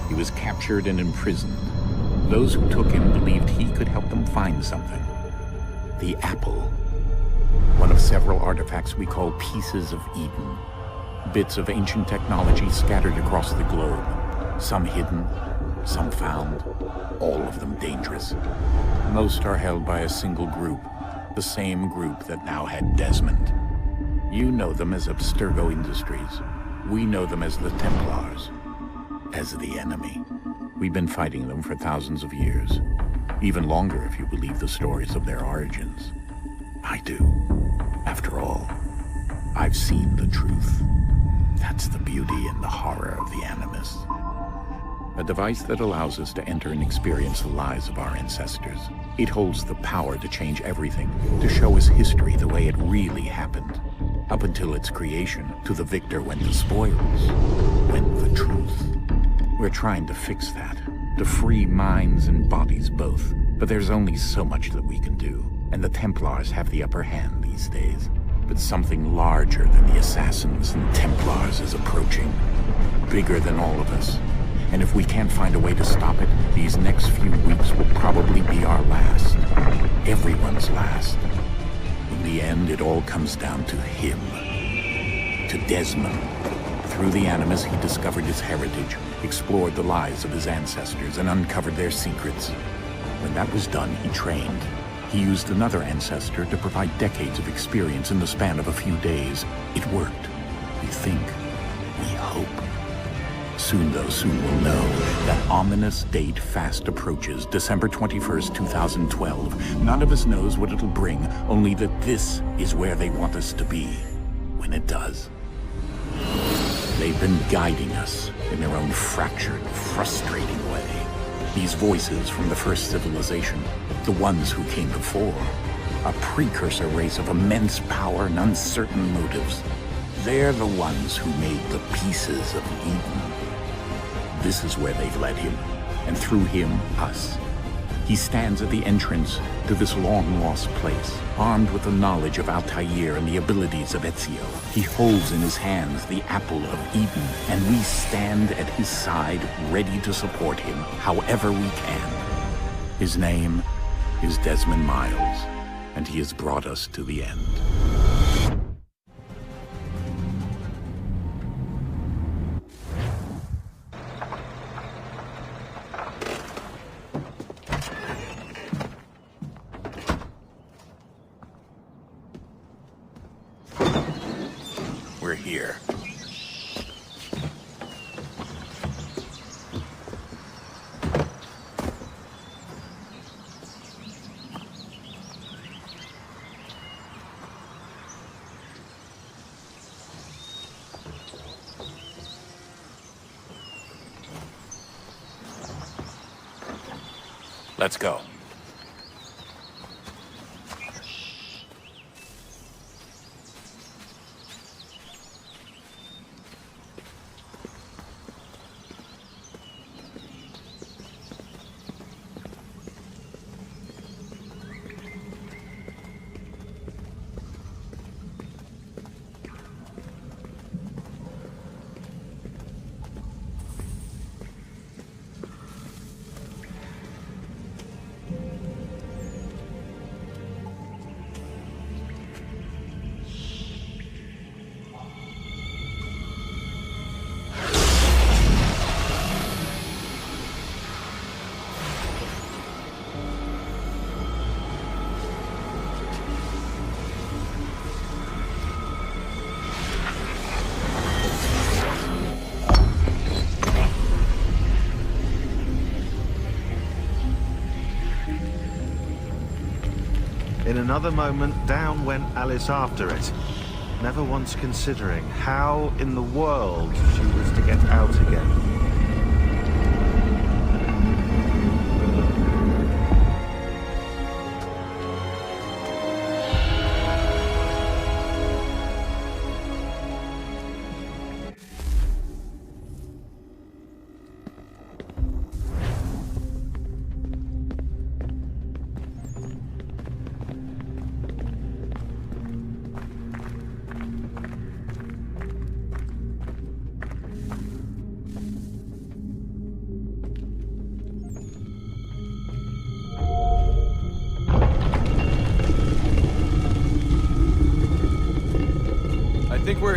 He was captured and imprisoned. Those who took him believed he could help them find something. The apple. One of several artifacts we call pieces of Eden. Bits of ancient technology scattered across the globe. Some hidden, some found, all of them dangerous. Most are held by a single group, the same group that now had Desmond. You know them as Abstergo Industries. We know them as the Templars, as the enemy. We've been fighting them for thousands of years, even longer if you believe the stories of their origins. I do. After all, I've seen the truth. That's the beauty and the horror of the Animus. A device that allows us to enter and experience the lives of our ancestors. It holds the power to change everything, to show us history the way it really happened. Up until its creation, to the victor went the spoils, went the truth. We're trying to fix that, to free minds and bodies both. But there's only so much that we can do, and the Templars have the upper hand these days. But something larger than the Assassins and Templars is approaching, bigger than all of us. And if we can't find a way to stop it, these next few weeks will probably be our last. Everyone's last. In the end, it all comes down to him. To Desmond. Through the Animus, he discovered his heritage, explored the lives of his ancestors, and uncovered their secrets. When that was done, he trained. He used another ancestor to provide decades of experience in the span of a few days. It worked. We think. We hope. Soon, though, soon we'll know. That ominous date fast approaches, December 21st, 2012. None of us knows what it'll bring, only that this is where they want us to be, when it does. They've been guiding us in their own fractured, frustrating way. These voices from the first civilization, the ones who came before, a precursor race of immense power and uncertain motives. They're the ones who made the pieces of Eden. This is where they've led him, and through him, us. He stands at the entrance to this long-lost place, armed with the knowledge of Altair and the abilities of Ezio. He holds in his hands the apple of Eden, and we stand at his side, ready to support him, however we can. His name is Desmond Miles, and he has brought us to the end. We're here. Let's go. In another moment, down went Alice after it, never once considering how in the world she was to get out again.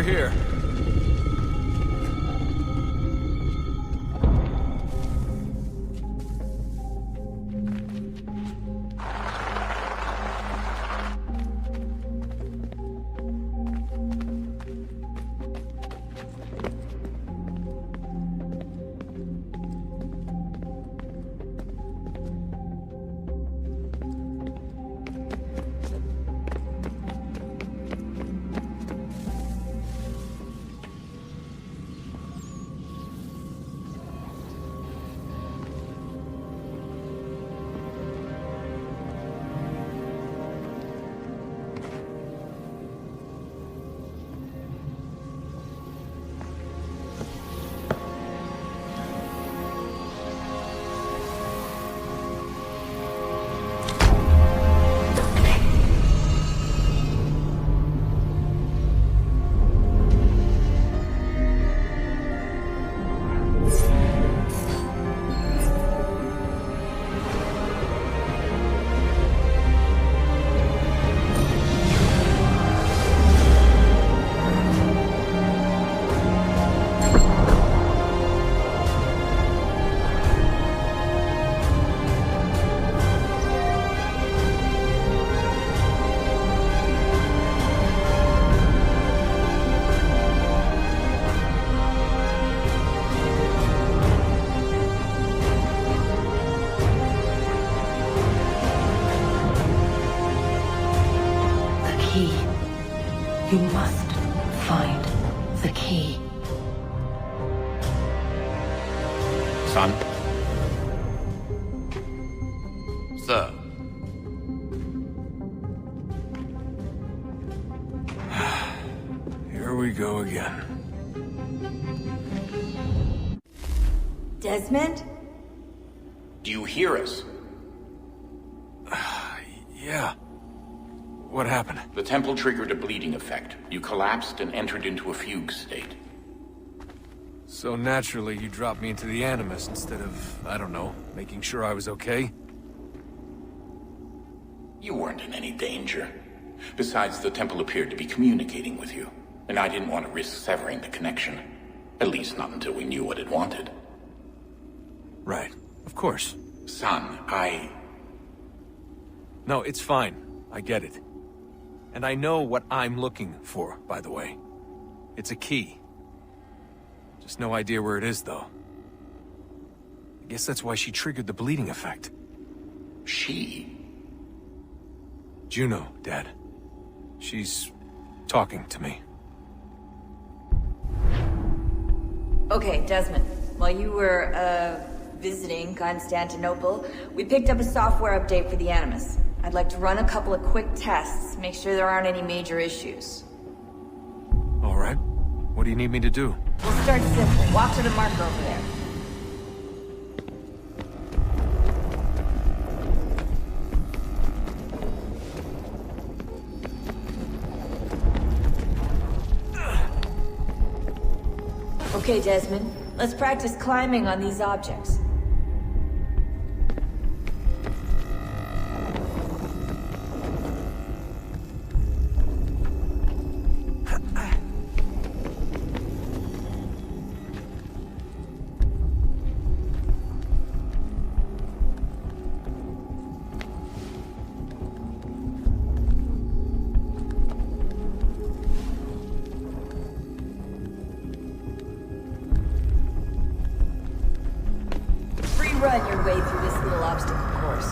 over here. You must find the key. Son? Sir. Here we go again. Desmond? Do you hear us? Yeah. What happened? The temple triggered a bleeding effect. You collapsed and entered into a fugue state. So naturally, you dropped me into the Animus instead of, I don't know, making sure I was okay? You weren't in any danger. Besides, the temple appeared to be communicating with you, and I didn't want to risk severing the connection. At least not until we knew what it wanted. Right. Of course. Son, No, it's fine. I get it. And I know what I'm looking for, by the way. It's a key. Just no idea where it is, though. I guess that's why she triggered the bleeding effect. She? Juno, Dad. She's talking to me. Okay, Desmond. While you were, visiting Constantinople, we picked up a software update for the Animus. I'd like to run a couple of quick tests, make sure there aren't any major issues. All right. What do you need me to do? We'll start simple. Walk to the marker over there. Okay, Desmond. Let's practice climbing on these objects. Run your way through this little obstacle course.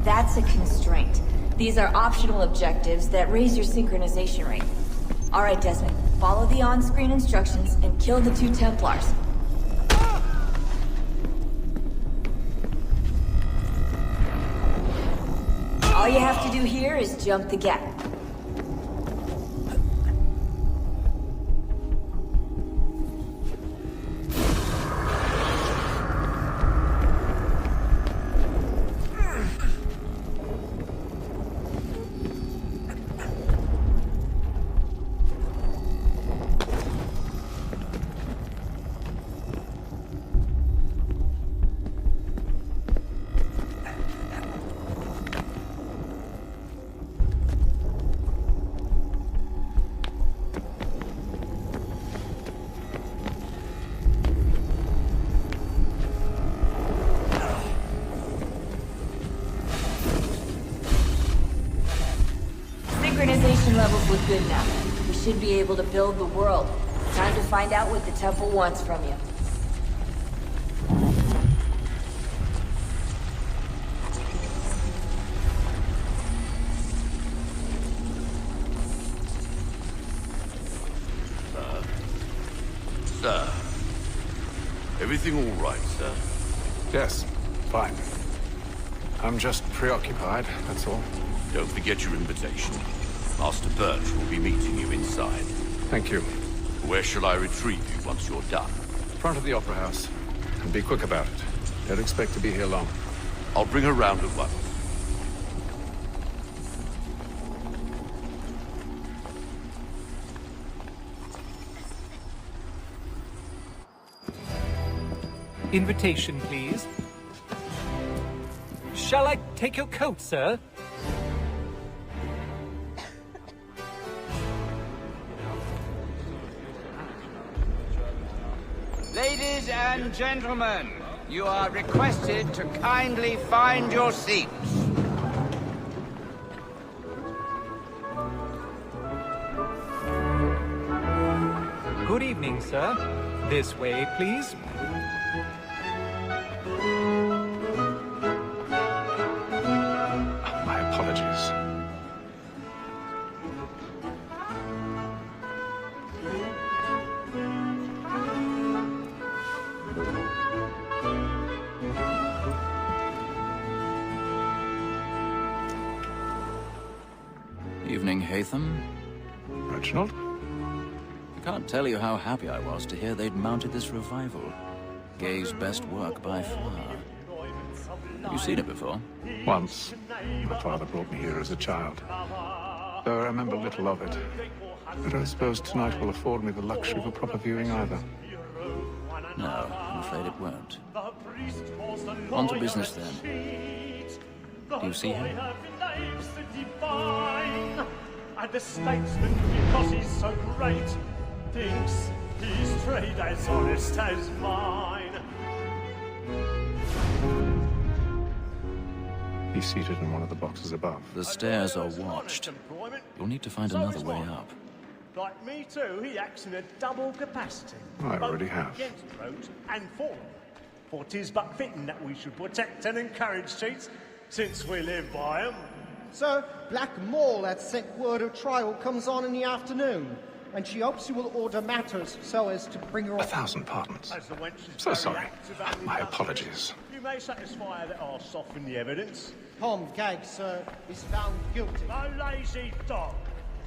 That's a constraint. These are optional objectives that raise your synchronization rate. All right, Desmond, follow the on-screen instructions and kill the 2 Templars. All you have to do here is jump the gap. should be able to build the world. Time to find out what the temple wants from you. Sir. Everything all right, sir? Yes, fine. I'm just preoccupied, that's all. Don't forget your invitation. Master Birch will be meeting you inside. Thank you. Where shall I retrieve you once you're done? Front of the Opera House. And be quick about it. Don't expect to be here long. I'll bring her round at once. Invitation, please. Shall I take your coat, sir? Ladies and gentlemen, you are requested to kindly find your seats. Good evening, sir. This way, please. My apologies. Evening, Hatham. Reginald? I can't tell you how happy I was to hear they'd mounted this revival. Gay's best work by far. Have you seen it before? Once. My father brought me here as a child. Though I remember little of it. I don't suppose tonight will afford me the luxury of a proper viewing either. No, I'm afraid it won't. On to business then. Do you see him? And the statesman, because he's so great, thinks his trade as honest as mine. He's seated in one of the boxes above. The stairs are watched. You'll need to find another way up. Like me too, he acts in a double capacity. I both already have. Against rogues and for them. For 'tis but fitting that we should protect and encourage cheats, since we live by 'em. Sir, Black Maul had sent word her trial comes on in the afternoon, and she hopes you will order matters so as to bring her 1,000 pardons. As the wench is So very sorry. active and My industrious, apologies. You may satisfy her that I'll soften the evidence. Tom Gag, sir, is found guilty. A lazy dog.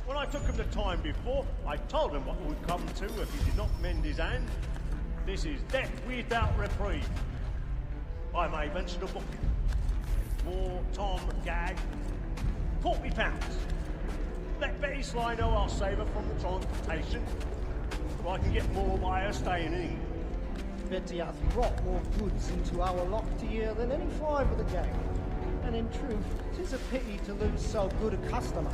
When I took him the time before, I told him what would come to if he did not mend his hand. This is death without reprieve. I may venture to book him. For Tom Gag, £40. Let Betty Sly know I'll save her from the transportation. Or I can get more by her staying in England. Betty hath brought more goods into our lock here than any five of the gang. And in truth, 'tis a pity to lose so good a customer.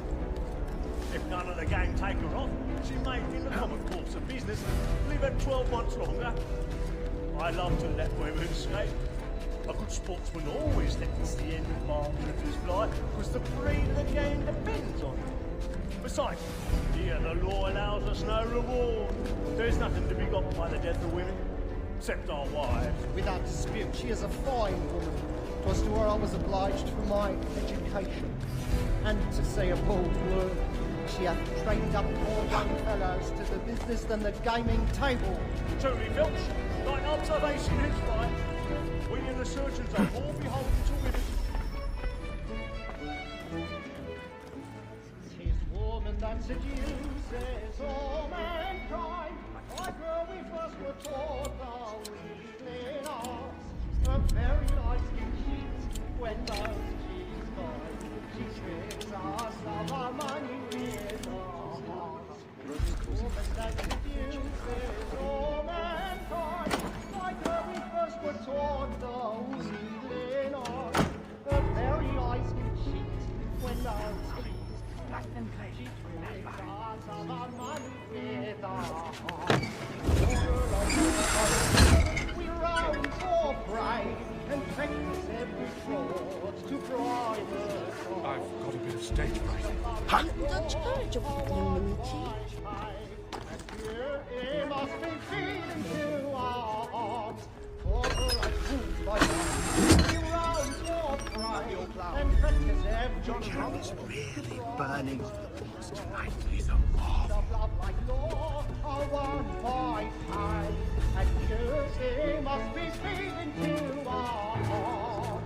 If none of the gang take her off, she may, in the common course of business, live her 12 months longer. I love to let women escape. A good sportsman always lets the end of partridges fly, because the breed of the game depends on it. Besides, here the law allows us no reward. There's nothing to be got by the death of women, except our wives. Without dispute, she is a fine woman. 'Twas to her I was obliged for my education. And to say a bold word, she hath trained up more young fellows to the business than the gaming table. Truly, Filch, thine observation is right. We and the surgeons are all beholden to women. 'Tis woman that seduces all mankind. Like her we first were taught the weakling arts. A very nice cheat when those cheats find. She strips us of our money with our hearts. 'Tis woman that seduces all mankind. Like her we first were taught the weakling arts. A very nice cheat when those cheats find. She strips us of our money with our hearts. We round for pride and practice every fraud to private. I've got a bit of stage fright. The charge of monkey. is really burning. Tonight is a marvel. Love like law are one by time, and duty must be speaking to our heart.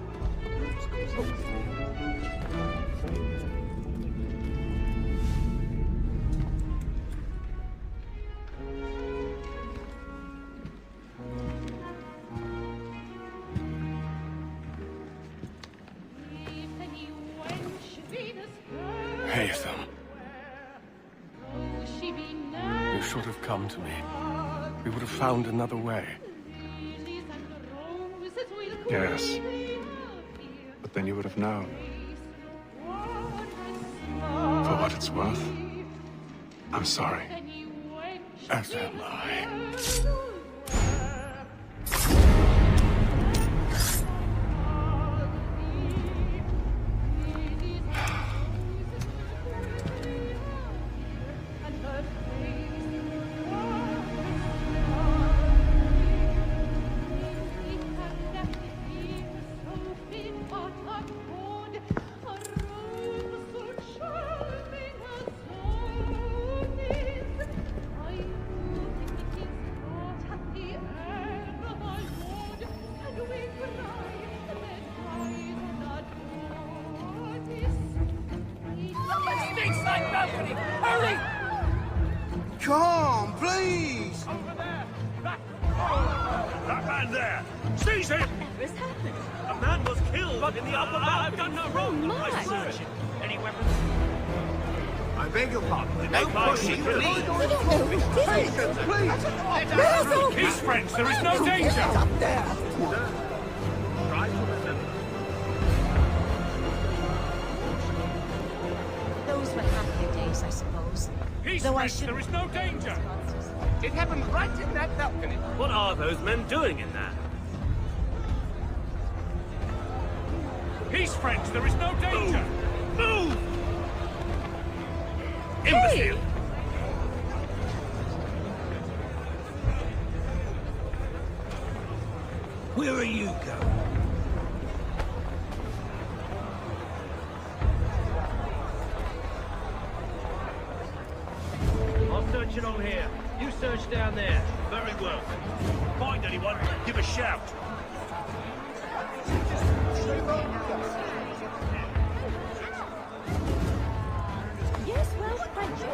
Haytham. You should have come to me. We would have found another way. Yes. But then you would have known. For what it's worth, I'm sorry. As am I. Come, please! Over there! That man there! Seize him! What's happened? A man was killed in the upper balcony. I've done no wrong. I search it. Any weapons? I beg your pardon. No pushing, please. We don't know who did it! Please! Peace, friends! There is no danger! Up there! Try to remember. Those were happier days, I suppose. Peace, Though friends! There is no danger! It happened right in that balcony. What are those men doing in there? Peace, friends! There is no danger! Move! Hey! Imbecile! Where are you going? I'll search it on here. You search down there. Very well. Find anyone, give a shout. Yes, well, thank you.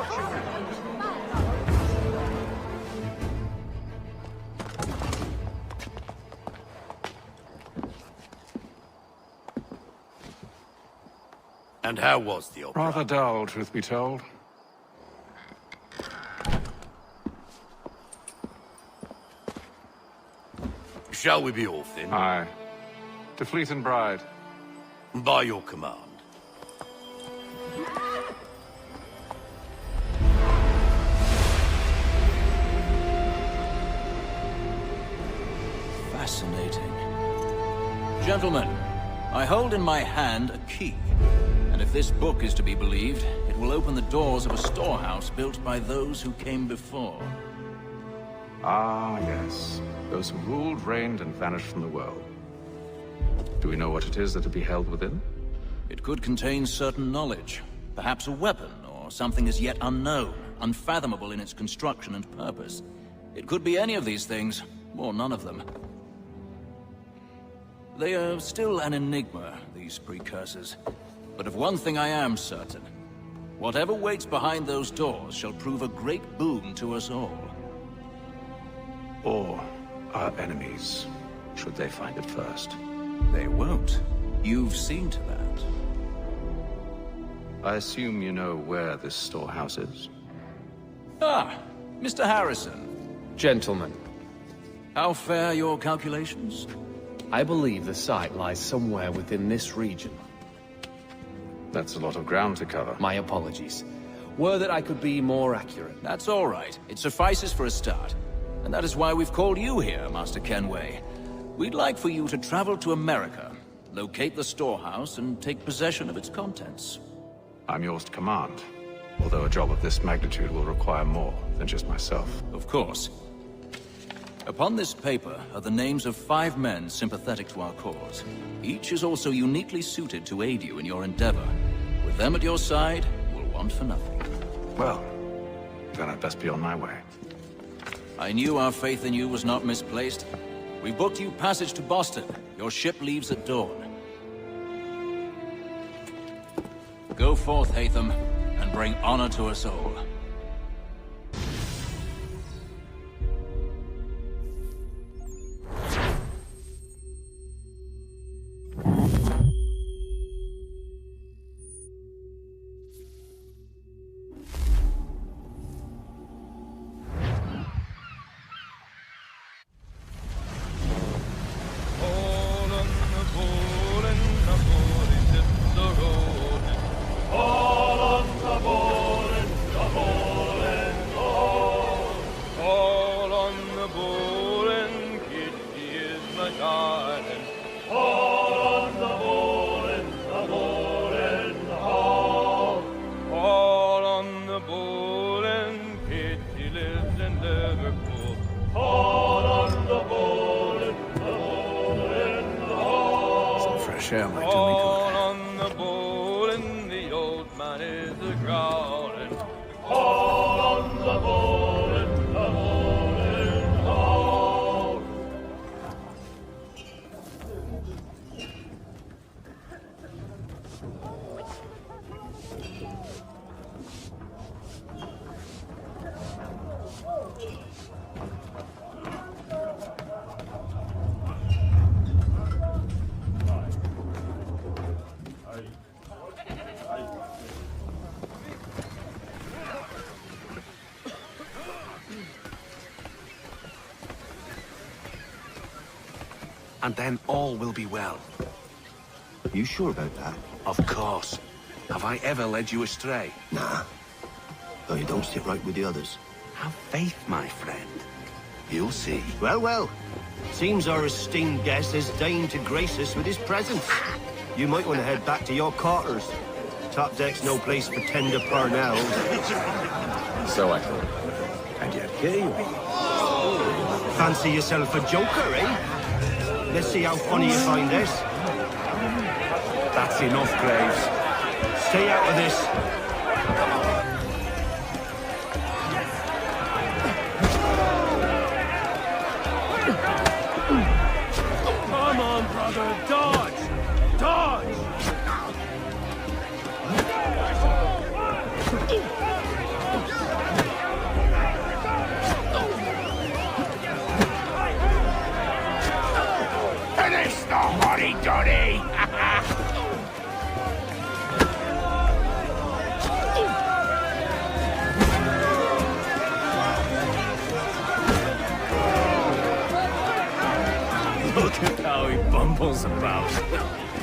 And how was the opera? Rather dull, truth be told. Shall we be off then? Aye. To Fleet and Bride. By your command. Fascinating. Gentlemen, I hold in my hand a key. And if this book is to be believed, it will open the doors of a storehouse built by those who came before. Ah, yes. Those who ruled, reigned, and vanished from the world. Do we know what it is that to be held within? It could contain certain knowledge. Perhaps a weapon, or something as yet unknown, unfathomable in its construction and purpose. It could be any of these things, or none of them. They are still an enigma, these precursors. But of one thing I am certain. Whatever waits behind those doors shall prove a great boon to us all. Or our enemies, should they find it first. They won't. You've seen to that. I assume you know where this storehouse is? Ah, Mr. Harrison. Gentlemen, How fare your calculations? I believe the site lies somewhere within this region. That's a lot of ground to cover. My apologies. Were that I could be more accurate. That's all right. It suffices for a start. And that is why we've called you here, Master Kenway. We'd like for you to travel to America, locate the storehouse, and take possession of its contents. I'm yours to command. Although a job of this magnitude will require more than just myself. Of course. Upon this paper are the names of 5 men sympathetic to our cause. Each is also uniquely suited to aid you in your endeavor, with With them at your side, we'll want for nothing. Well, then I'd best be on my way. I knew our faith in you was not misplaced. We booked you passage to Boston. Your ship leaves at dawn. Go forth, Hatham, and bring honor to us all. And then all will be well. You sure about that? Of course. Have I ever led you astray? Nah. Though you don't sit right with the others. Have faith, my friend. You'll see. Well, well. Seems our esteemed guest has deigned to grace us with his presence. You might want to head back to your quarters. Top deck's no place for tender parnells. So I thought. And yet here you are. Fancy yourself a joker, eh? Let's see how funny you find this. That's enough, Graves. Stay out of this. Come on, brother, dodge! Dodge! Finish the hotty-dotty! Look at how he bumbles about.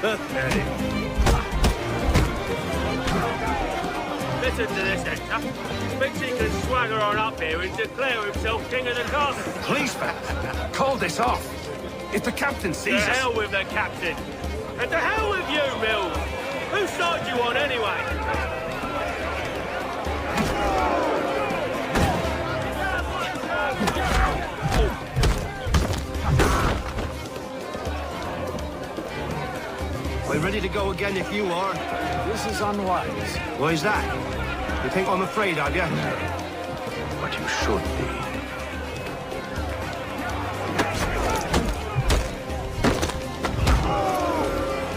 Pathetic. Listen to this, Hector. Thinks he can swagger on up here and declare himself king of the castle. Please, man, call this off. If the captain sees us... To hell with the captain. And to hell with you, Mills. Whose side you on, anyway? We're ready to go again if you are. This is unwise. Why is that? You think I'm afraid of you? No. But you should be.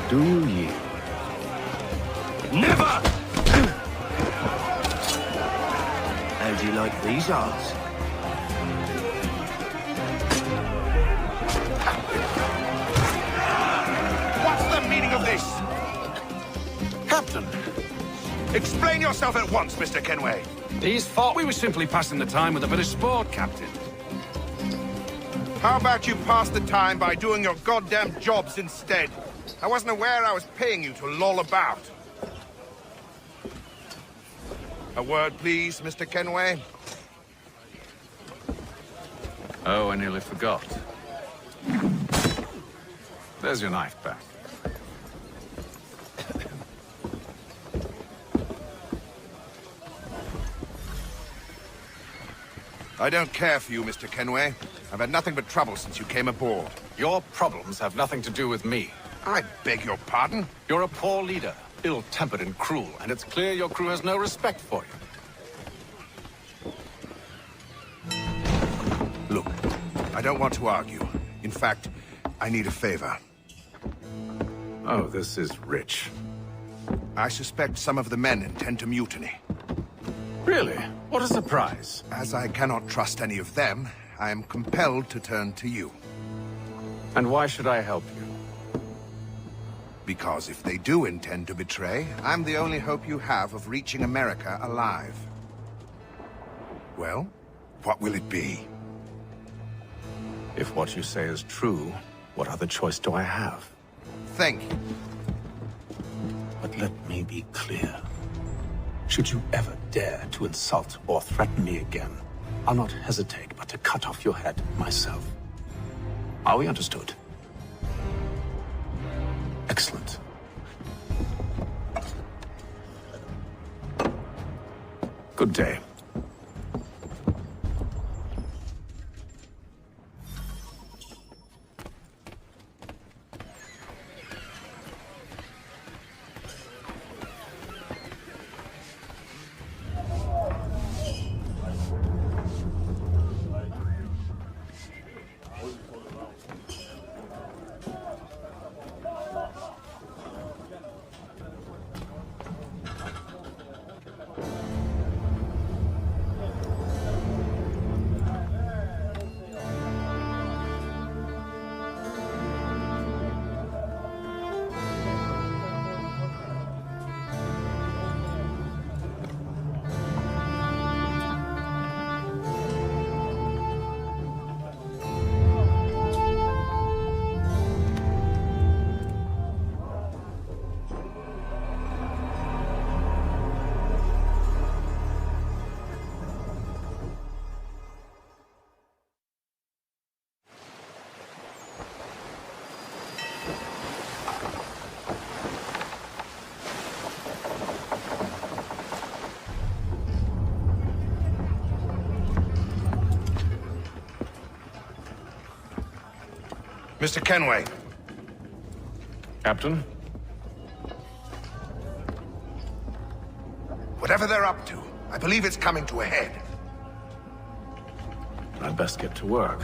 Do you yield? Never! How do you like these odds? What's the meaning of this? Captain! Explain yourself at once, Mr. Kenway. These thought we were simply passing the time with a bit of sport, Captain. How about you pass the time by doing your goddamn jobs instead? I wasn't aware I was paying you to loll about. A word, please, Mr. Kenway. Oh, I nearly forgot. There's your knife back. I don't care for you, Mr. Kenway. I've had nothing but trouble since you came aboard. Your problems have nothing to do with me. I beg your pardon? You're a poor leader. ill-tempered and cruel, and it's clear your crew has no respect for you. Look, I don't want to argue. In fact, I need a favor. Oh, this is rich. I suspect some of the men intend to mutiny. Really? What a surprise. As I cannot trust any of them, I am compelled to turn to you. And why should I help you? Because if they do intend to betray, I'm the only hope you have of reaching America alive. Well, what will it be? If what you say is true, what other choice do I have? Thank you. But let me be clear. Should you ever dare to insult or threaten me again, I'll not hesitate but to cut off your head myself. Are we understood? Excellent. Good day. Mr. Kenway. Captain? Whatever they're up to, I believe it's coming to a head. I'd best get to work.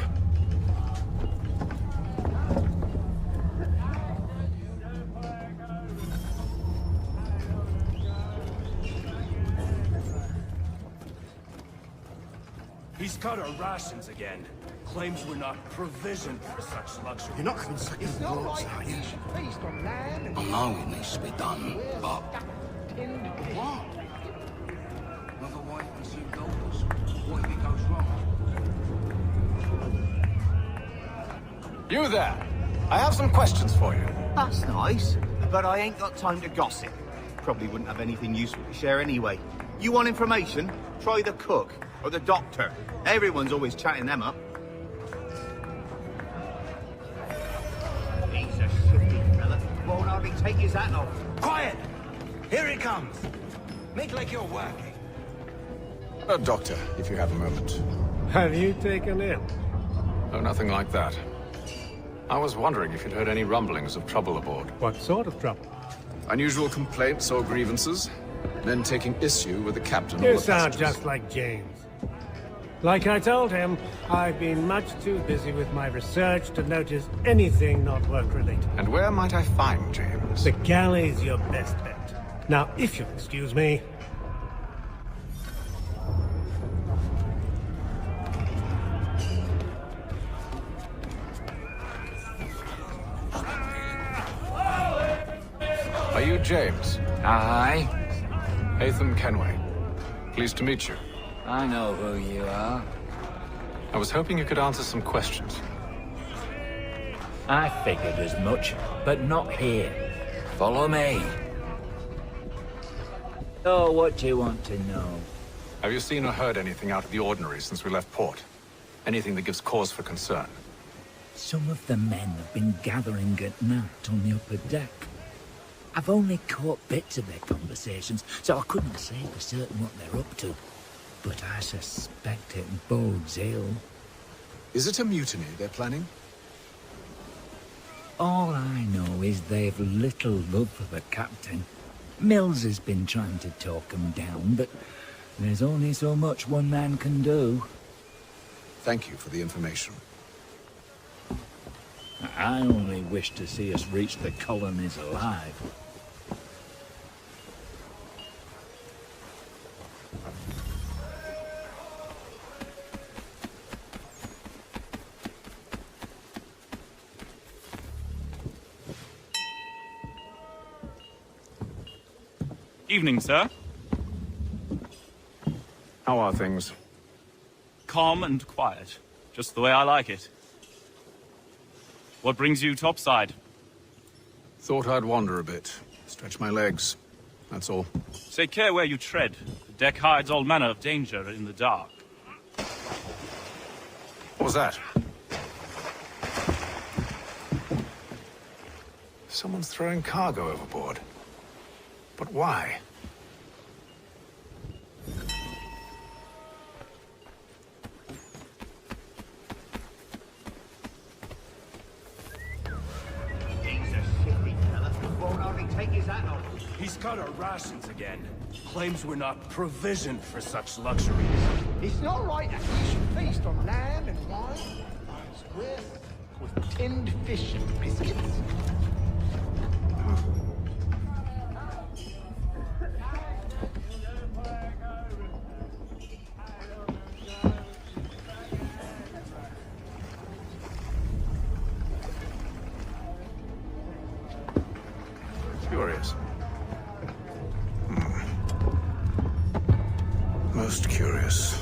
He's cut our rations again. Claims we're not provisioned for such luxury. You're not having second thoughts, are you? I know it needs to be done, but... What? Another wife and two daughters. What if it goes wrong? You there! I have some questions for you. That's nice, but I ain't got time to gossip. Probably wouldn't have anything useful to share anyway. You want information? Try the cook or the doctor. Everyone's always chatting them up. He's a shifty fella. Won't hardly take his hat off. Quiet! Here it comes. Make like you're working. Doctor, if you have a moment. Have you taken ill? Oh, nothing like that. I was wondering if you'd heard any rumblings of trouble aboard. What sort of trouble? Unusual complaints or grievances? Men taking issue with the captain or You the sound passengers. just like James. Like I told him, I've been much too busy with my research to notice anything not work-related. And where might I find James? The galley's your best bet. Now, if you'll excuse me... Are you James? Aye. Hatham Kenway. Pleased to meet you. I know who you are. I was hoping you could answer some questions. I figured as much, but not here. Follow me. Oh, what do you want to know? Have you seen or heard anything out of the ordinary since we left port? Anything that gives cause for concern? Some of the men have been gathering at night on the upper deck. I've only caught bits of their conversations, so I couldn't say for certain what they're up to. But I suspect it bodes ill. Is it a mutiny they're planning? All I know is they've little love for the captain. Mills has been trying to talk him down, but there's only so much one man can do. Thank you for the information. I only wish to see us reach the colonies alive. Evening, sir. How are things? Calm and quiet. Just the way I like it. What brings you topside? Thought I'd wander a bit. Stretch my legs. That's all. Take care where you tread. The deck hides all manner of danger in the dark. What was that? Someone's throwing cargo overboard. But why? He's cut our rations again. Claims we're not provisioned for such luxuries. It's not right that you should feast on lamb and wine, with tinned fish and biscuits. Curious. Most curious.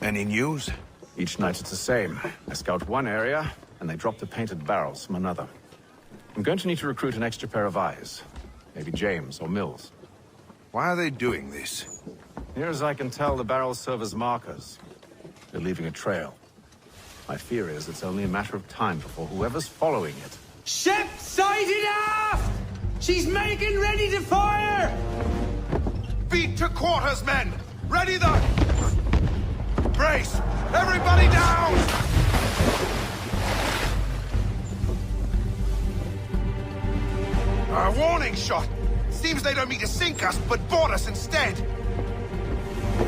Any news? Each night it's the same. I scout one area, and they drop the painted barrels from another. I'm going to need to recruit an extra pair of eyes. Maybe James or Mills. Why are they doing this? Near as I can tell, the barrels serve as markers. They're leaving a trail. My fear is it's only a matter of time before whoever's following it... Ship sighted aft! She's making ready to fire! Beat to quarters, men! Ready the... Brace! Everybody down! A warning shot! Seems they don't mean to sink us, but board us instead!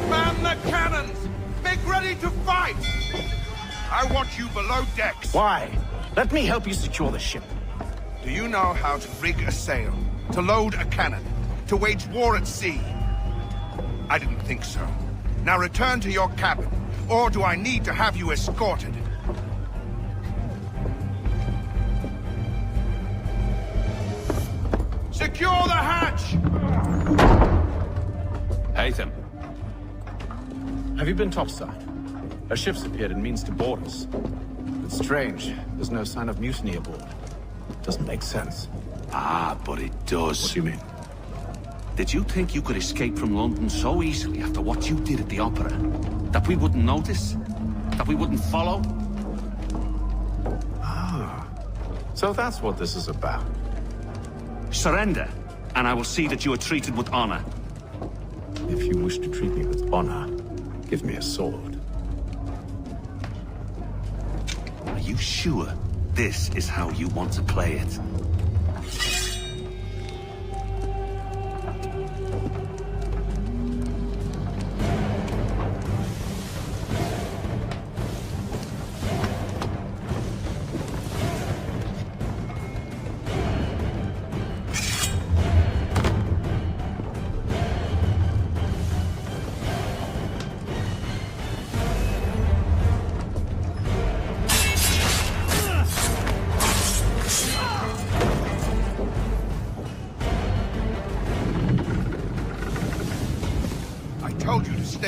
Man the cannons! Make ready to fight! I want you below decks! Why? Let me help you secure the ship. Do you know how to rig a sail? To load a cannon? To wage war at sea? I didn't think so. Now return to your cabin, or do I need to have you escorted? Secure the hatch! Haytham. Have you been topside? A ship's appeared and means to board us. It's strange. There's no sign of mutiny aboard. Doesn't make sense. Ah, but it does. What do you mean? Did you think you could escape from London so easily after what you did at the opera? That we wouldn't notice? That we wouldn't follow? Ah. So that's what this is about. Surrender, and I will see that you are treated with honor. If you wish to treat me with honor, give me a sword. Are you sure this is how you want to play it?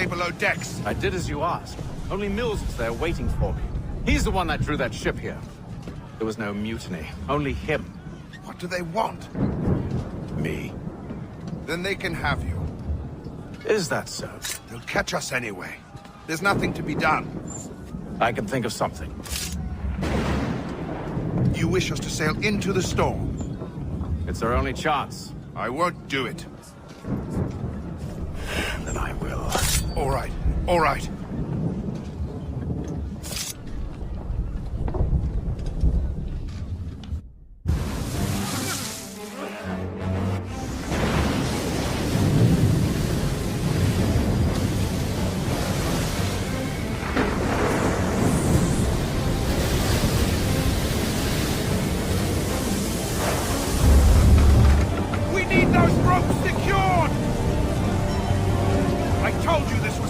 stay below decks. I did as you asked. Only Mills was there waiting for me. He's the one that drew that ship here. There was no mutiny, only him. What do they want? Me. Then they can have you. Is that so? They'll catch us anyway. There's nothing to be done. I can think of something. You wish us to sail into the storm? It's our only chance. I won't do it. Then I will. All right, all right.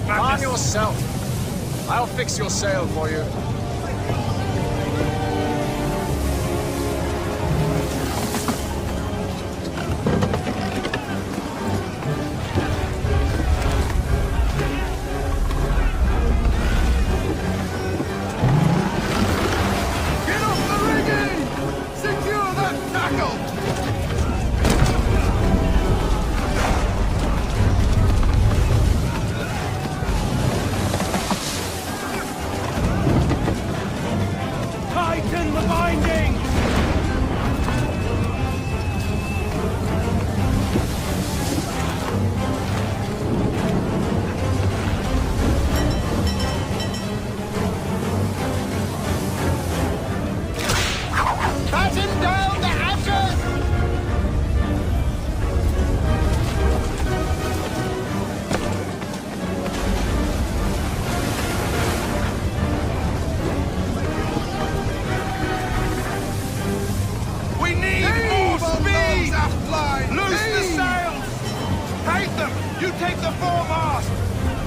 On yourself. I'll fix your sail for you. Get off the rigging! Secure that tackle! Tighten the binding! Batten down the hatches! We need more speed! Loose the sails! Hate them! You take the foremast!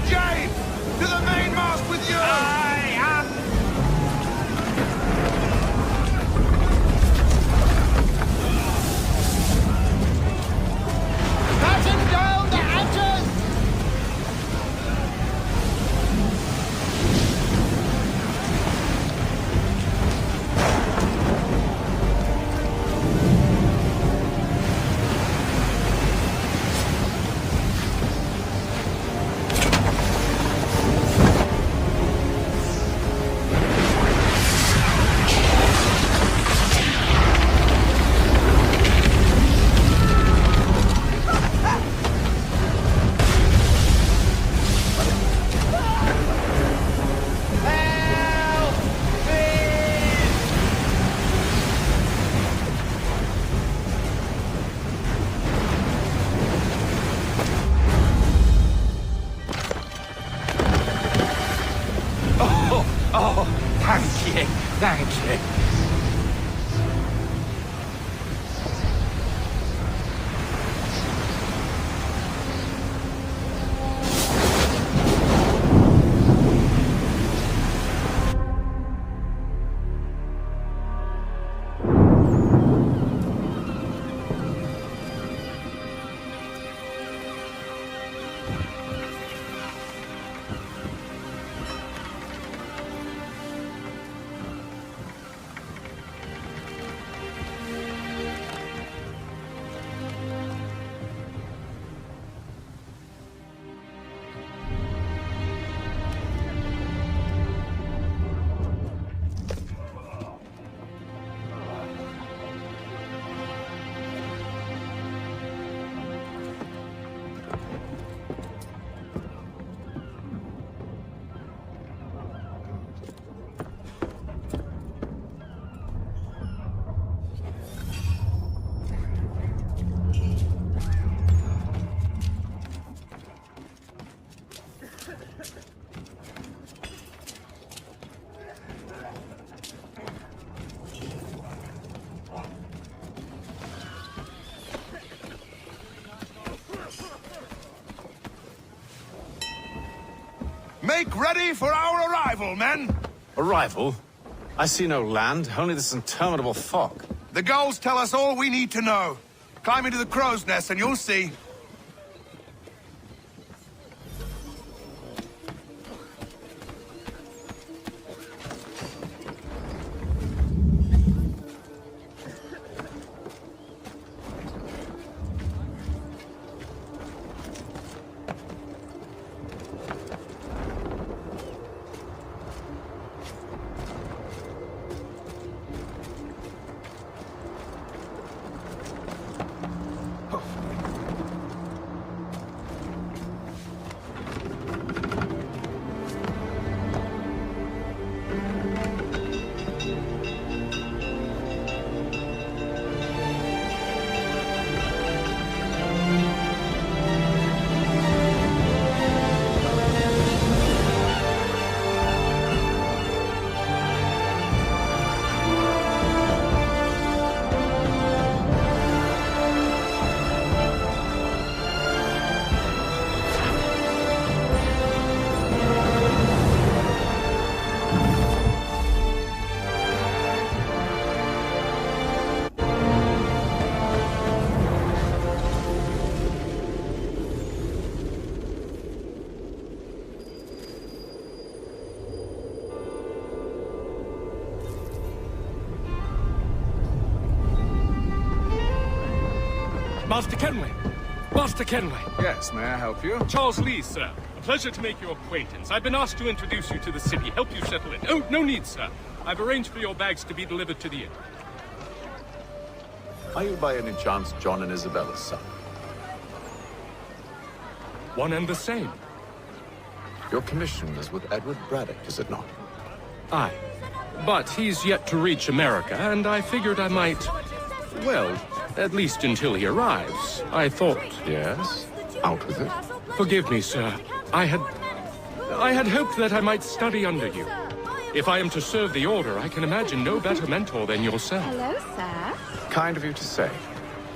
James! To the mainmast with you! Aye, up! Batten down the hatches! Oh, thank you, thank you. Make ready for our arrival, men! Arrival? I see no land, only this interminable fog. The gulls tell us all we need to know. Climb into the crow's nest and you'll see. Master Kenway! Master Kenway! Yes, may I help you? Charles Lee, sir. A pleasure to make your acquaintance. I've been asked to introduce you to the city, help you settle in. Oh, no need, sir. I've arranged for your bags to be delivered to the inn. Are you by any chance John and Isabella's son? One and the same. Your commission is with Edward Braddock, is it not? Aye. But he's yet to reach America, and I figured I might... Well, at least until he arrives. I thought... Yes? Out with it. Forgive me, sir. I had hoped that I might study under you. If I am to serve the Order, I can imagine no better mentor than yourself. Hello, sir. Kind of you to say,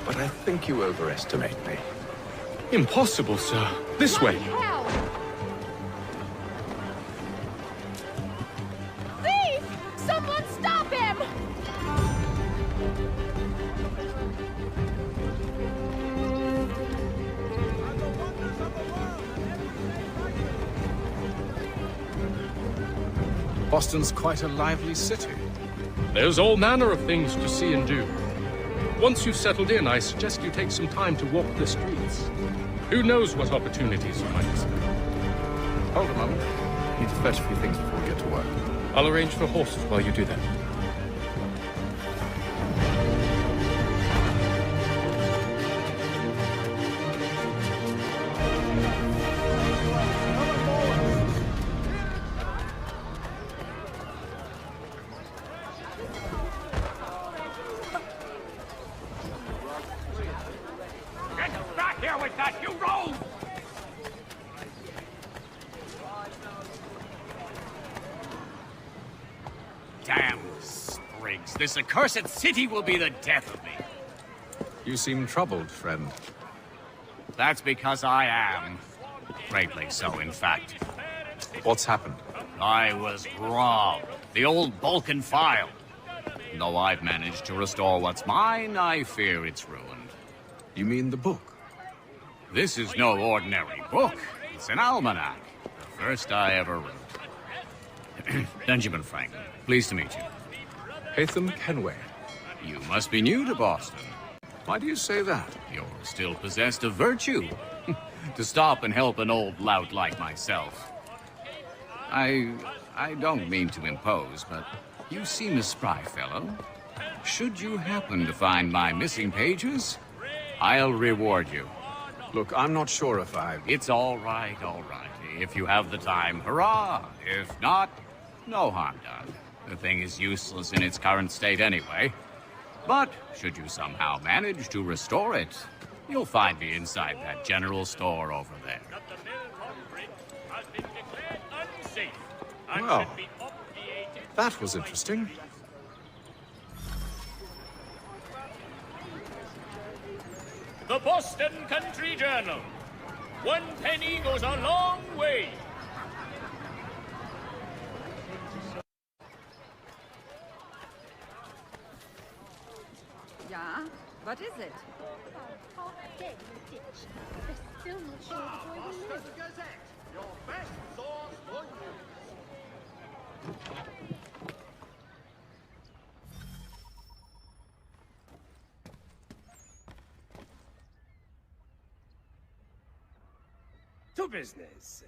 but I think you overestimate me. Impossible, sir. This way. Thief! Someone stop him! Boston's quite a lively city. There's all manner of things to see and do. Once you've settled in, I suggest you take some time to walk the streets. Who knows what opportunities you might discover. Hold a moment. Need to fetch a few things before we get to work. I'll arrange for horses while you do that. Get back here with that, you rogue! Damn sprigs. This accursed city will be the death of me. You seem troubled, friend. That's because I am. Greatly so, in fact. What's happened? I was robbed. The old Balkan file. Though I've managed to restore what's mine, I fear it's ruined. You mean the book? This is no ordinary book. It's an almanac. The first I ever wrote. Benjamin Franklin, pleased to meet you. Haytham Kenway. You must be new to Boston. Why do you say that? You're still possessed of virtue. To stop and help an old lout like myself. I don't mean to impose, but you seem a spry fellow. Should you happen to find my missing pages, I'll reward you. Look, I'm not sure if It's all right, all right. If you have the time, hurrah! If not, no harm done. The thing is useless in its current state anyway. But should you somehow manage to restore it, you'll find me inside that general store over there. Well, that was interesting. The Boston Country Journal. 1 penny goes a long way. Yeah? What is it? Dead in the ditch. They're still not sure the boy will live. Gazette, your best source for news. To business.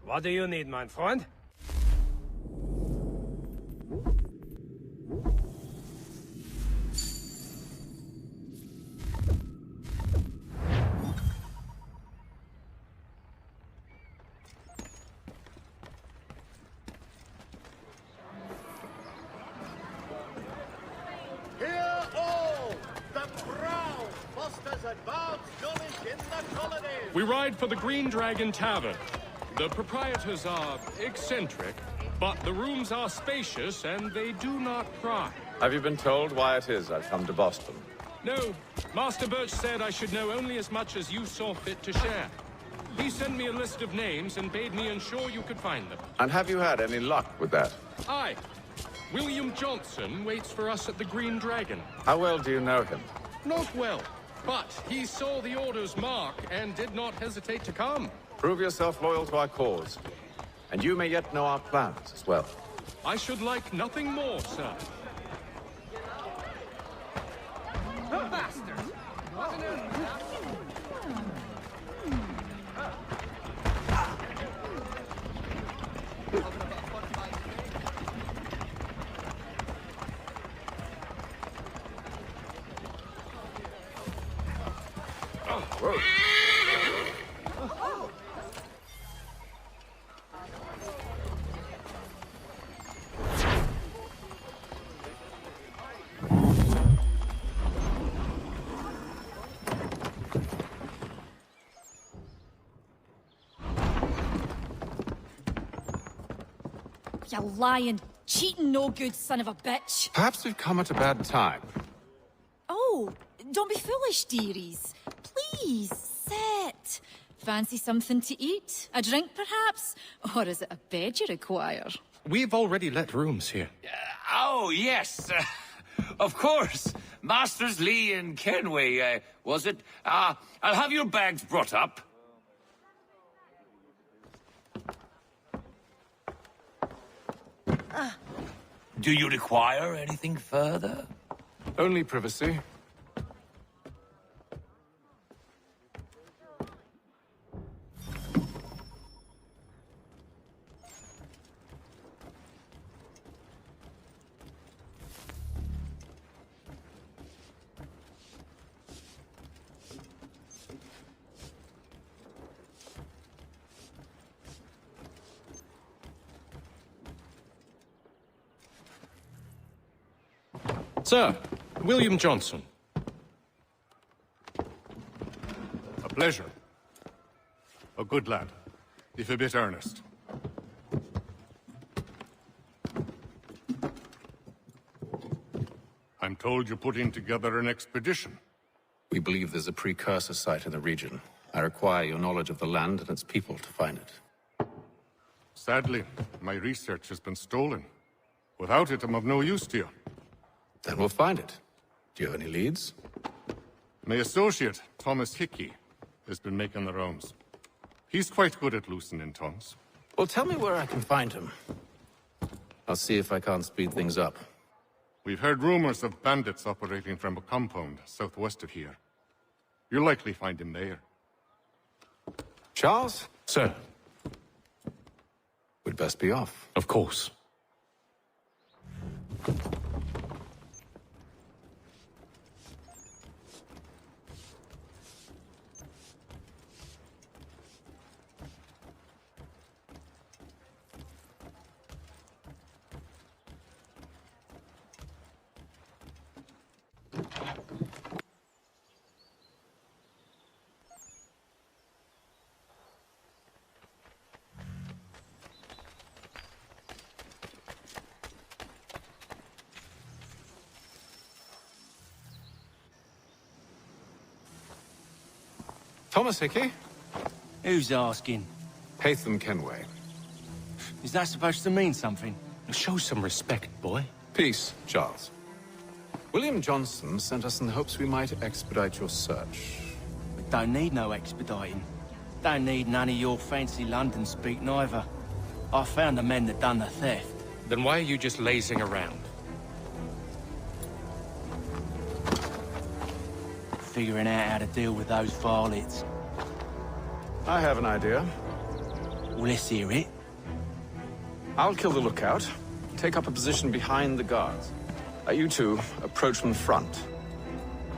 What do you need, my friend? Hear all! The Crown fosters advanced knowledge in the colonies! We ride for the Green Dragon Tavern. The proprietors are eccentric, but the rooms are spacious and they do not pry. Have you been told why it is I've come to Boston? No, Master Birch said I should know only as much as you saw fit to share. He sent me a list of names and bade me ensure you could find them. And have you had any luck with that? Aye. William Johnson waits for us at the Green Dragon. How well do you know him? Not well, but he saw the order's mark and did not hesitate to come. Prove yourself loyal to our cause. And you may yet know our plans as well. I should like nothing more, sir. Bastard! Whoa. You lying, cheating, no good son of a bitch. Perhaps we've come at a bad time. Oh, don't be foolish, dearies. Please, sit. Fancy something to eat? A drink, perhaps? Or is it a bed you require? We've already let rooms here. Oh, yes. Of course. Masters Lee and Kenway, was it? I'll have your bags brought up. Do you require anything further? Only privacy. Sir, William Johnson. A pleasure. A good lad, if a bit earnest. I'm told you're putting together an expedition. We believe there's a precursor site in the region. I require your knowledge of the land and its people to find it. Sadly, my research has been stolen. Without it, I'm of no use to you. Then we'll find it. Do you have any leads? My associate, Thomas Hickey, has been making the rounds. He's quite good at loosening tongues. Well, tell me where I can find him. I'll see if I can't speed things up. We've heard rumors of bandits operating from a compound southwest of here. You'll likely find him there. Charles? Sir. We'd best be off. Of course. Thomas Hickey? Who's asking? Haytham Kenway. Is that supposed to mean something? Show some respect, boy. Peace, Charles. William Johnson sent us in the hopes we might expedite your search. We don't need no expediting. Don't need none of your fancy London speak neither. I found the men that done the theft. Then why are you just lazing around? Figuring out how to deal with those varlets. I have an idea. Well, let's hear it. I'll kill the lookout, take up a position behind the guards. You two approach from the front.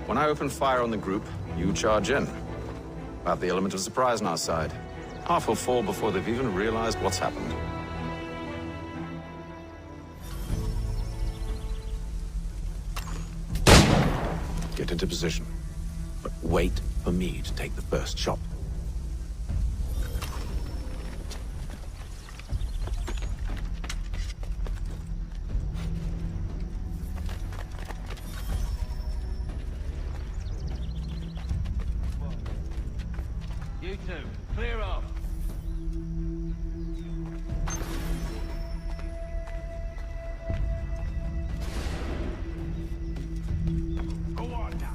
When I open fire on the group, you charge in. We'll have the element of surprise on our side. Half will fall before they've even realized what's happened. Get into position. But wait for me to take the first shot. You two, clear off. Go on now.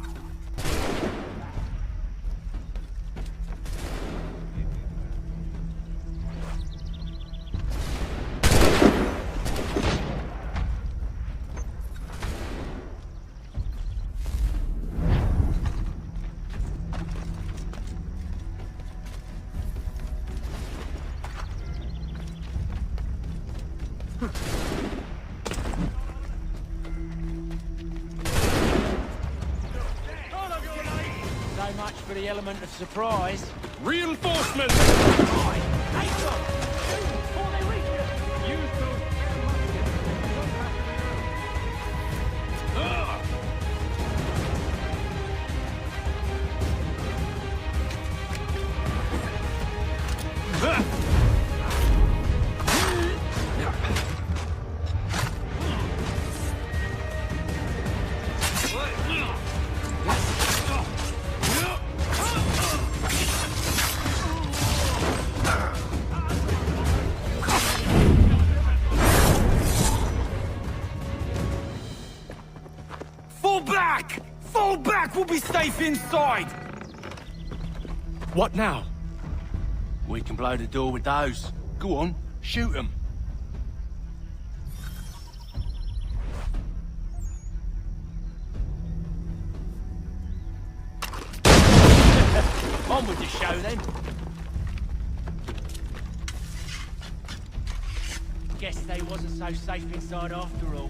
So much for the element of surprise. Reinforcements! Fall back! Fall back! We'll be safe inside! What now? We can blow the door with those. Go on, shoot them. On with the show then. Guess they wasn't so safe inside after all.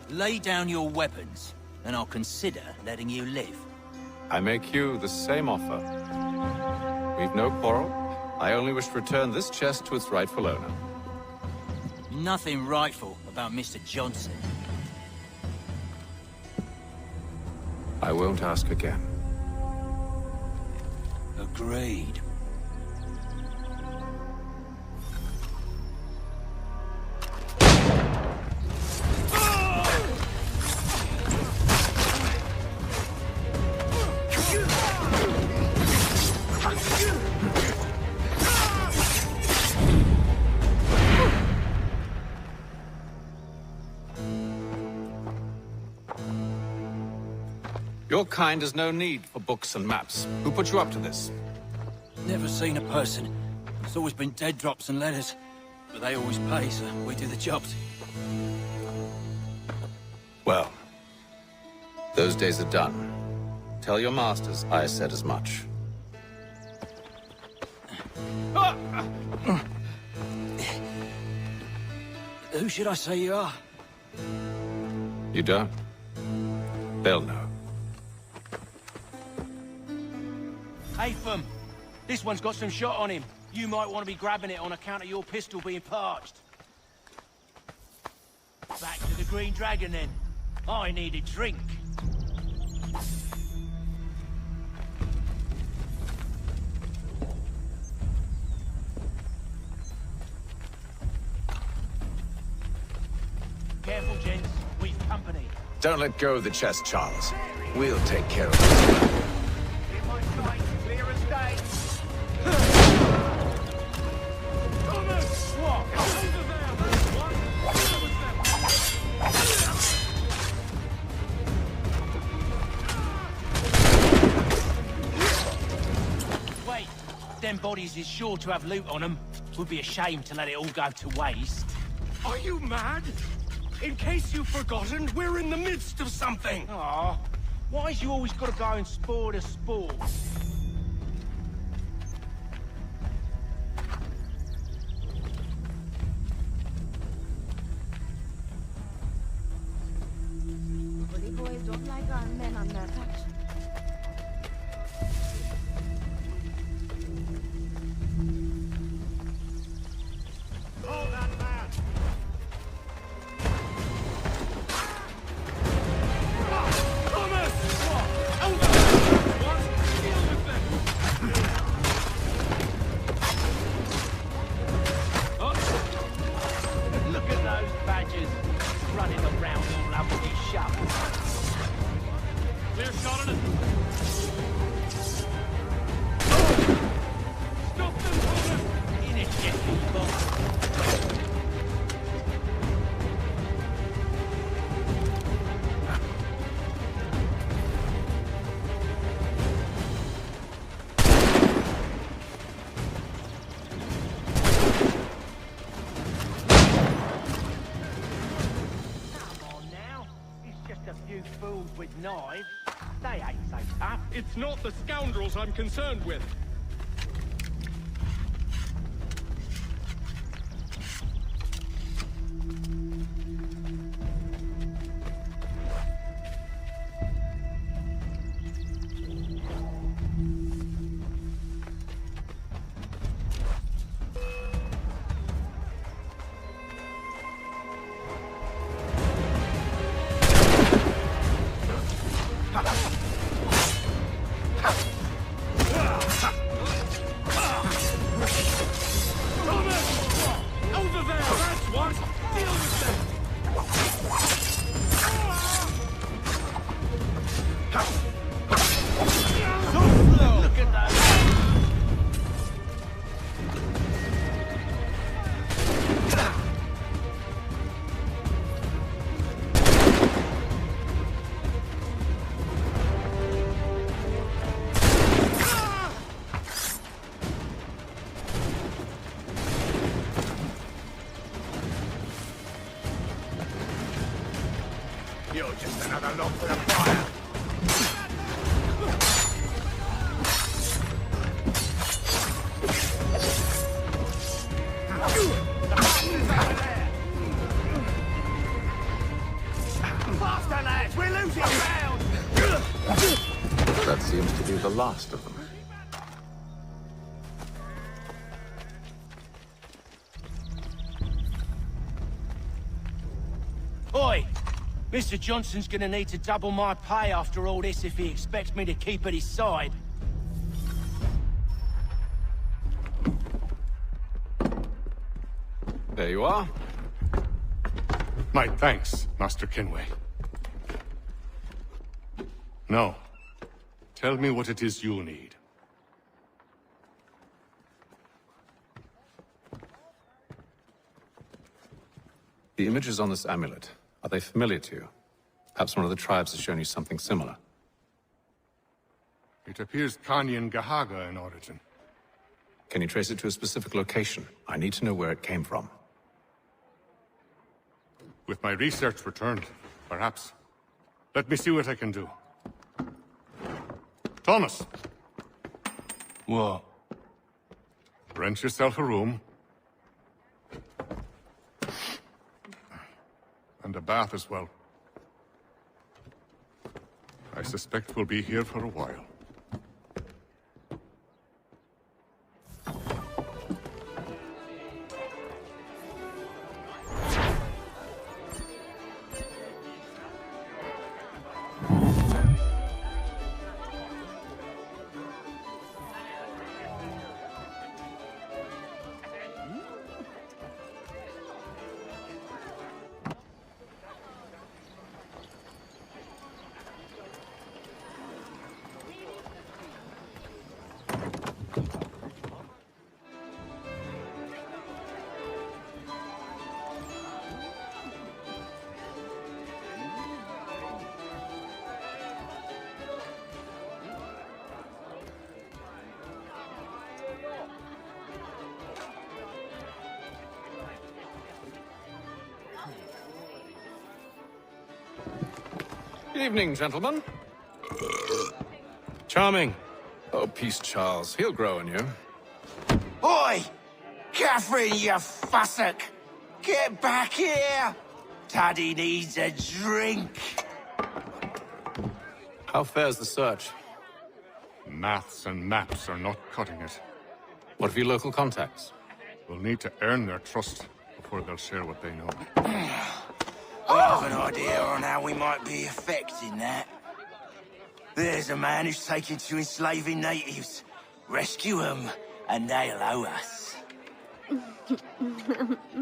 Lay down your weapons, and I'll consider letting you live. I make you the same offer. We've no quarrel. I only wish to return this chest to its rightful owner. Nothing rightful about Mr. Johnson. I won't ask again. Agreed. Your kind has no need for books and maps. Who put you up to this? Never seen a person. It's always been dead drops and letters. But they always pay, so we do the jobs. Well, those days are done. Tell your masters I said as much. Who should I say you are? You don't? They'll know. Haytham, this one's got some shot on him. You might want to be grabbing it on account of your pistol being parched. Back to the Green Dragon then. I need a drink. Careful, gents. We've company. Don't let go of the chest, Charles. We'll take care of it. Wait, them bodies is sure to have loot on them. Would be a shame to let it all go to waste. Are you mad? In case you've forgotten, we're in the midst of something! Aw, why's you always gotta go and spoil the sport? Bully boys don't like our men on their touch. Hold that man! running around all over this shop. Clear shot on it. Stop them, Thomas! In it, get people. Fools with knives. They ain't so tough. It's not the scoundrels I'm concerned with. You're just another log for the fire. Faster, lads! We're losing ground! That seems to be the last of them. Oi! Mr. Johnson's gonna need to double my pay after all this if he expects me to keep at his side. There you are. My thanks, Master Kenway. Now, tell me what it is you need. The images on this amulet, are they familiar to you? Perhaps one of the tribes has shown you something similar. It appears Kanyan Gahaga in origin. Can you trace it to a specific location? I need to know where it came from. With my research returned, perhaps. Let me see what I can do. Thomas! What? Rent yourself a room. And a bath as well. I suspect we'll be here for a while. Evening, gentlemen. Charming. Oh, peace, Charles. He'll grow on you. Oi! Catherine, you fussock! Get back here! Taddy needs a drink! How fares the search? Maths and maps are not cutting it. What of your local contacts? We'll need to earn their trust before they'll share what they know. I have an idea on how we might be affecting that. There's a man who's taken to enslaving natives. Rescue them, and they'll owe us. Do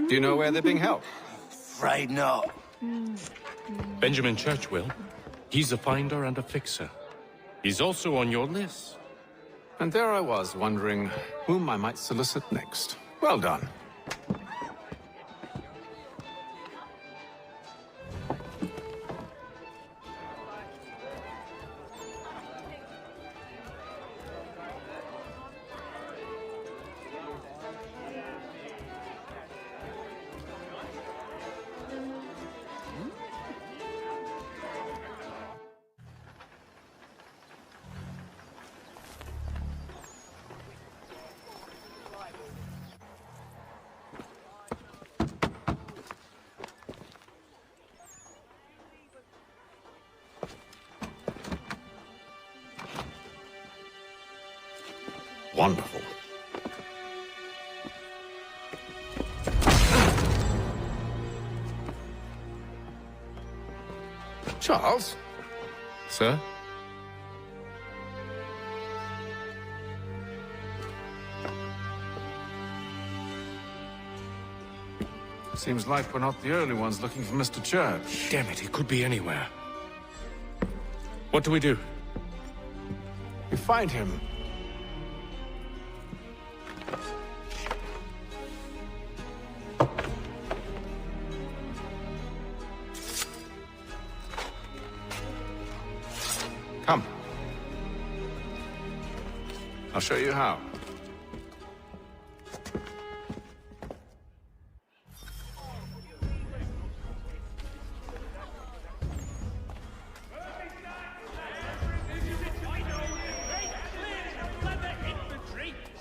you know where they're being held? Afraid not. Benjamin Churchwill. He's a finder and a fixer. He's also on your list. And there I was, wondering whom I might solicit next. Well done. Wonderful. Charles? Sir? Seems like we're not the only ones looking for Mr. Church. Damn it, he could be anywhere. What do we do? You find him. Come. I'll show you how.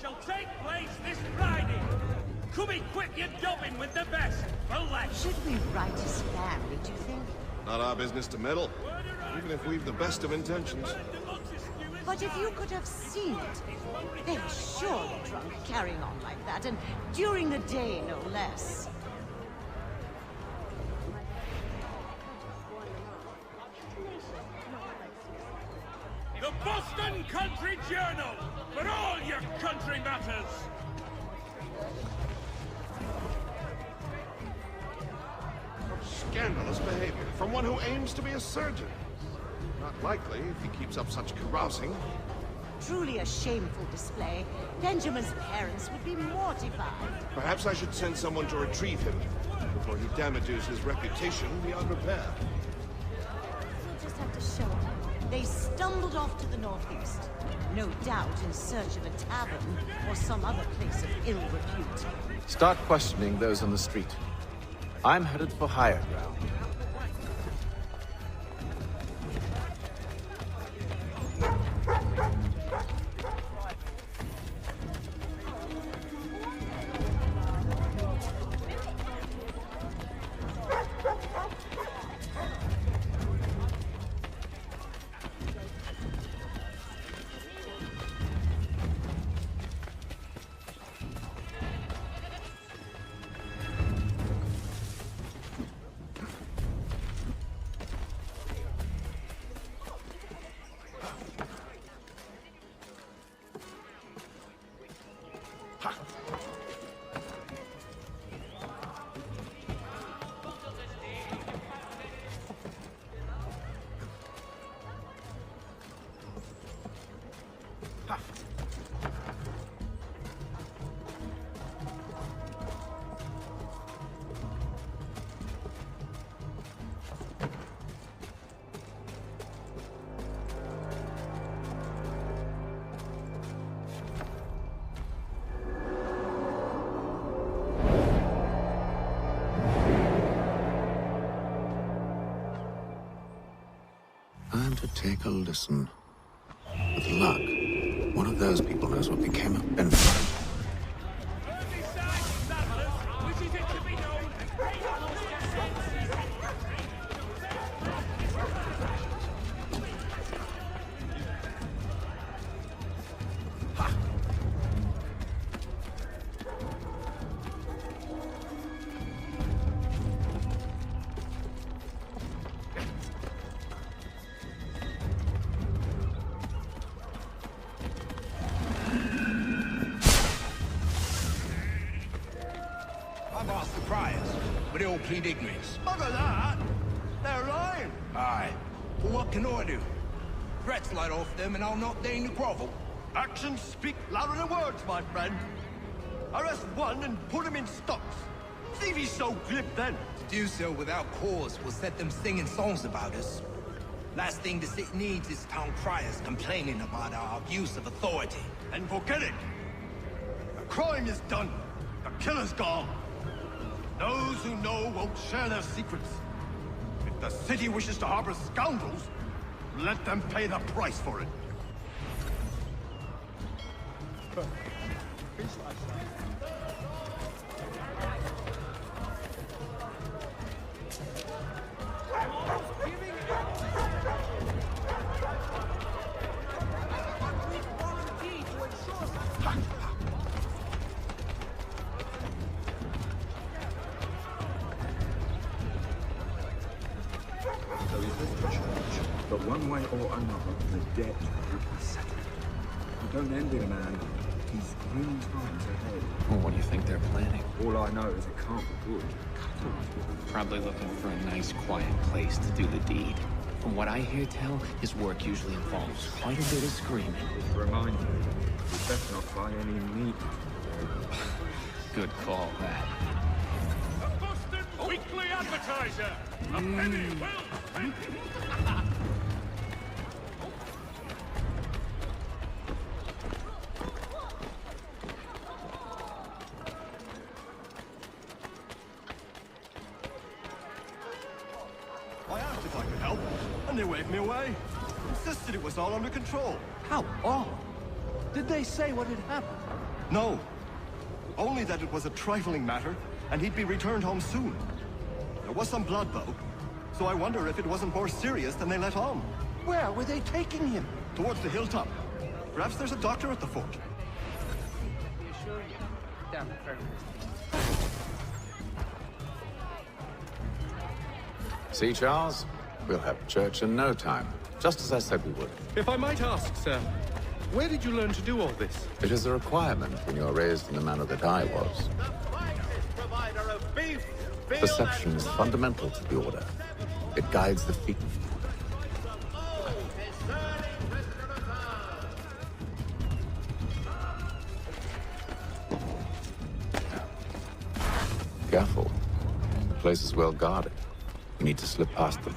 Shall take place this Friday. Come equip your dobbin with the best. Should we write his family, do you think? Not our business to meddle, even if we've the best of intentions. But if you could have seen it, they're surely drunk carrying on like that, and during the day, no less. The Boston Country Journal, for all your country matters. Scandalous behavior from one who aims to be a surgeon. Not likely if he keeps up such carousing. Truly a shameful display. Benjamin's parents would be mortified. Perhaps I should send someone to retrieve him before he damages his reputation beyond repair. We'll just have to show him. They stumbled off to the northeast. No doubt in search of a tavern or some other place of ill repute. Start questioning those on the street. I'm headed for higher ground. Time to take a listen. With luck, one of those people knows what became of Benjamin. I've asked the priors, but they all plead ignorance. Bugger that! saying? Aye. Well, what can I do? Threats light off them and I'll not deign to grovel. Actions speak louder than words, my friend. Arrest one and put him in stocks. See if he's so glib then. To do so without cause will set them singing songs about us. Last thing the city needs is town criers complaining about our abuse of authority. And forget it. The crime is done. The killer's gone. Those who know won't share their secrets. If the city wishes to harbor scoundrels, let them pay the price for it. So is this the church? But one way or another, the debt will be settled. You don't envy the man. He's grim times ahead. Well, what do you think they're planning? All I know is it can't be good. Probably looking for a nice, quiet place to do the deed. From what I hear tell, his work usually involves quite a bit of screaming. Remind you, you better not buy any meat. Good call, that. The Boston Weekly Advertiser! A penny well spent! I asked if I could help, and they waved me away. Insisted it was all under control. How odd. Did they say what had happened? No. Only that it was a trifling matter, and he'd be returned home soon. There was some blood, though, so I wonder if it wasn't more serious than they let on. Where were they taking him? Towards the hilltop. Perhaps there's a doctor at the fort. See, Charles? We'll have church in no time, just as I said we would. If I might ask, sir, where did you learn to do all this? It is a requirement when you're raised in the manner that I was. Perception is fundamental to the Order. It guides the feet. Careful. The place is well guarded. You need to slip past them.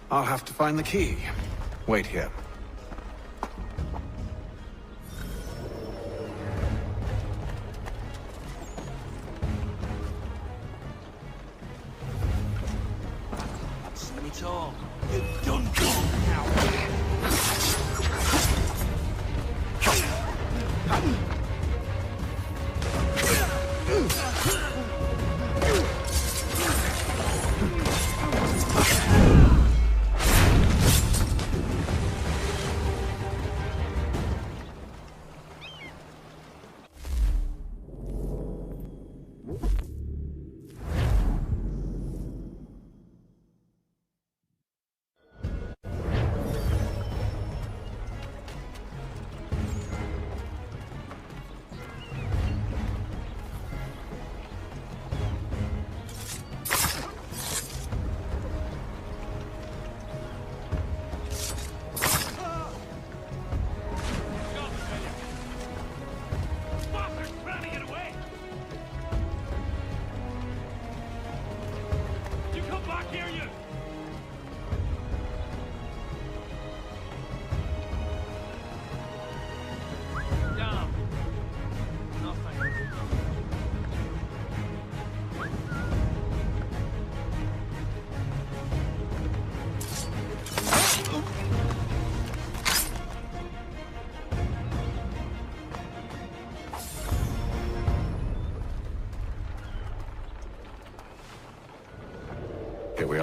I'll have to find the key. Wait here. That's it all. You're done for now.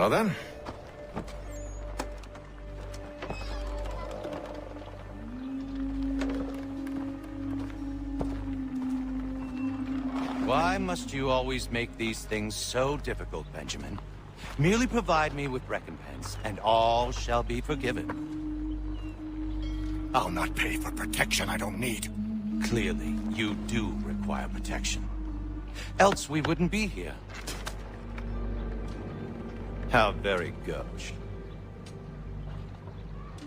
are, then. Why must you always make these things so difficult, Benjamin? Merely provide me with recompense, and all shall be forgiven. I'll not pay for protection I don't need. Clearly, you do require protection. Else we wouldn't be here. How very gauche.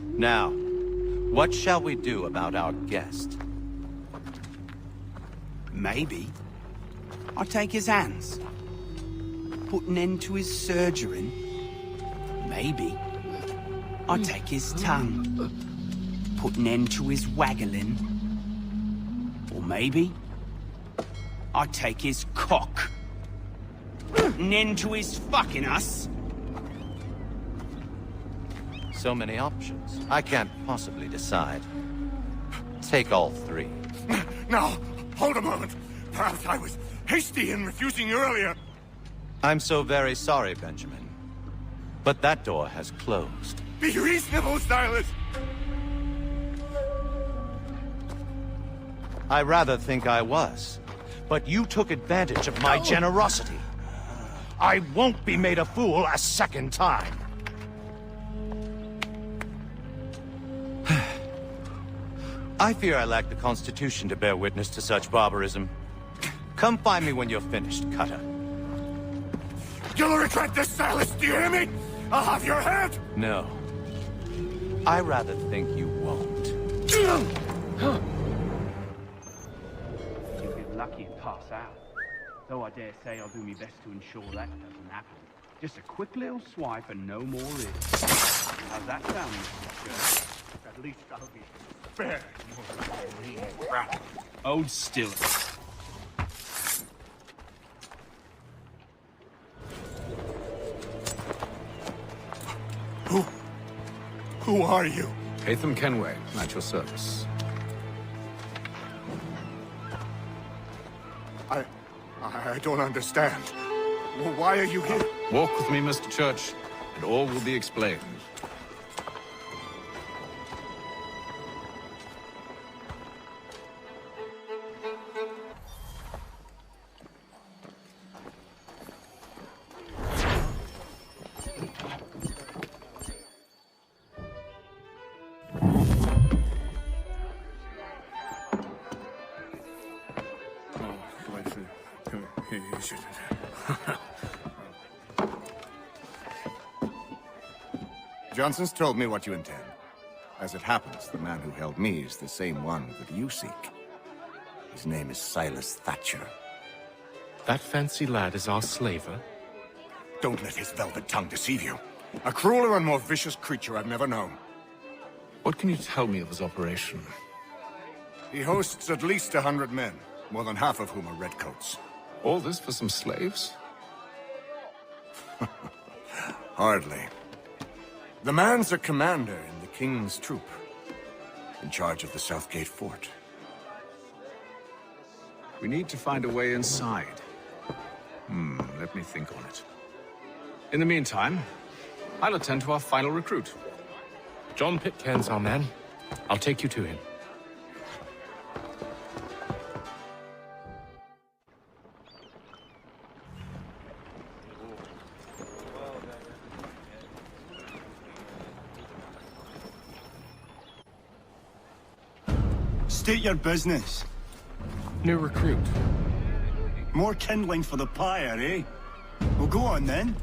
Now, what shall we do about our guest? Maybe I'll take his hands. Put an end to his surgering. Maybe I'll take his tongue. Put an end to his waggling. Or maybe I'll take his cock. Put an end to his fucking us. So many options. I can't possibly decide. Take all three. No, hold a moment. Perhaps I was hasty in refusing you earlier. I'm so very sorry, Benjamin. But that door has closed. Be reasonable, Silas! I rather think I was. But you took advantage of my generosity. I won't be made a fool a second time. I fear I lack the constitution to bear witness to such barbarism. Come find me when you're finished, Cutter. You'll regret this, Silas, do you hear me? I'll have your head! No. I rather think you won't. You'll get lucky and pass out. Though I dare say I'll do my best to ensure that doesn't happen. Just a quick little swipe and no more is. How's that sound, Mr. Church? At least I'll be spared. Hold still. Who are you? Hatham Kenway, at your service. I don't understand. Well, why are you here? Walk with me, Mr. Church, and all will be explained. Johnson's told me what you intend. As it happens, the man who held me is the same one that you seek. His name is Silas Thatcher. That fancy lad is our slaver? Don't let his velvet tongue deceive you. A crueler and more vicious creature I've never known. What can you tell me of his operation? He hosts at least 100 men, more than half of whom are redcoats. All this for some slaves? Hardly. The man's a commander in the King's troop, in charge of the Southgate Fort. We need to find a way inside. Let me think on it. In the meantime, I'll attend to our final recruit. John Pitcairn's our man. I'll take you to him. State your business. New recruit. More kindling for the pyre, eh? Well, go on then.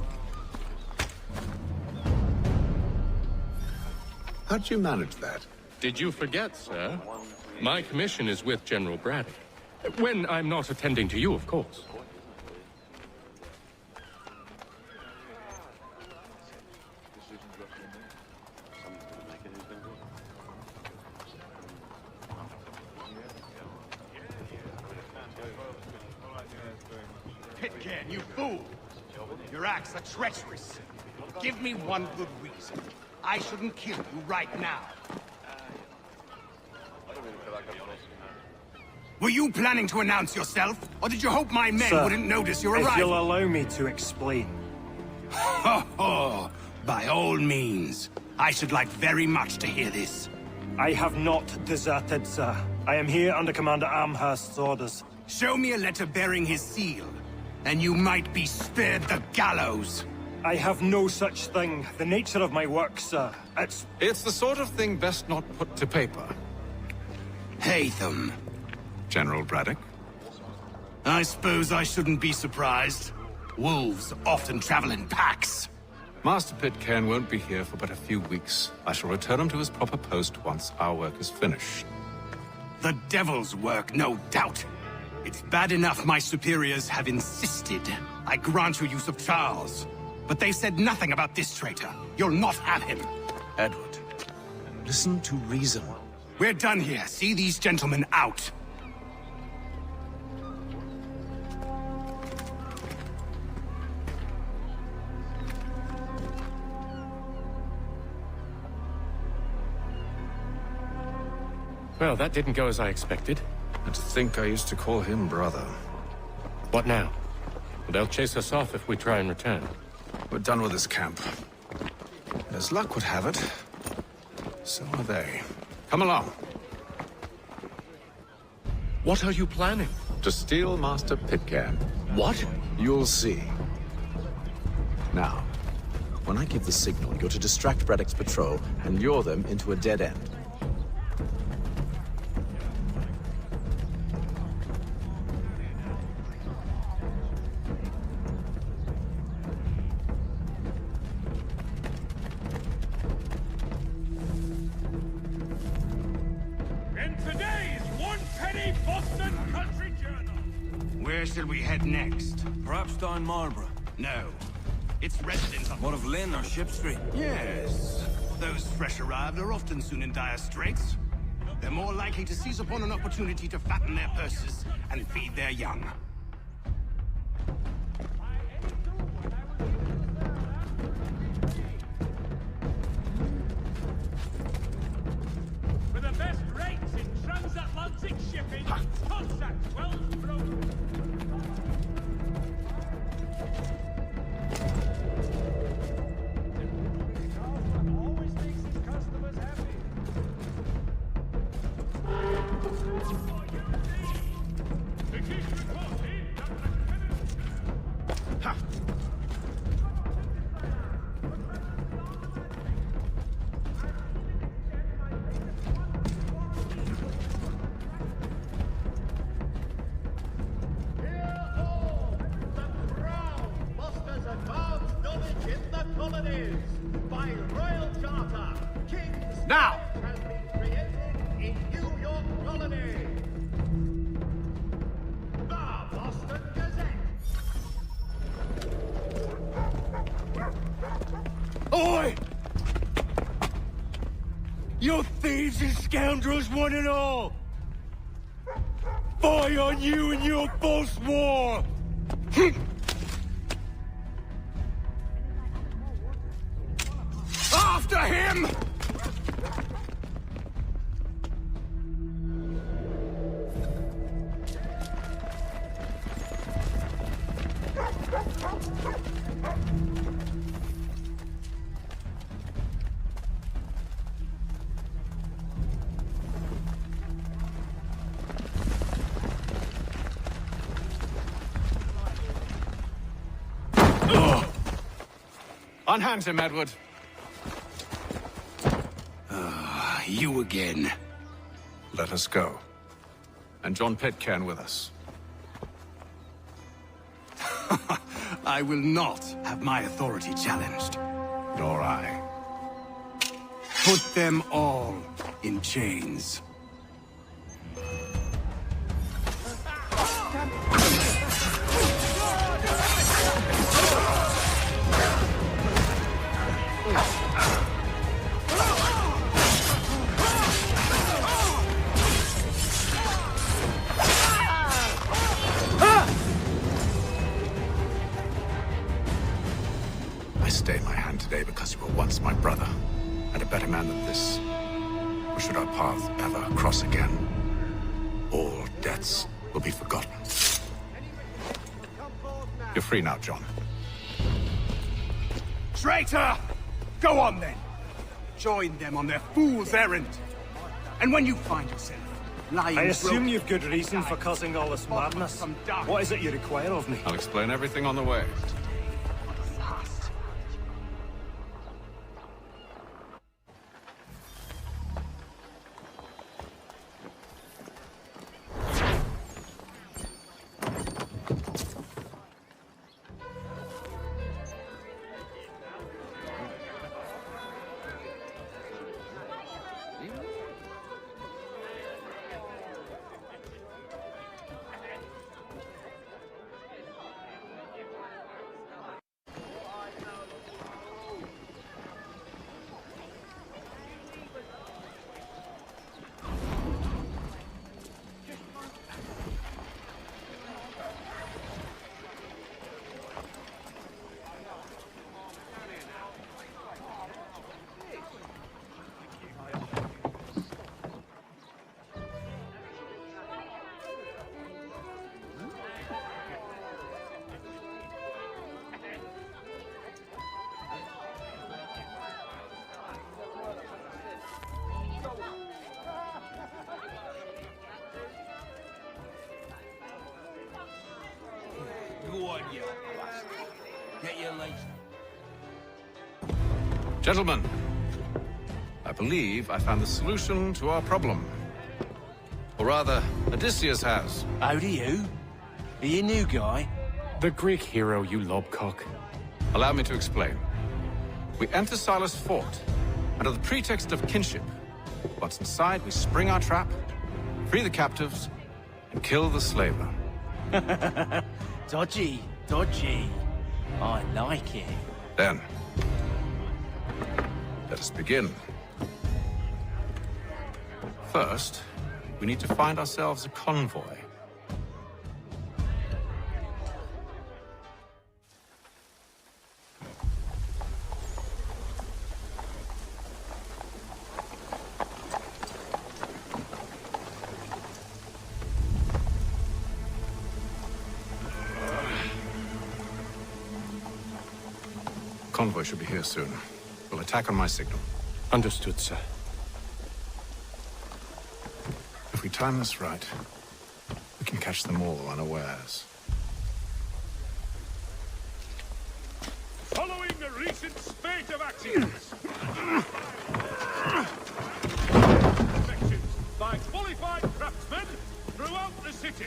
How'd you manage that? Did you forget, sir? My commission is with General Braddock. When I'm not attending to you, of course. Pitcairn, you fool! Your acts are treacherous. Give me one good reason. I shouldn't kill you right now. Were you planning to announce yourself? Or did you hope my men Sir, wouldn't notice your arrival? if you'll allow me to explain. Ho ho! By all means. I should like very much to hear this. I have not deserted, sir. I am here under Commander Amherst's orders. Show me a letter bearing his seal, and you might be spared the gallows. I have no such thing. The nature of my work, sir. It's the sort of thing best not put to paper. Hatham. General Braddock? I suppose I shouldn't be surprised. Wolves often travel in packs. Master Pitcairn won't be here for but a few weeks. I shall return him to his proper post once our work is finished. The devil's work, no doubt. It's bad enough my superiors have insisted I grant you use of Charles. But they said nothing about this traitor. You'll not have him. Edward, listen to reason. We're done here. See these gentlemen out. Well, that didn't go as I expected. And to think I used to call him brother. What now? They'll chase us off if we try and return. We're done with this camp. As luck would have it, so are they. Come along. What are you planning? To steal Master Pitcairn. What? You'll see. Now, when I give the signal, you're to distract Braddock's patrol and lure them into a dead end. Where shall we head next? Perhaps down Marlborough. No. It's residents of... What of Lynn or Ship Street? Yes. Those fresh arrived are often soon in dire straits. They're more likely to seize upon an opportunity to fatten their purses and feed their young. For the best rates in transatlantic shipping, contact 12 Brokers. Always makes his customers happy. Colonies, by royal charter, King Now! has been created in New York Colony. The Boston Gazette. Oi! You thieves and scoundrels, one and all! Fie on you and your false war! After him! Unhand him, Edward. You again. Let us go. And John Pitcairn with us. I will not have my authority challenged. Nor I. Put them all in chains. I stay my hand today because you were once my brother, and a better man than this. Or should our paths ever cross again, all debts will be forgotten. You're free now, John. Traitor! Go on then. Join them on their fool's errand. And when you find yourself lying I assume broken, you've good reason for causing all this madness. What is it you require of me? I'll explain everything on the way. Go on, you bastard. Get your legs. Gentlemen, I believe I found the solution to our problem. Or rather, Odysseus has. How do you? Are you a new guy? The Greek hero, you lobcock. Allow me to explain. We enter Silas' fort, under the pretext of kinship. Once inside, we spring our trap, free the captives, and kill the slaver. Dodgy, dodgy. I like it. Then, let us begin. First, we need to find ourselves a convoy. Convoy should be here soon. We'll attack on my signal. Understood, sir. If we time this right, we can catch them all unawares. Following the recent spate of accidents. Inspections by qualified craftsmen throughout the city.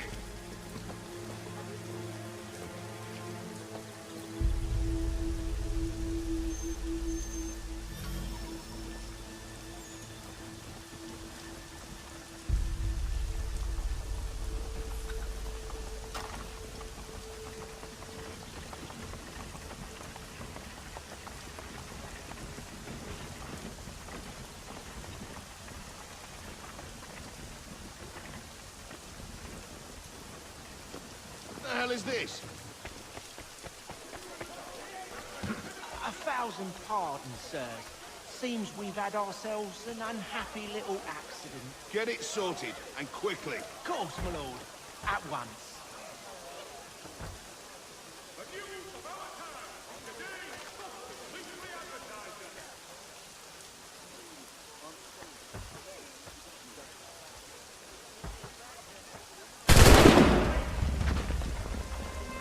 What the hell is this? 1,000 pardons, sir. Seems we've had ourselves an unhappy little accident. Get it sorted, and quickly. Of course, my lord. At once.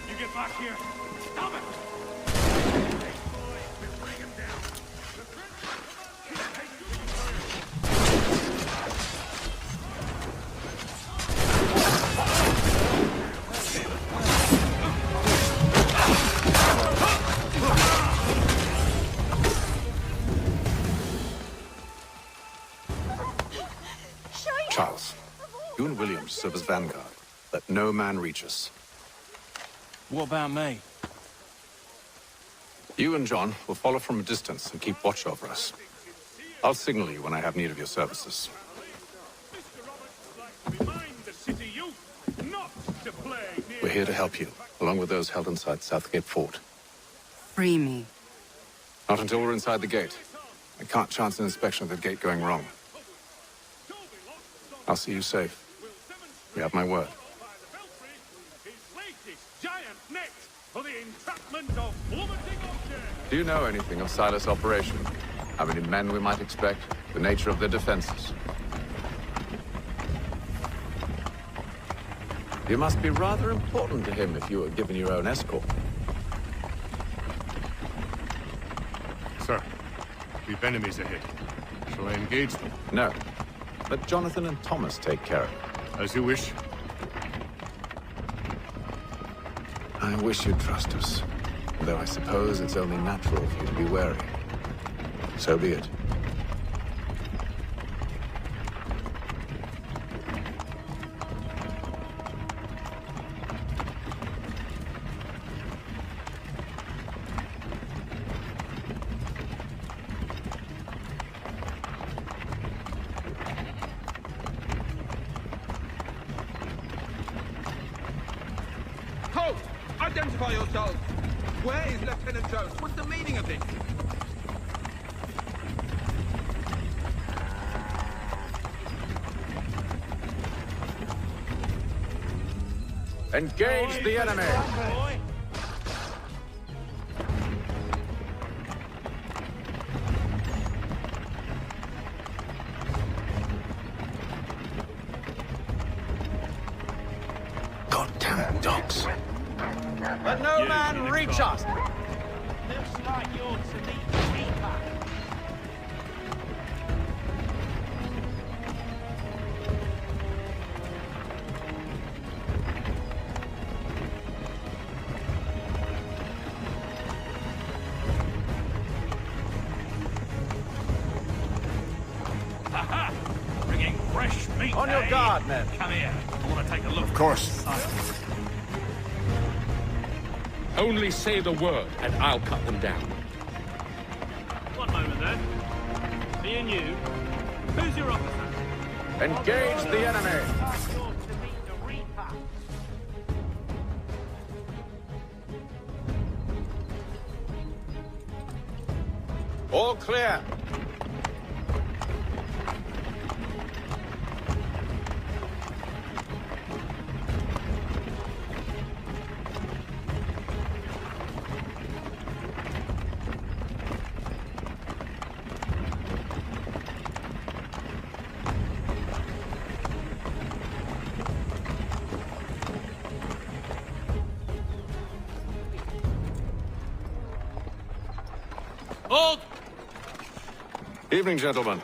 You get back here. Stop it! Charles, you and William serve as vanguard. Let no man reach us. What about me? You and John will follow from a distance and keep watch over us. I'll signal you when I have need of your services. We're here to help you, along with those held inside Southgate Fort. Free me. Not until we're inside the gate. I can't chance an inspection of the gate going wrong. I'll see you safe. You have my word. Giant net for the entrapment of plummeting objects! Do you know anything of Silas' operation? How many men we might expect? The nature of their defenses? You must be rather important to him if you were given your own escort. Sir, we've enemies ahead. Shall I engage them? No. Let Jonathan and Thomas take care of it. As you wish. I wish you'd trust us. Though I suppose it's only natural for you to be wary. So be it. Halt! Identify yourselves! Where is Lieutenant Jones? What's the meaning of this? Engage the enemy! Goddamn dogs. Let no man reach us! Looks like you're to meet the Reaper. Aha! Bringing fresh meat. On your guard, men. Come here. I want to take a look. Of course. Only say the word, and I'll cut them down. One moment then. Me and you. Who's your officer? Engage the enemy! You're to meet the Reaper. All clear. Hold! Evening, gentlemen.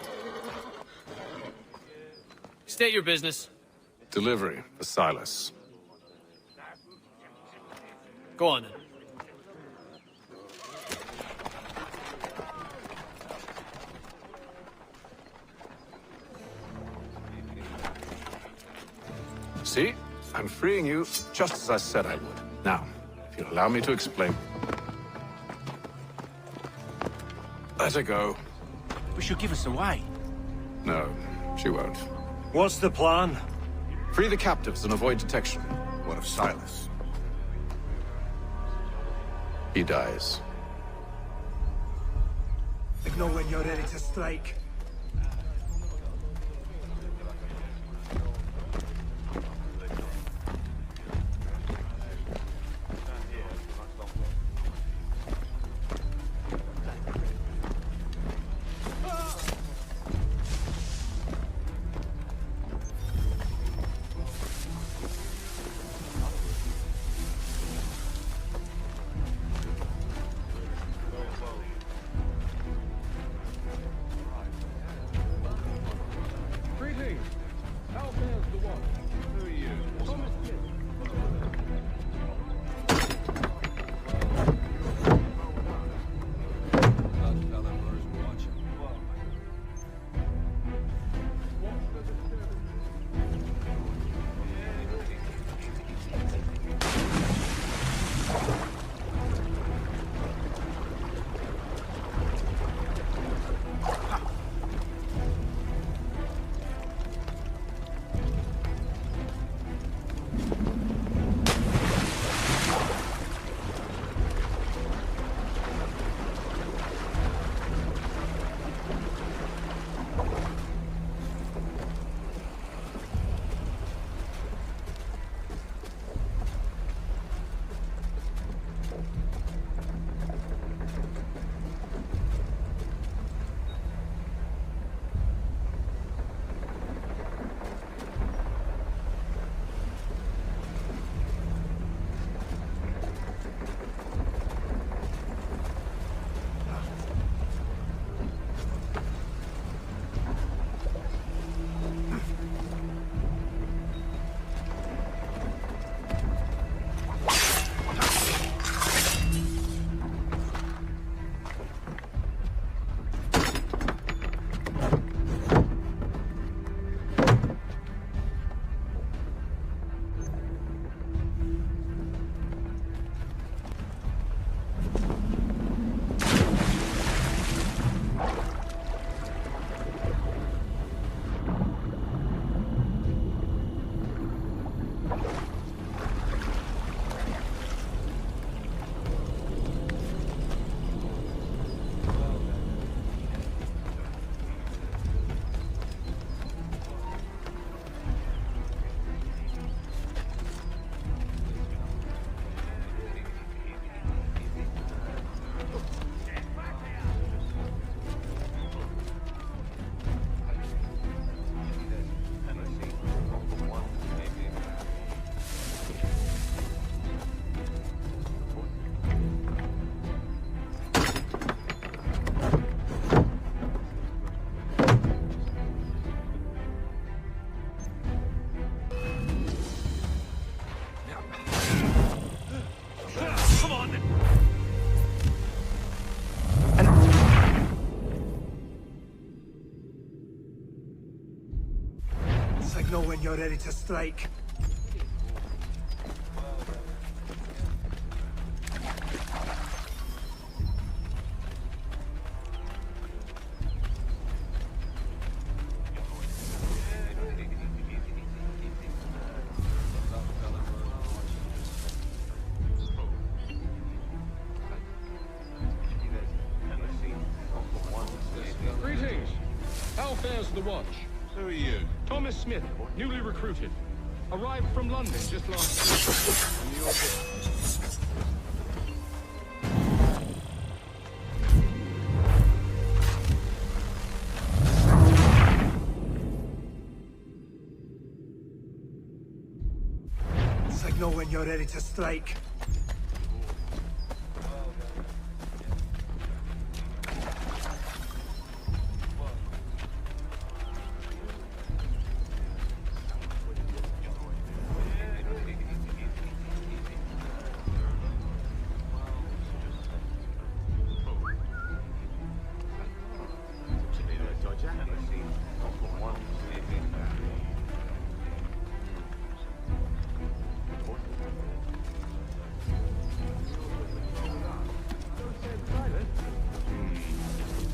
State your business. Delivery for Silas. Go on then. See? I'm freeing you just as I said I would. Now, if you'll allow me to explain. Let her go. But she'll give us away. No, she won't. What's the plan? Free the captives and avoid detection. What of Silas? He dies. Signal when you're ready to strike. Signal when you're ready to strike. Greetings. How fares the watch? Who are you? Thomas Smith, newly recruited. Arrived from London just last week. Signal when you're ready to strike.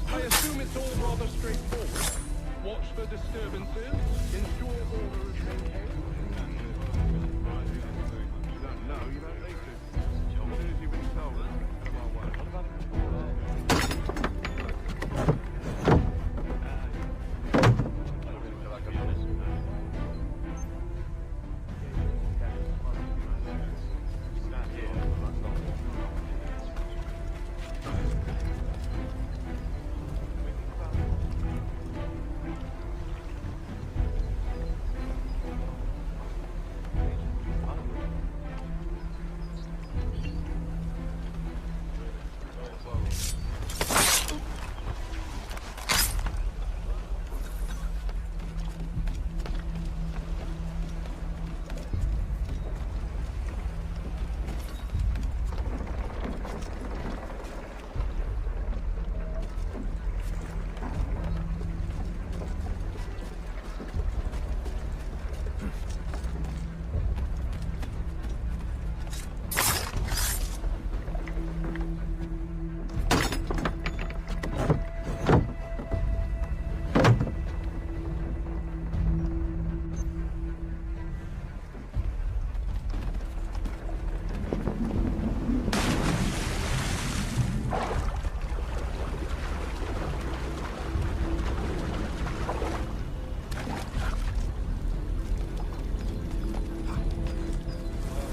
I assume it's all rather straightforward. Watch for disturbances, ensure order is maintained. No, you don't need to. As soon as you've been told, out of our way.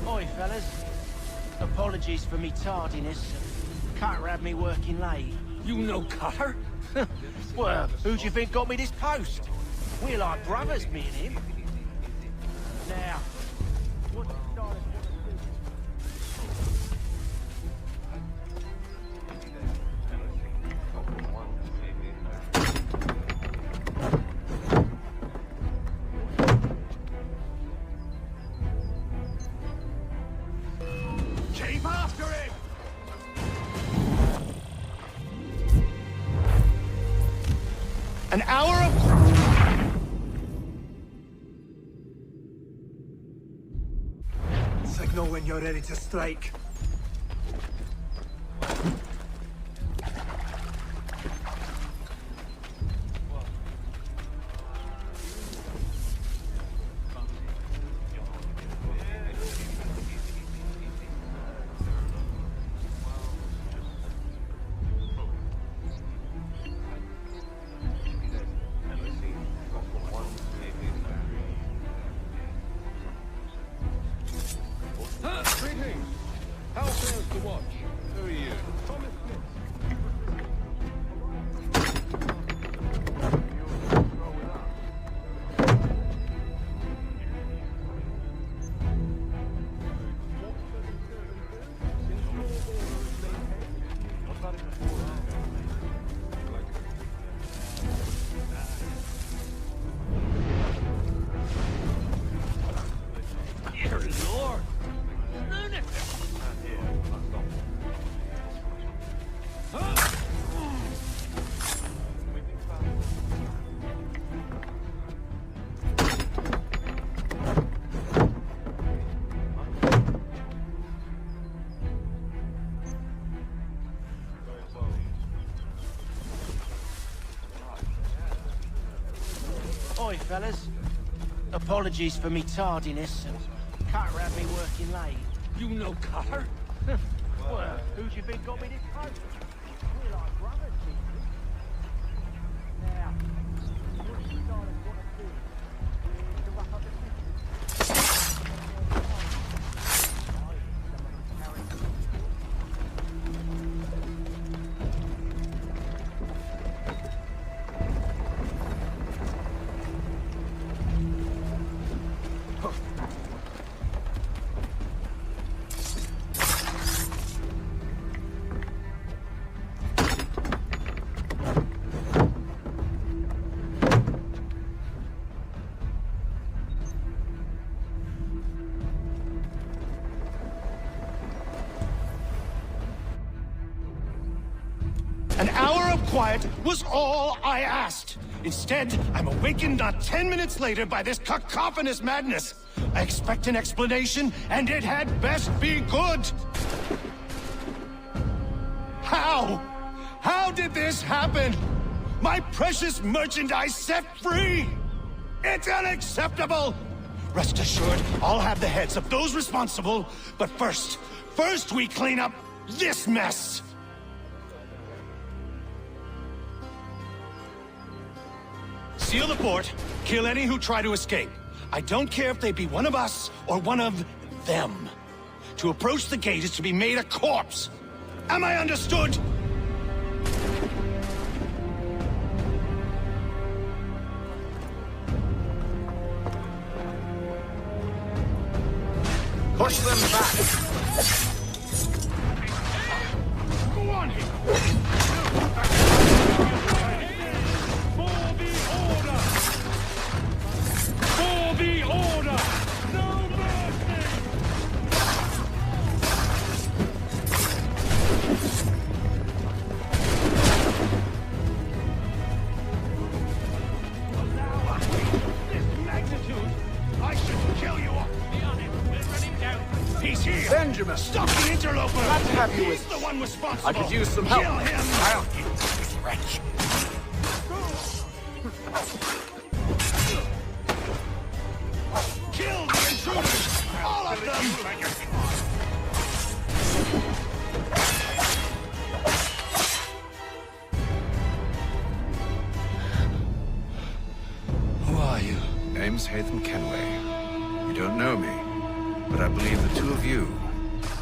Oi, fellas. Apologies for me tardiness. Cutter had me working late. You know Cutter? Well, who do you think got me this post? We're like brothers, me and him. Now, what the style is Keep after him! an hour of... Signal when you're ready to strike. Oi, fellas. Apologies for me tardiness. Cutter had me working late. You know Cutter? Well, who do you think got me this coat? We're like brothers, see? Now, what you guys want to do is to wrap up the city. An hour of quiet was all I asked. Instead, I'm awakened not 10 minutes later by this cacophonous madness. I expect an explanation, and it had best be good. How? How did this happen? My precious merchandise set free! It's unacceptable! Rest assured, I'll have the heads of those responsible, but first we clean up this mess! Seal the fort, kill any who try to escape. I don't care if they be one of us or one of them. To approach the gate is to be made a corpse. Am I understood? Push them back. Go on here. For the order! No mercy! This magnitude, I should kill you all. Be honest, we'll run him down. He's here! Benjamin! Stop the interloper! Glad to have you He's with the us. one responsible! I could use some help. Kill him! I'll you this wretch! Kill the intruders! All of them! Who are you? Name's Haytham Kenway. You don't know me, but I believe the two of you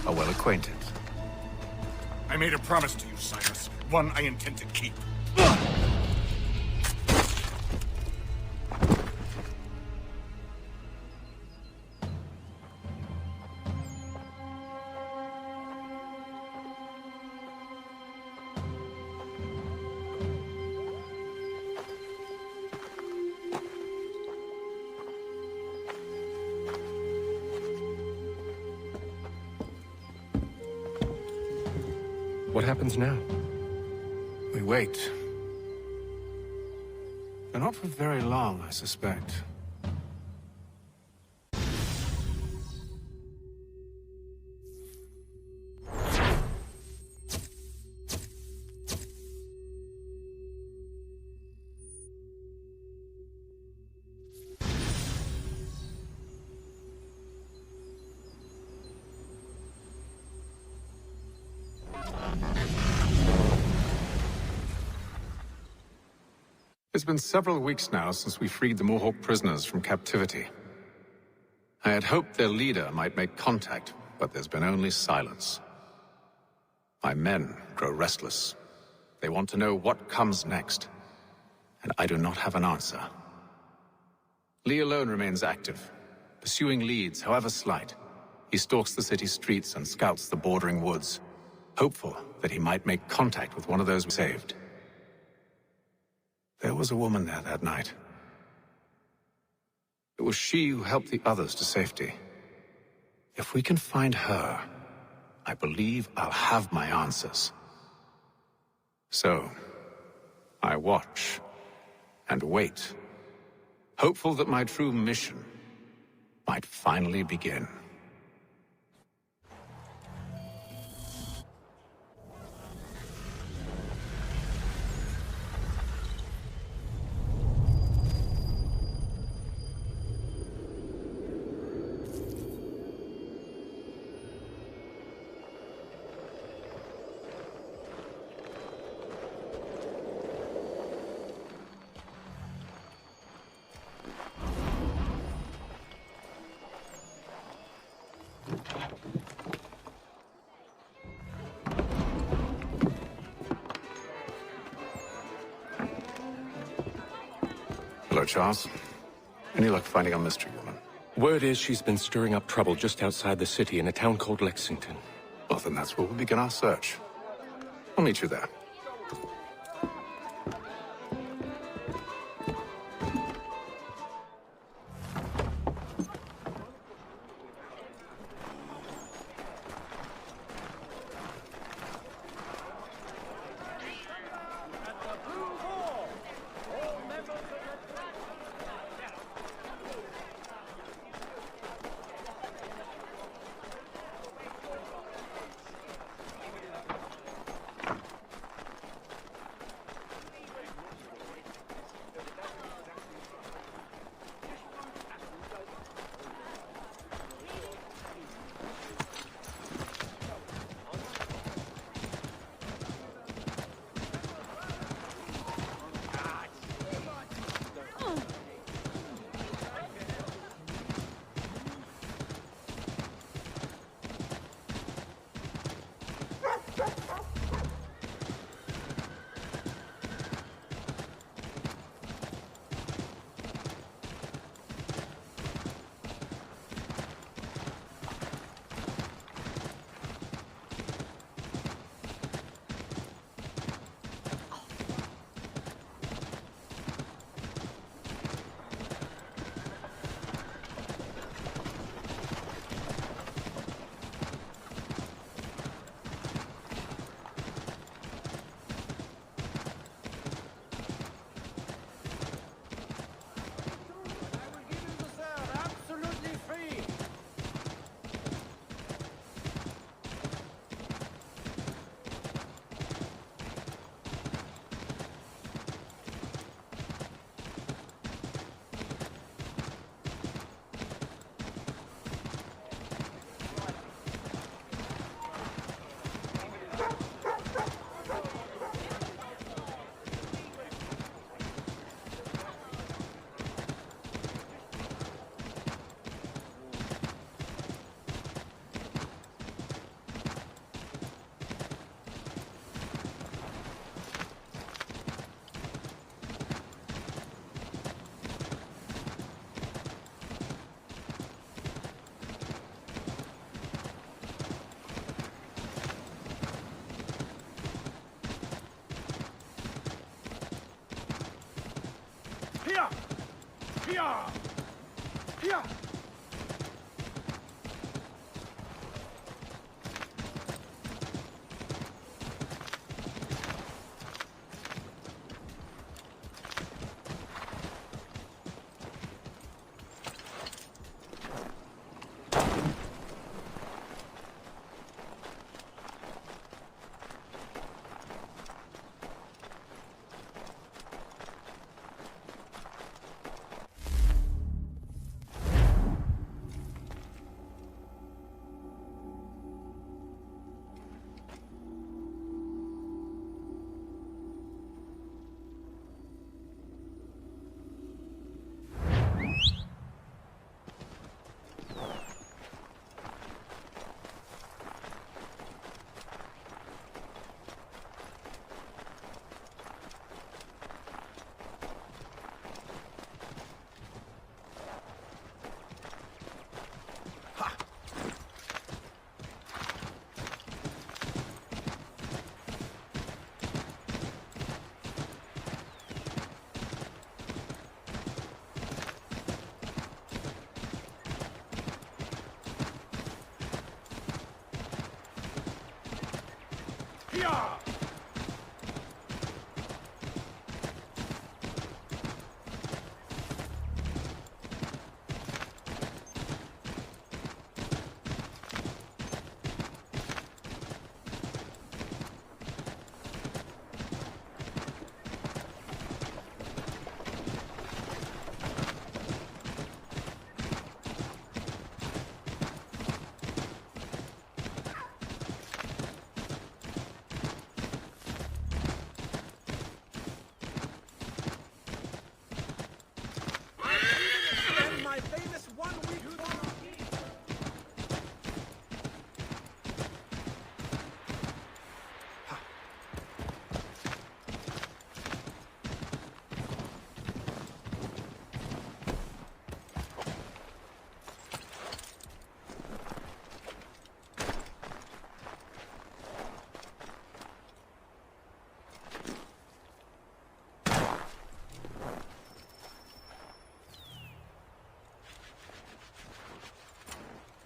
are well acquainted. I made a promise to you, Silas. One I intend to keep. What happens now? We wait. But not for very long, I suspect. It's been several weeks now since we freed the Mohawk prisoners from captivity. I had hoped their leader might make contact, but there's been only silence. My men grow restless. They want to know what comes next, and I do not have an answer. Lee alone remains active, pursuing leads, however slight. He stalks the city streets and scouts the bordering woods, hopeful that he might make contact with one of those we saved. There was a woman there that night. It was she who helped the others to safety. If we can find her, I believe I'll have my answers. So, I watch and wait, hopeful that my true mission might finally begin. Hello, Charles. Any luck finding our mystery woman? Word is she's been stirring up trouble just outside the city in a town called Lexington. Well, then that's where we'll begin our search. I'll meet you there.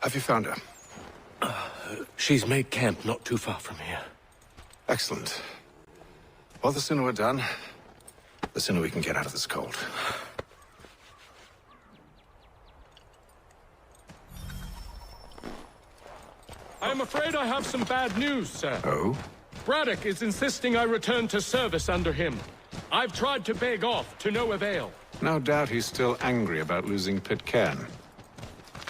Have you found her? She's made camp not too far from here. Excellent. Well, the sooner we're done, the sooner we can get out of this cold. I am afraid I have some bad news, sir. Oh? Braddock is insisting I return to service under him. I've tried to beg off, to no avail. No doubt he's still angry about losing Pitcairn.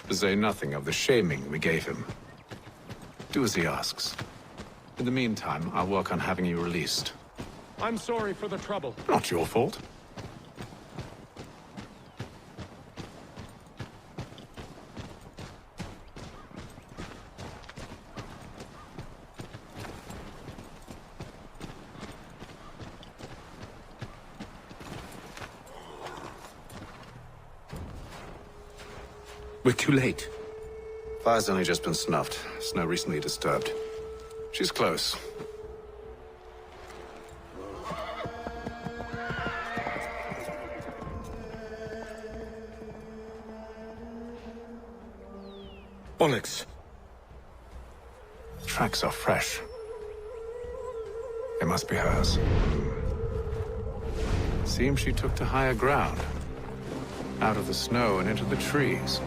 To say nothing of the shaming we gave him. Do as he asks. In the meantime, I'll work on having you released. I'm sorry for the trouble. Not your fault. We're too late. Fire's only just been snuffed. Snow recently disturbed. She's close. Onyx. Tracks are fresh. They must be hers. Seems she took to higher ground. Out of the snow and into the trees.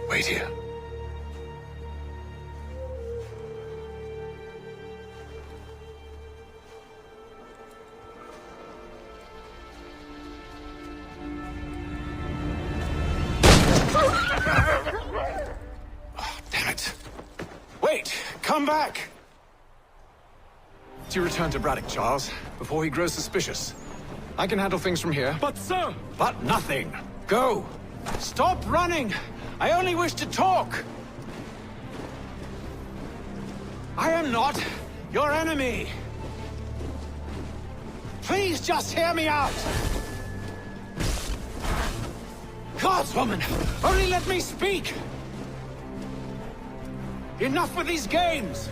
Wait here. Oh, damn it. Wait! Come back! Do you return to Braddock, Charles, before he grows suspicious. I can handle things from here. But, sir! But nothing! Go! Stop running! I only wish to talk! I am not your enemy! Please just hear me out! Gods, woman! Only let me speak! Enough with these games!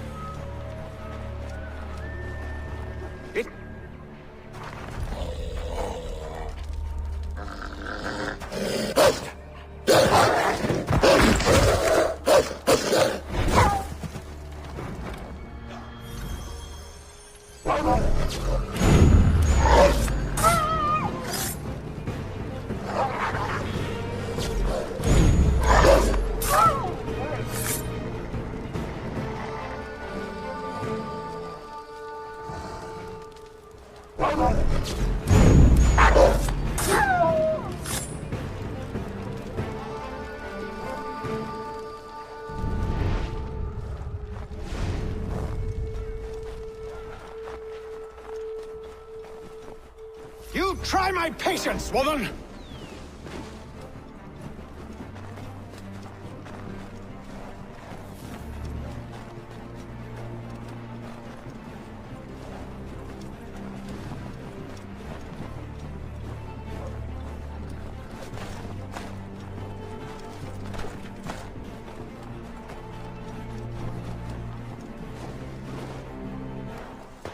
You try my patience, woman!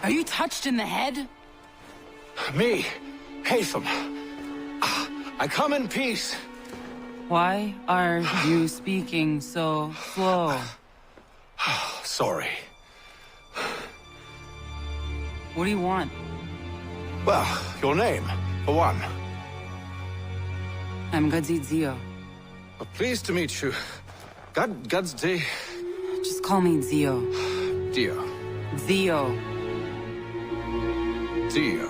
Are you touched in the head? Me, Haytham. I come in peace. Why are you speaking so slow? Sorry. What do you want? Well, your name, for one. I'm Gadzit Zio. Pleased to meet you. Gadsdi. Just call me Zio. Dio. Zio. Dio.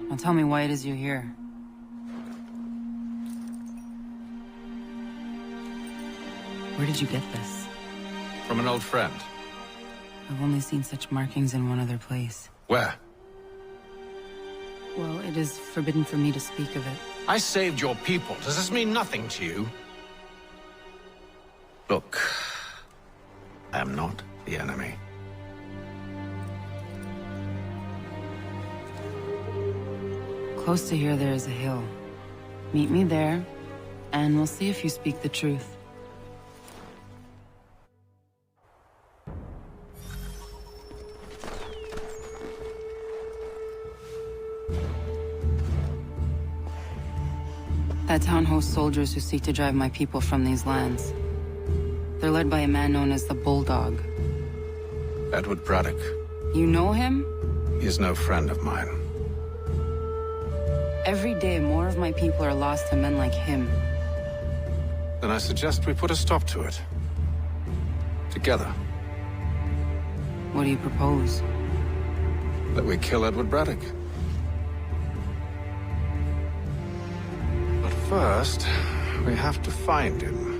Now tell me why it is you're here. Where did you get this? From an old friend. I've only seen such markings in one other place. Where? Well, it is forbidden for me to speak of it. I saved your people. Does this mean nothing to you? Look, I am not the enemy. Close to here, there is a hill. Meet me there, and we'll see if you speak the truth. That town hosts soldiers who seek to drive my people from these lands. They're led by a man known as the Bulldog. Edward Braddock. You know him? He is no friend of mine. Every day, more of my people are lost to men like him. Then I suggest we put a stop to it. Together. What do you propose? That we kill Edward Braddock. But first, we have to find him.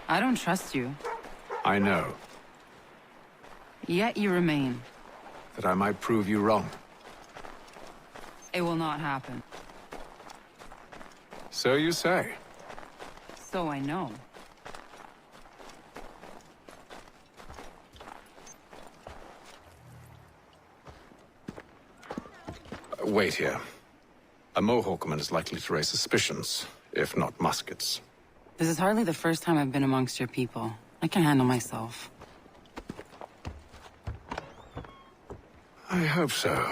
I don't trust you. I know. Yet you remain. That I might prove you wrong. It will not happen. So you say. So I know. Wait here. A Mohawkman is likely to raise suspicions, if not muskets. This is hardly the first time I've been amongst your people. I can handle myself. I hope so.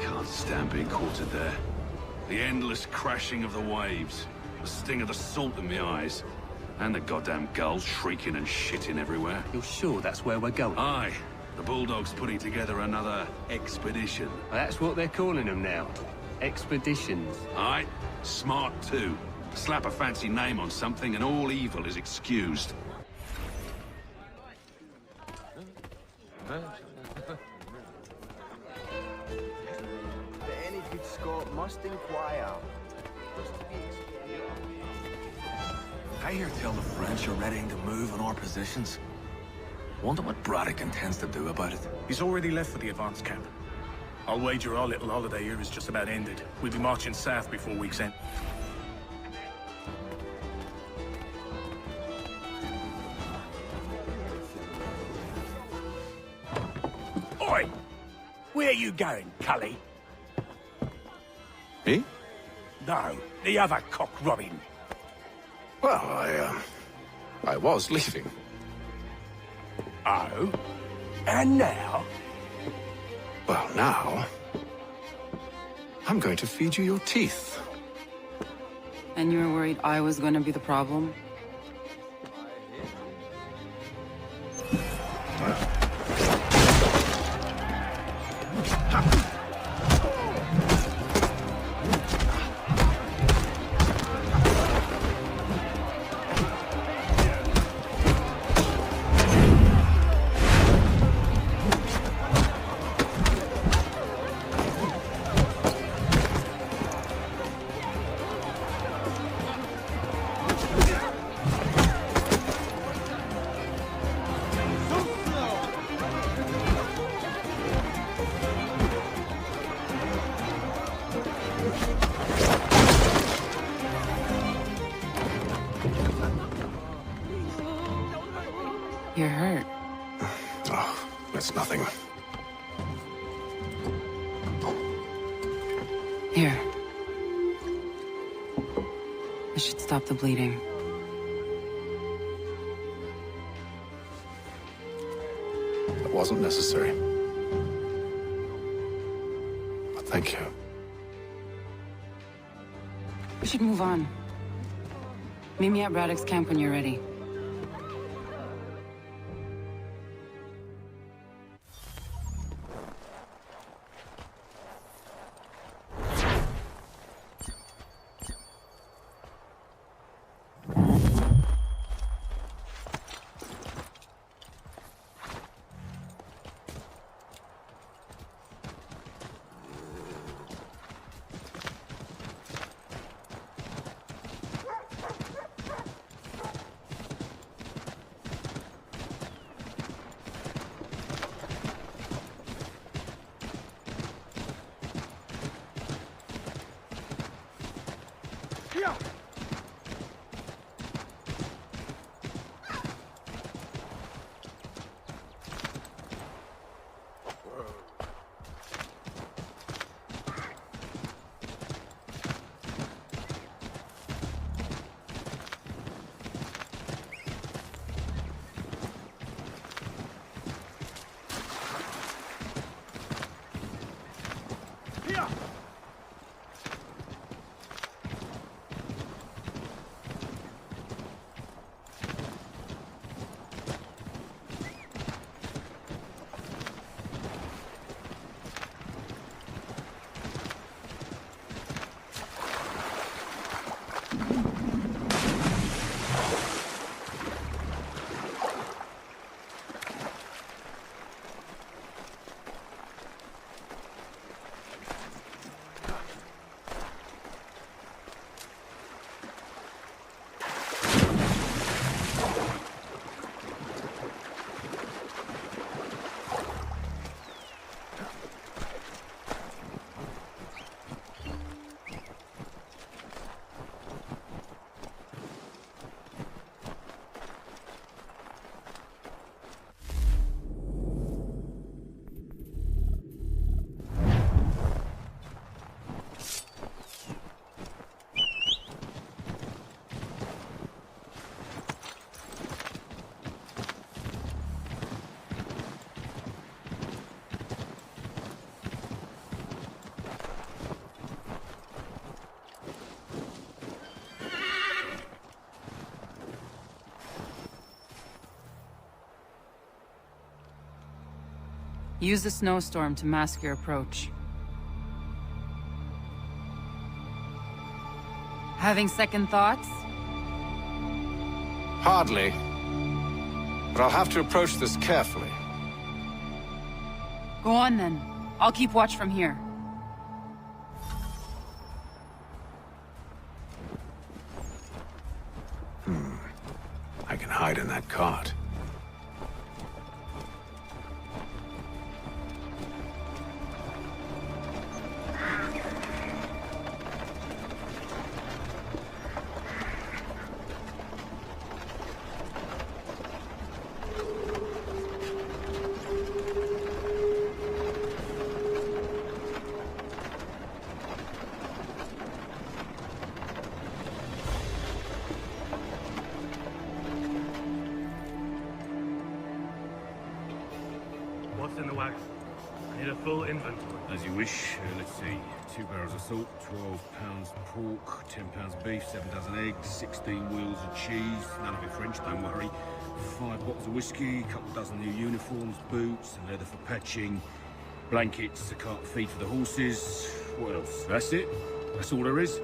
Can't stand being quartered there. The endless crashing of the waves, the sting of the salt in my eyes, and the goddamn gulls shrieking and shitting everywhere. You're sure that's where we're going? Aye. The Bulldog's putting together another expedition. Well, that's what they're calling them now. Expeditions. Aye. Smart too. Slap a fancy name on something and all evil is excused. Any good Scot must inquire. I hear tell the French are readying to move on our positions. Wonder what Braddock intends to do about it. He's already left for the advance camp. I'll wager our little holiday here is just about ended. We'll be marching south before week's end. Oi! Where you going, Cully? Me? No, the other cock Robin. Well, I was leaving. Oh? And now? Well, now... I'm going to feed you your teeth. And you were worried I was going to be the problem? You're hurt. Oh, that's nothing. Here. This should stop the bleeding. That wasn't necessary. But thank you. We should move on. Meet me at Braddock's camp when you're ready. Use the snowstorm to mask your approach. Having second thoughts? Hardly. But I'll have to approach this carefully. Go on then. I'll keep watch from here. I can hide in that cart. What's in the wax? I need a full inventory. As you wish. Let's see. 2 barrels of salt, 12 pounds pork, 10 pounds beef, 7 dozen eggs, 16 wheels of cheese. None of it French, don't worry. 5 bottles of whiskey, a couple dozen new uniforms, boots, and leather for patching, blankets, a cart of feed for the horses. What else? That's it? That's all there is?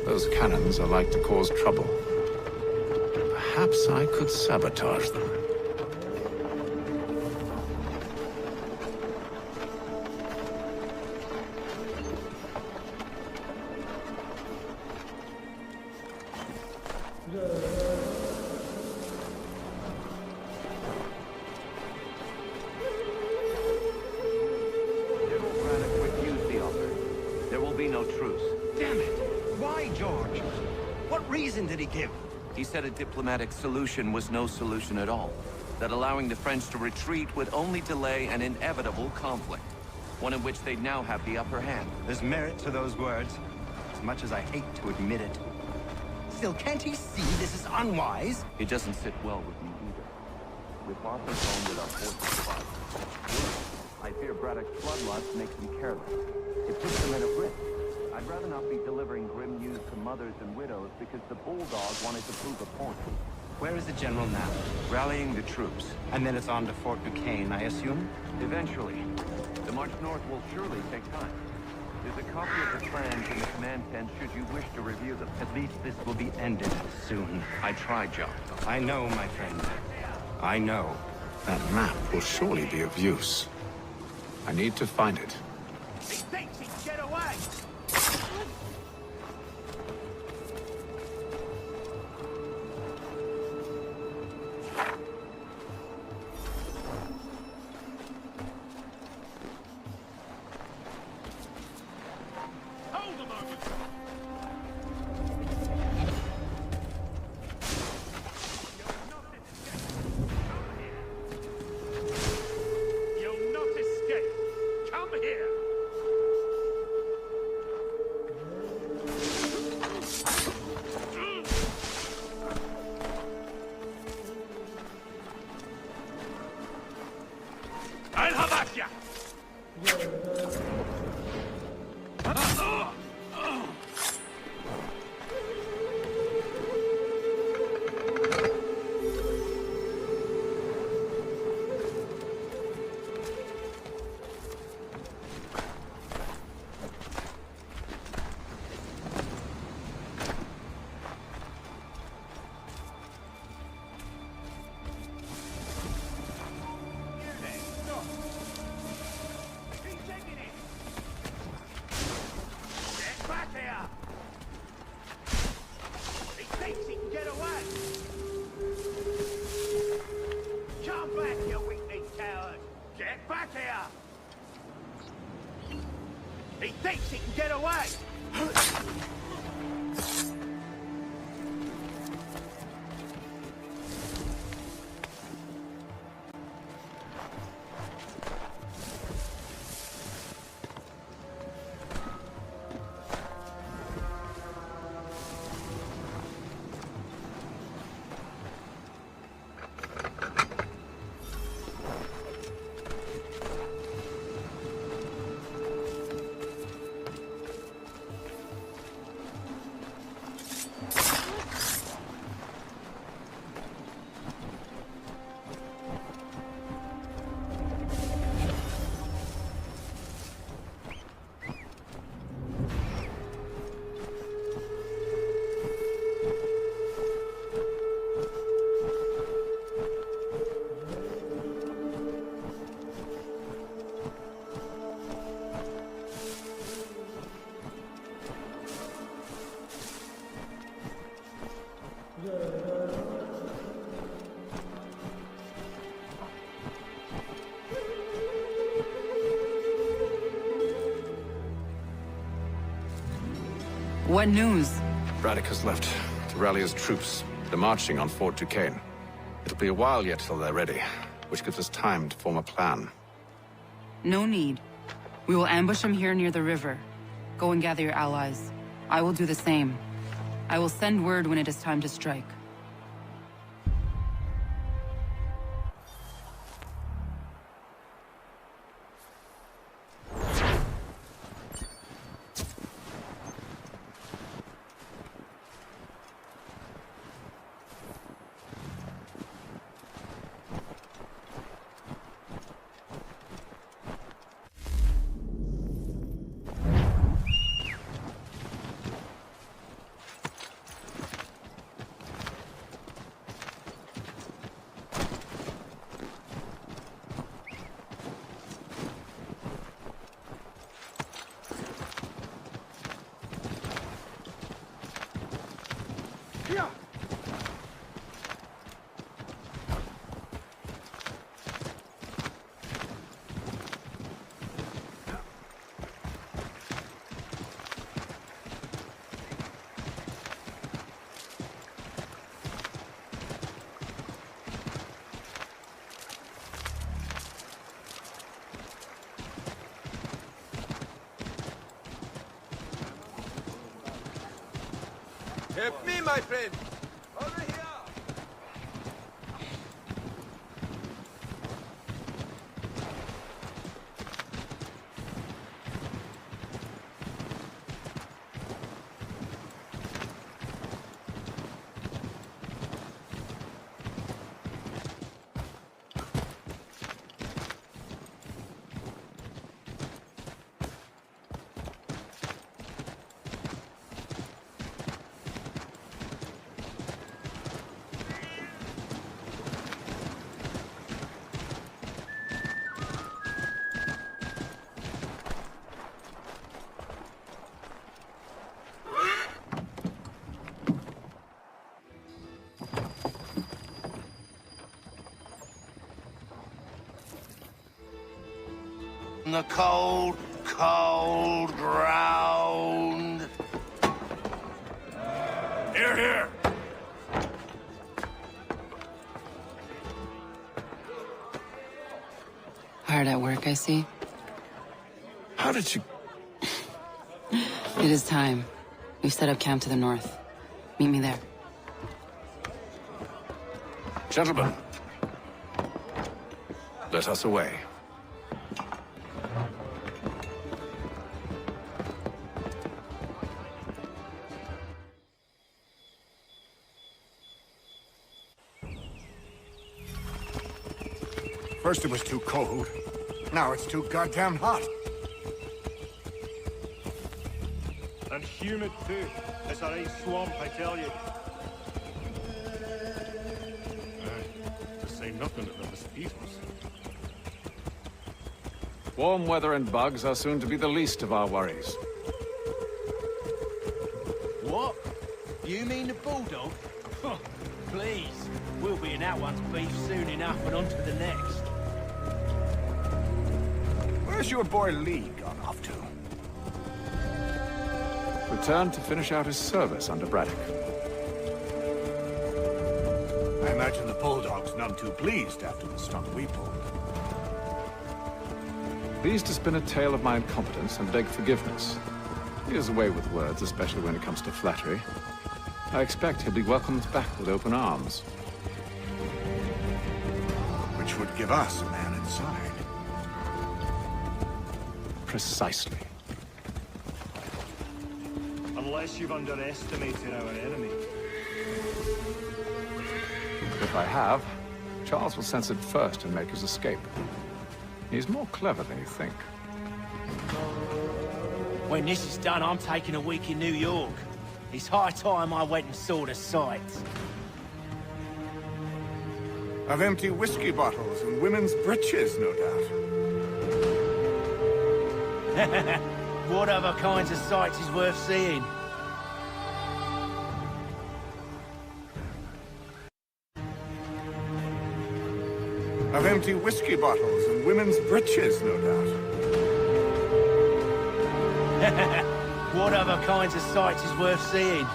Those cannons are like to cause trouble. Perhaps I could sabotage them. He said a diplomatic solution was no solution at all. That allowing the French to retreat would only delay an inevitable conflict. One in which they'd now have the upper hand. There's merit to those words, as much as I hate to admit it. Still, can't he see this is unwise? It doesn't sit well with me either. With Martha's home with our forces divided. I fear Braddock's bloodlust makes him careless. It puts them at a risk. I'd rather not be delivering grim news to mothers and widows because the bulldog wanted to prove a point. Where is the general now? Rallying the troops. And then it's on to Fort Duquesne, I assume? Eventually. The march north will surely take time. There's a copy of the plans in the command tent should you wish to review them. At least this will be ended soon. I tried, John. I know, my friend. I know. That map will surely be of use. I need to find it. He thinks he can get away! Hold a moment! You'll not escape! Come here! I'll have at ya! Get back here! He thinks he can get away! Come back, you weak-kneed coward! Get back here! He thinks he can get away! What news? Braddock has left to rally his troops. They're marching on Fort Duquesne. It'll be a while yet till they're ready, which gives us time to form a plan. No need. We will ambush him here near the river. Go and gather your allies. I will do the same. I will send word when it is time to strike. Help me, my friend! Over here! the cold, cold ground. Here, here. Hard at work, I see. How did you... It is time. We've set up camp to the north. Meet me there. Gentlemen, let us away. First it was too cold. Now it's too goddamn hot. And humid too. It's a right swamp, I tell you. To say nothing of the mosquitoes. Warm weather and bugs are soon to be the least of our worries. What? You mean the bulldog? Please. We'll be in that one's beef soon enough and on to the next. Where's your boy Lee gone off to? Returned to finish out his service under Braddock. I imagine the bulldog's none too pleased after the stunt we pulled. Pleased to spin a tale of my incompetence and beg forgiveness. He has a way with words, especially when it comes to flattery. I expect he'll be welcomed back with open arms. Which would give us a man inside. Precisely. Unless you've underestimated our enemy. If I have, Charles will sense it first and make his escape. He's more clever than you think. When this is done, I'm taking a week in New York. It's high time I went and saw the sights. Of empty whiskey bottles and women's breeches, no doubt. What other kinds of sights is worth seeing? Of empty whiskey bottles and women's breeches, no doubt. What other kinds of sights is worth seeing?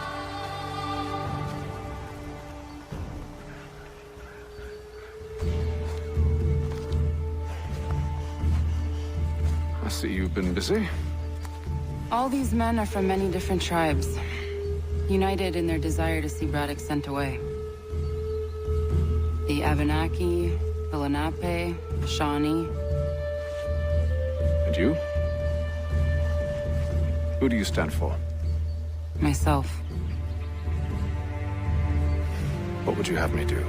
I see you've been busy. All these men are from many different tribes, united in their desire to see Braddock sent away. The Ratonhnhaké, the Lenape, Shawnee. And you? Who do you stand for? Myself. What would you have me do?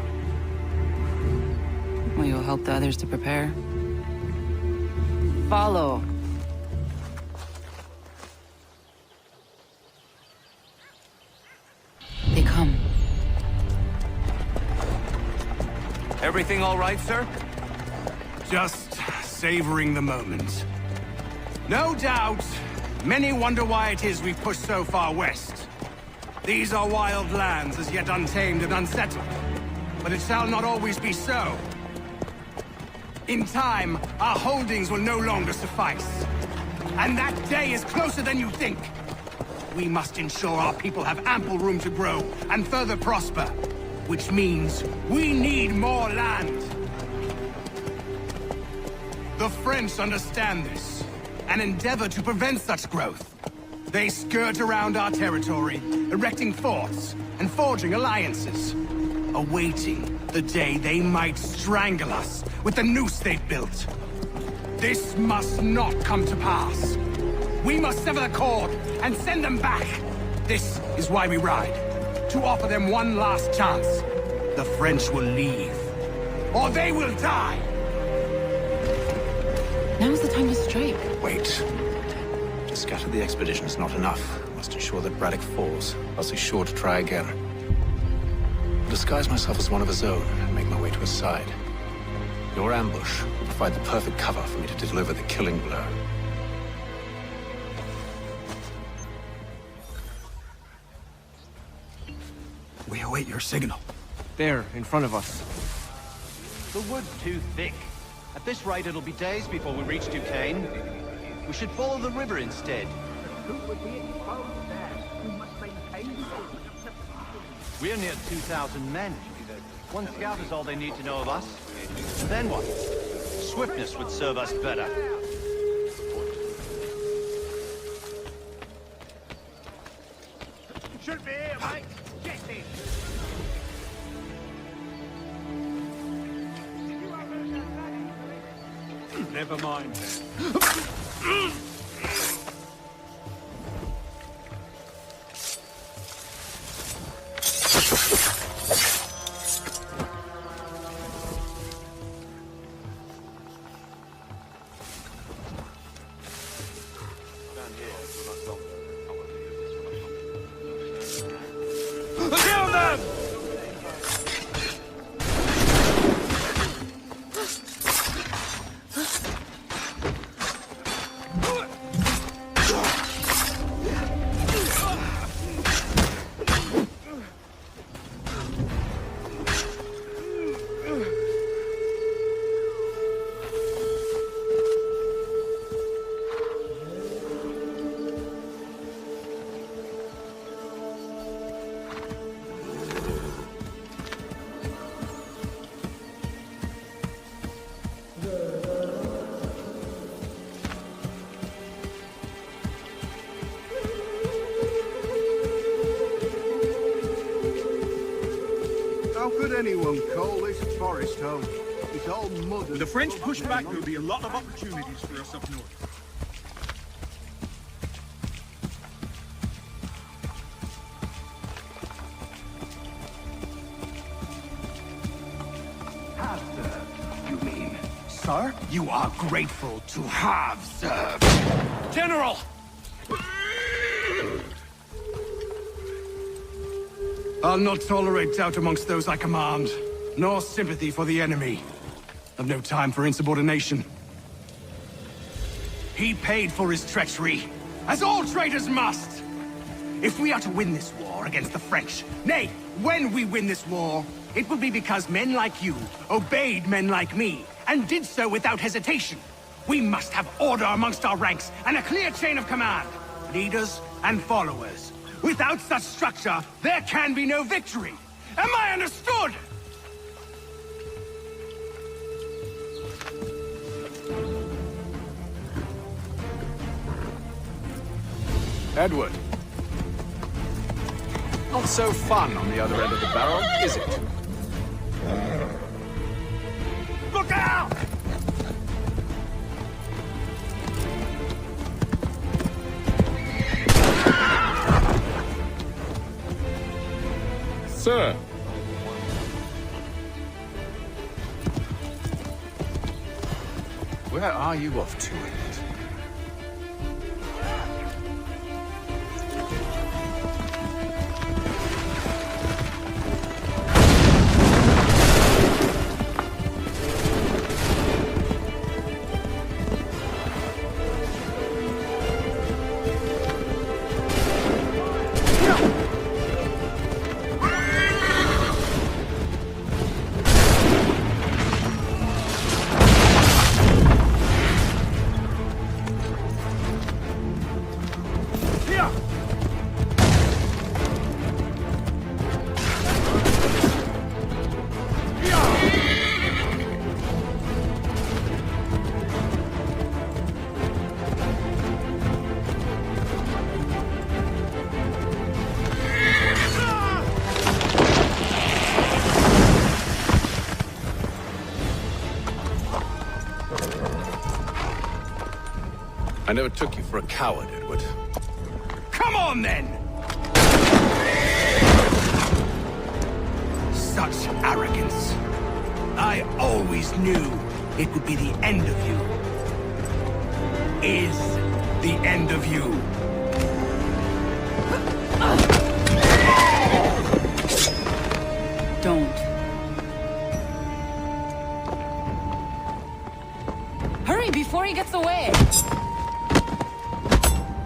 Will you help the others to prepare? Follow. They come. Everything all right, sir? Just savoring the moment. No doubt, many wonder why it is we've pushed so far west. These are wild lands as yet untamed and unsettled. But it shall not always be so. In time, our holdings will no longer suffice. And that day is closer than you think. We must ensure our people have ample room to grow and further prosper. Which means we need more land. The French understand this, and endeavor to prevent such growth. They skirt around our territory, erecting forts and forging alliances, awaiting the day they might strangle us with the noose they've built. This must not come to pass. We must sever the cord and send them back. This is why we ride, to offer them one last chance. The French will leave, or they will die. Now's the time to strike. Wait. To scatter the expedition is not enough. We must ensure that Braddock falls, else he's sure to try again. I'll disguise myself as one of his own and make my way to his side. Your ambush will provide the perfect cover for me to deliver the killing blow. We await your signal. There, in front of us. The wood's too thick. At this rate, it'll be days before we reach Duquesne. We should follow the river instead. We're near 2,000 men. One scout is all they need to know of us. And then what? Swiftness would serve us better. Should be here, mate. Get in. Never mind. Kill them! How could anyone call this forest home? It's all mud. With the French push back, there'll be a lot of opportunities for us up north. You mean, sir? You are grateful to have served. General! I'll not tolerate doubt amongst those I command, nor sympathy for the enemy. I've no time for insubordination. He paid for his treachery, as all traitors must! If we are to win this war against the French, nay, when we win this war, it will be because men like you obeyed men like me, and did so without hesitation. We must have order amongst our ranks, and a clear chain of command. Leaders and followers. Without such structure, there can be no victory. Am I understood? Edward. Not so fun on the other end of the barrel, is it? Look out! Sir! Where are you off to, Edward? I never took you for a coward, Edward. Come on, then! Such arrogance. I always knew it would be the end of you. Is the end of you. Don't. Hurry before he gets away!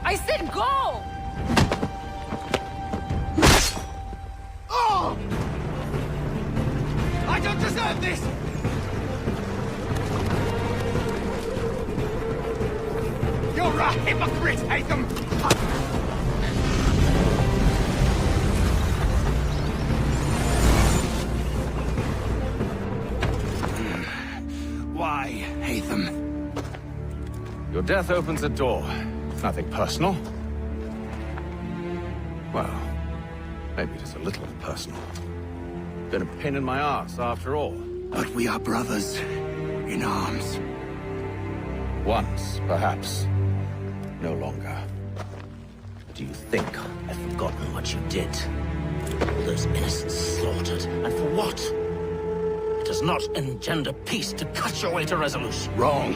I said go! Oh! I don't deserve this! hypocrite, Hatham! Why, Hatham? Your death opens a door. Nothing personal. Well, maybe just a little personal. Been a pain in my ass, after all. But we are brothers in arms. Once, perhaps. No longer. Do you think I've forgotten what you did? All those innocents slaughtered, and for what? It does not engender peace to cut your way to resolution. Wrong.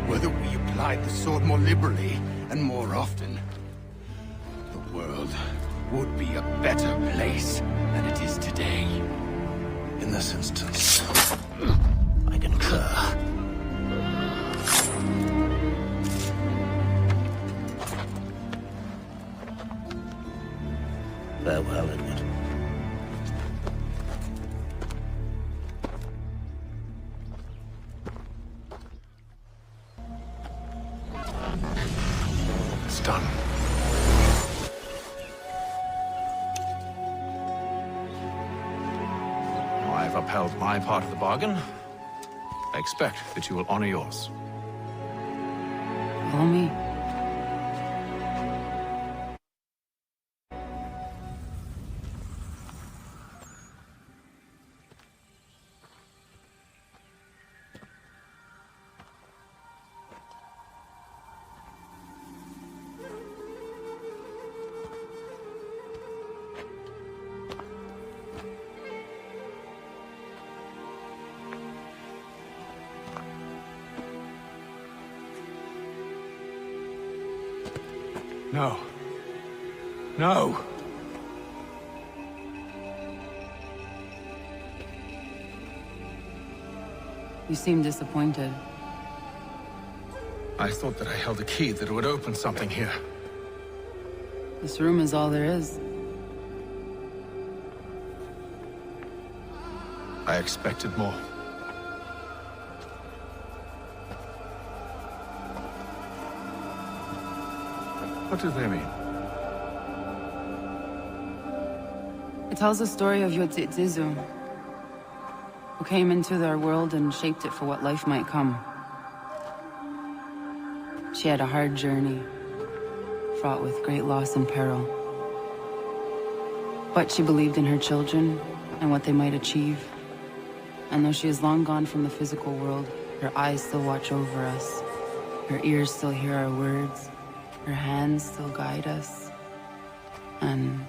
Whether we applied the sword more liberally and more often, the world would be a better place than it is today. In this instance, I concur. Farewell, Edward. It's done. I've upheld my part of the bargain. I expect that you will honor yours. Follow me. No. No! You seem disappointed. I thought that I held a key that would open something here. This room is all there is. I expected more. What do they mean? It tells the story of Yotzitzizu, who came into their world and shaped it for what life might come. She had a hard journey, fraught with great loss and peril. But she believed in her children and what they might achieve. And though she is long gone from the physical world, her eyes still watch over us. Her ears still hear our words. Her hands still guide us. And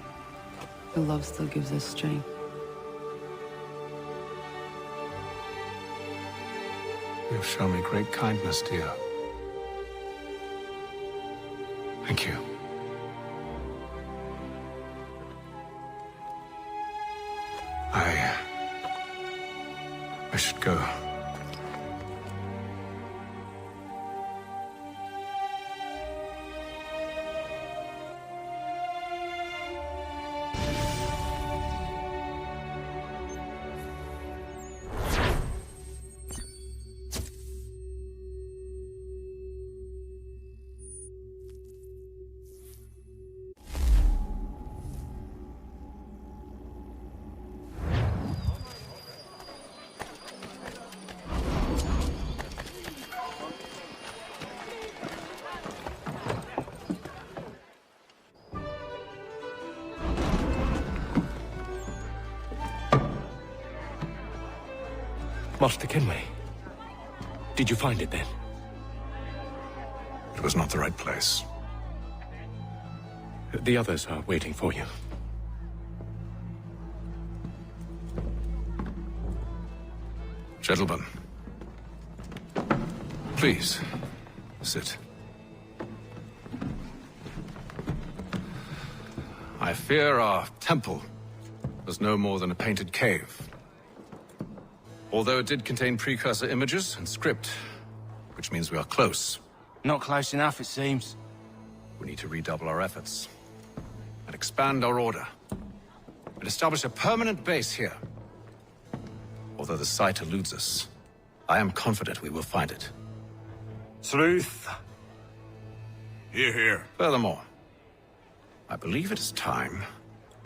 her love still gives us strength. You have shown me great kindness, dear. Thank you. I should go. Master Kenway. Did you find it then? It was not the right place. The others are waiting for you. Gentlemen, please, sit. I fear our temple was no more than a painted cave. Although it did contain precursor images and script, which means we are close. Not close enough, it seems. We need to redouble our efforts and expand our order and establish a permanent base here. Although the site eludes us, I am confident we will find it. Truth Hear, hear. Furthermore, I believe it is time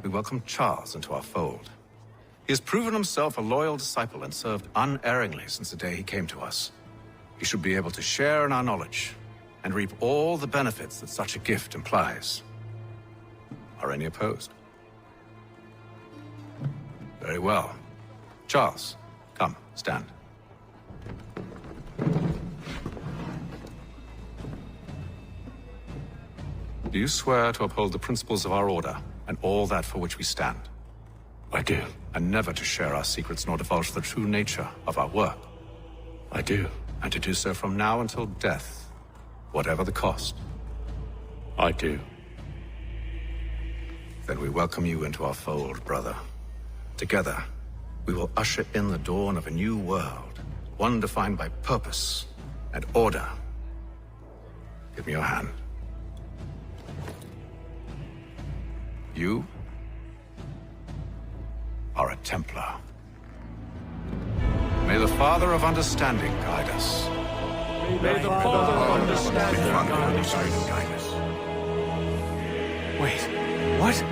we welcome Charles into our fold. He has proven himself a loyal disciple and served unerringly since the day he came to us. He should be able to share in our knowledge and reap all the benefits that such a gift implies. Are any opposed? Very well. Charles, come, stand. Do you swear to uphold the principles of our order and all that for which we stand? I do. And never to share our secrets nor divulge the true nature of our work? I do. And to do so from now until death, whatever the cost? I do. Then we welcome you into our fold, brother. Together, we will usher in the dawn of a new world, one defined by purpose and order. Give me your hand. You are a Templar. May the Father of Understanding guide us. May the Father of Understanding guide us. Wait, what?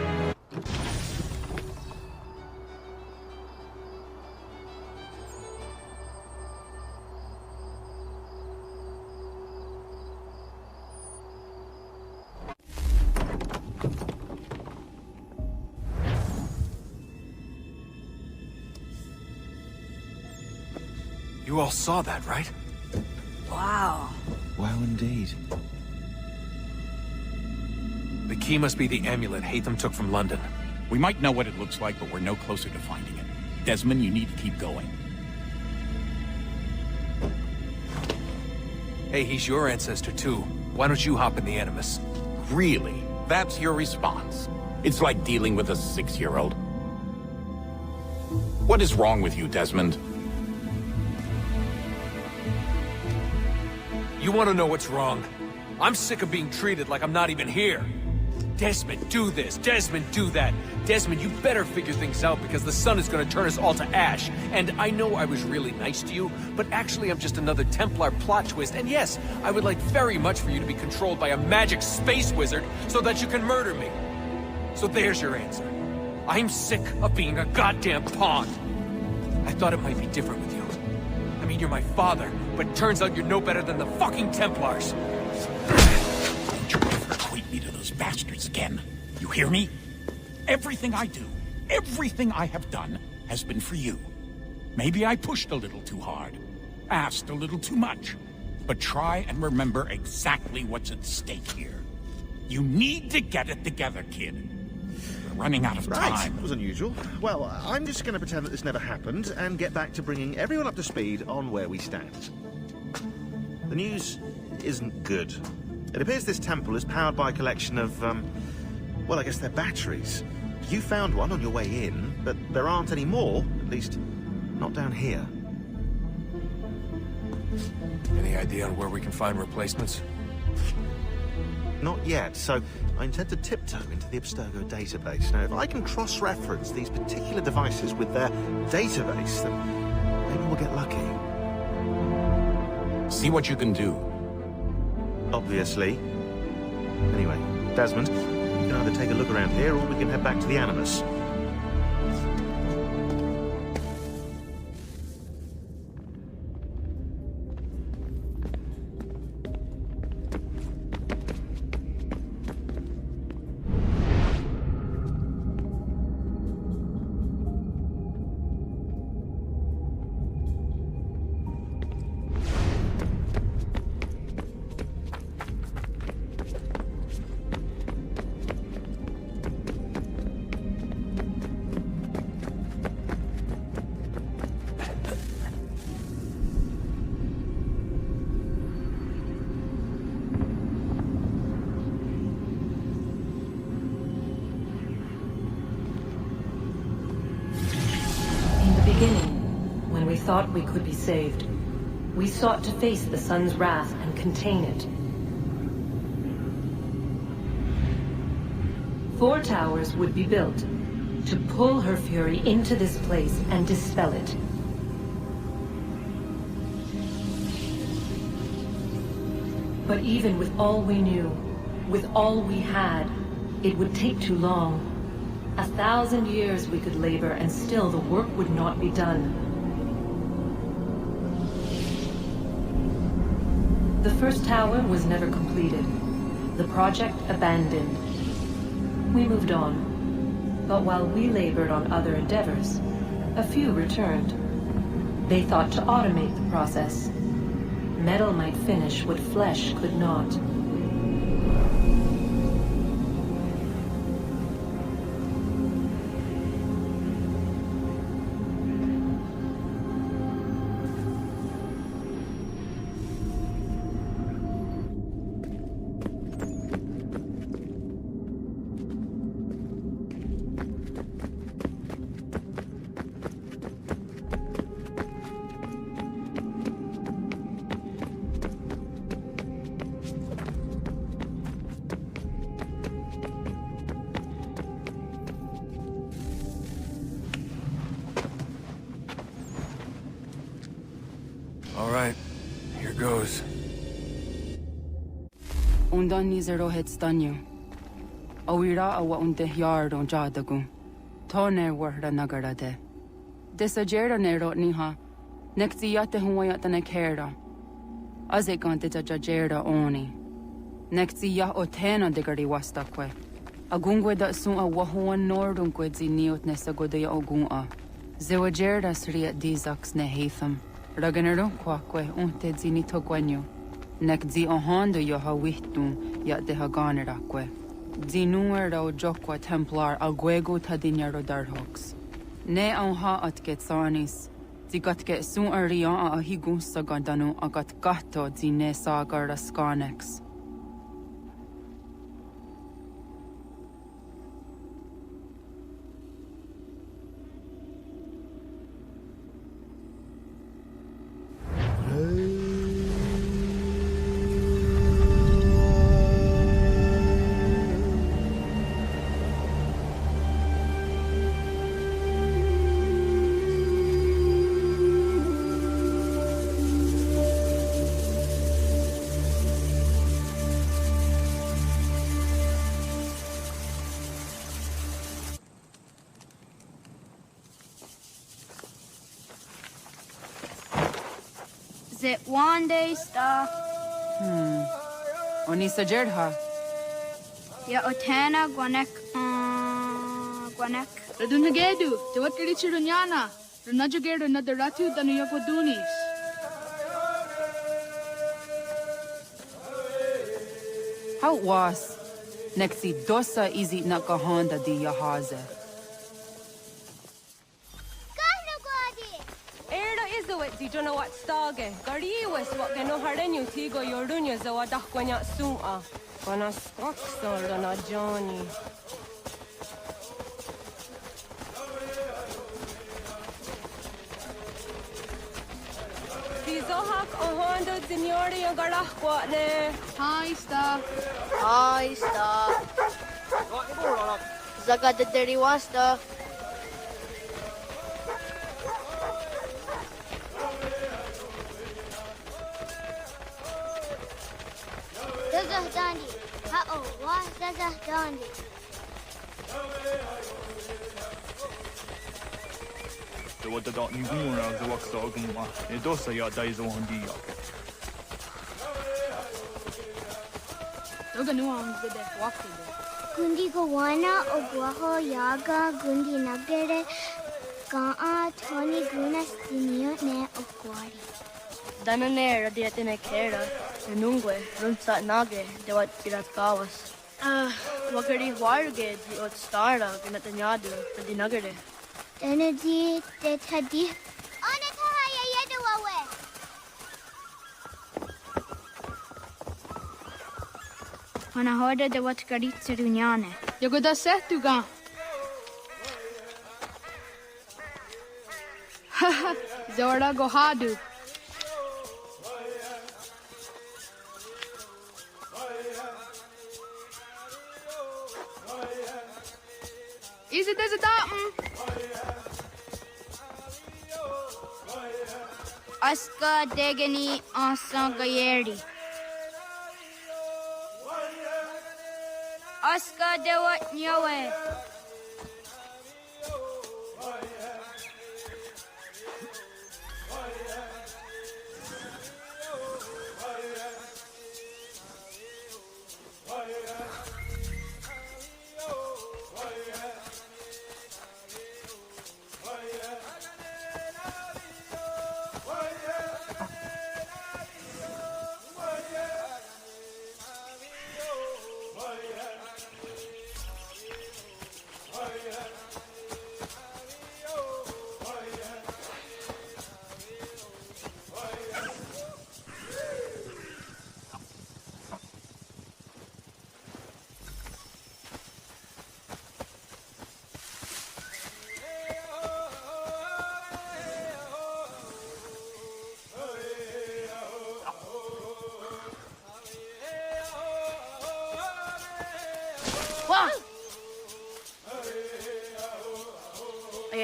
You all saw that, right? Wow. Wow, indeed. The key must be the amulet Hatham took from London. We might know what it looks like, but we're no closer to finding it. Desmond, you need to keep going. Hey, he's your ancestor too. Why don't you hop in the Animus? Really? That's your response? It's like dealing with a 6-year-old. What is wrong with you, Desmond? You want to know what's wrong? I'm sick of being treated like I'm not even here. Desmond, do this. Desmond, do that. Desmond, you better figure things out because the sun is going to turn us all to ash. And I know I was really nice to you, but actually I'm just another Templar plot twist. And yes, I would like very much for you to be controlled by a magic space wizard so that you can murder me. So there's your answer. I'm sick of being a goddamn pawn. I thought it might be different with you. I mean, you're my father, but turns out you're no better than the fucking Templars. Don't you ever equate me to those bastards again. You hear me? Everything I do, everything I have done, has been for you. Maybe I pushed a little too hard, asked a little too much, but try and remember exactly what's at stake here. You need to get it together, kid. We're running out of time. Right, that was unusual. Well, I'm just going to pretend that this never happened and get back to bringing everyone up to speed on where we stand. The news isn't good. It appears this temple is powered by a collection of, well, I guess they're batteries. You found one on your way in, but there aren't any more, at least not down here. Any idea on where we can find replacements? Not yet, so I intend to tiptoe into the Abstergo database. Now, if I can cross-reference these particular devices with their database, then maybe we'll get lucky. See what you can do. Obviously. Anyway, Desmond, you can either take a look around here or we can head back to the Animus. When we thought we could be saved, we sought to face the sun's wrath and contain it. 4 towers would be built to pull her fury into this place and dispel it. But even with all we knew, With all we had, it would take too long. 1,000 years we could labor and still the work would not be done. The first tower was never completed. The project abandoned. We moved on. But while we labored on other endeavors, a few returned. They thought to automate the process. Metal might finish what flesh could not. All right, here goes. Undan nizero het stanyo. Awira awa unte yard on jadagu. Tone warda nagara de. Desajera ne Ratonhnhaké. Nekti yate huwayata ne kera. Azekante jajera oni. Nekti ya otena degari wastakwe. Agungwe da sun a wahuan nordunkwe ziniot nesagodaya ogun. Zewajera sriat dizaks ne hatham. Raganero kwakwe unte zini togwanyo. Nek zi ohando yo hawitun ya de haganerakwe. Zinuero jokwa Templar agwego tadinyaro darhoks. Ne ha atket sanis. Zigatke sun arian a higun sagandanu agat gato zine sagar raskanex. It one day sta. Onisa Jerdha. Ya otana gwanek gwanek. Ratonhnhaké, te wat kalichi runyana. Ratonhnhaké na daratu tanu yakodunis. How was? Nexi dosa izi nakahanda di yahaze. Di jono wat stage. Gariwes wat geno harenyu tigo yordunya zawa dakwanya suma. Kwana stoksor na Johnny. Di zohak ohando signori yung garahkwa ne. Hi, sta. Hi, sta. Zaga de deriwasta. Dandi. Uh-oh, what does that Dandi? The what the dot you around the wax dog and what it does say your days on the yak. Doga nuang the deck walking. Gundi Gawana Oguaho Yaga Gundi Nagere Gaa Tony Gunas Dinio Ne Oguari. Dananera dietene kera, enungwe, runsa nage, de wat piratkawas. Wakari warge di ot stara, ginatanyado, tadi nagare. Danadi de tadi. Onatahaya yedawawe. Manahoda de wat karitsa dunyane. Yagoda setuga. Haha, Zora Gohadu. Is it as a Aska Degani Asa Gayeri. Oscar de Ratonhnhaké.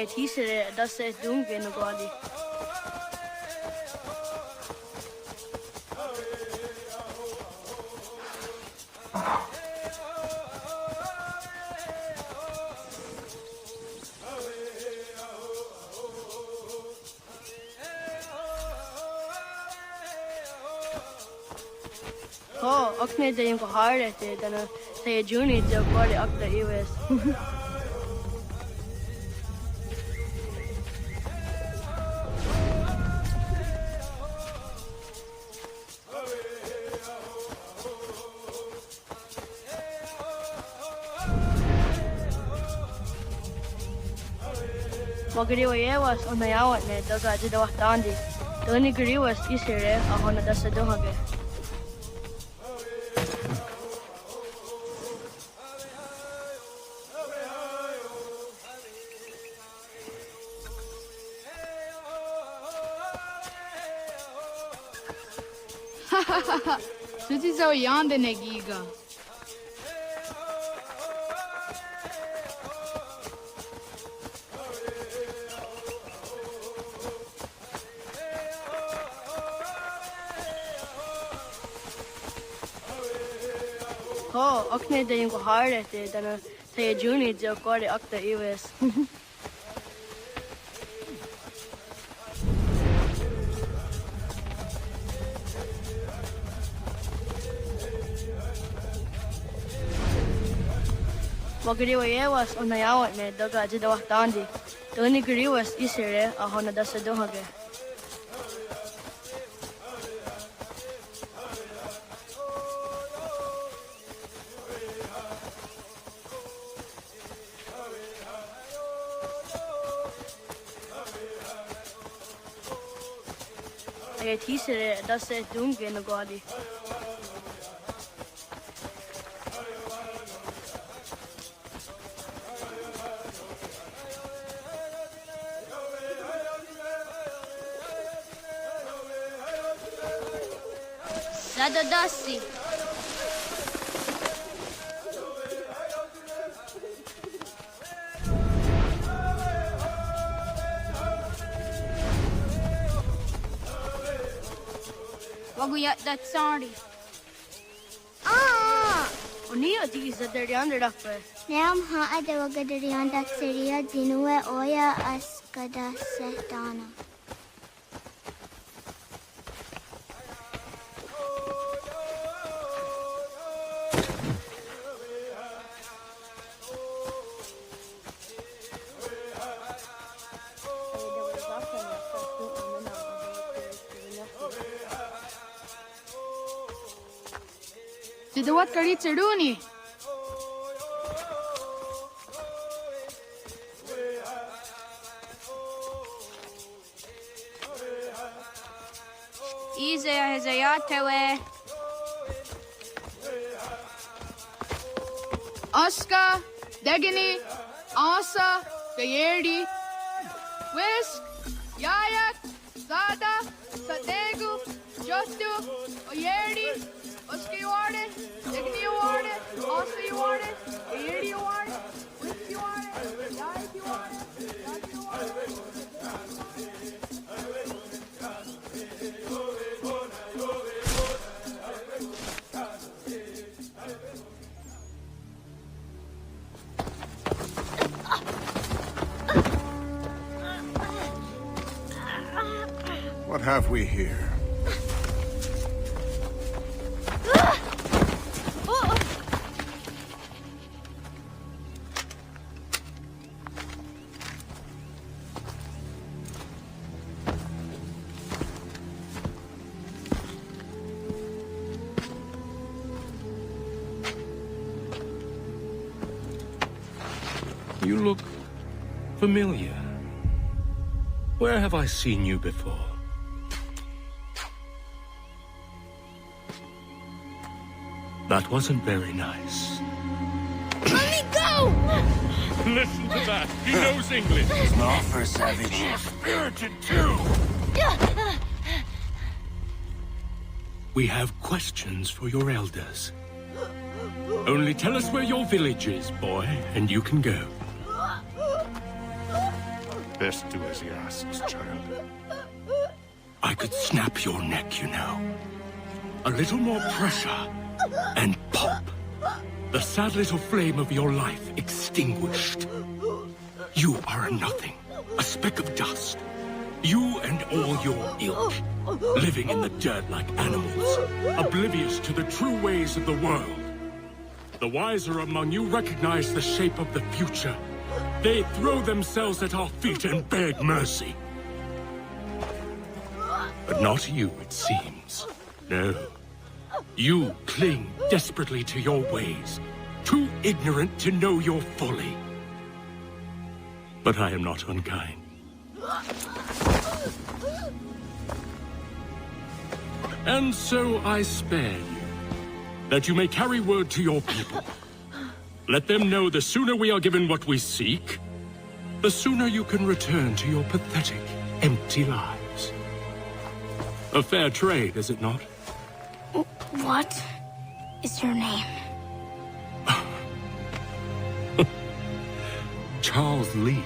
Jeg teaser det, da ser dunken og går de. Okne det yung kahare te, dana saya Juni jo går de akta US. Magriwas on nayawat ne daga jida wahtandi. Doni griwas isire ahona da Ratonhnhaké. Suti zo yande ne giga. Okne det yung kahare te, dana saya Juni jo går de akta US. Magriwas on nayawat ne daga jida wahtandi. Doni griwas isire ahona da Ratonhnhaké. Jeg teaser det, da ser dunken og går de. Sadadasi. Waguya that sorry. Oniyo di zadariyan rakwe. Neam ha ade wagadariyan dat seria dinue oya askada sehtana. Sidawat kari tsiruni. Ize hezayatewe. Aska, Degini, Asa, Gayerdi, Whisk, Yayak, Zada, Sadegu, Justu, Oyerdi, Oska you want it, Degini you want it, Asa you want it, Gayerdi you want it, Whisk you want it, Yayak you want it, Zada you want it. have we here? You look familiar. Where have I seen you before? That wasn't very nice. Let me go! Listen to that. He knows English. It's not for a savage. You're spirited too. We have questions for your elders. Only tell us where your village is, boy, and you can go. Best do as he asks, child. I could snap your neck, you know. A little more pressure, and pop. The sad little flame of your life extinguished. You are a nothing, a speck of dust. You and all your ilk, living in the dirt like animals, oblivious to the true ways of the world. The wiser among you recognize the shape of the future. They throw themselves at our feet and beg mercy. But not you, it seems. No. You cling desperately to your ways, too ignorant to know your folly. But I am not unkind. And so I spare you, that you may carry word to your people. Let them know the sooner we are given what we seek, the sooner you can return to your pathetic, empty lives. A fair trade, is it not? What is your name? Charles Lee.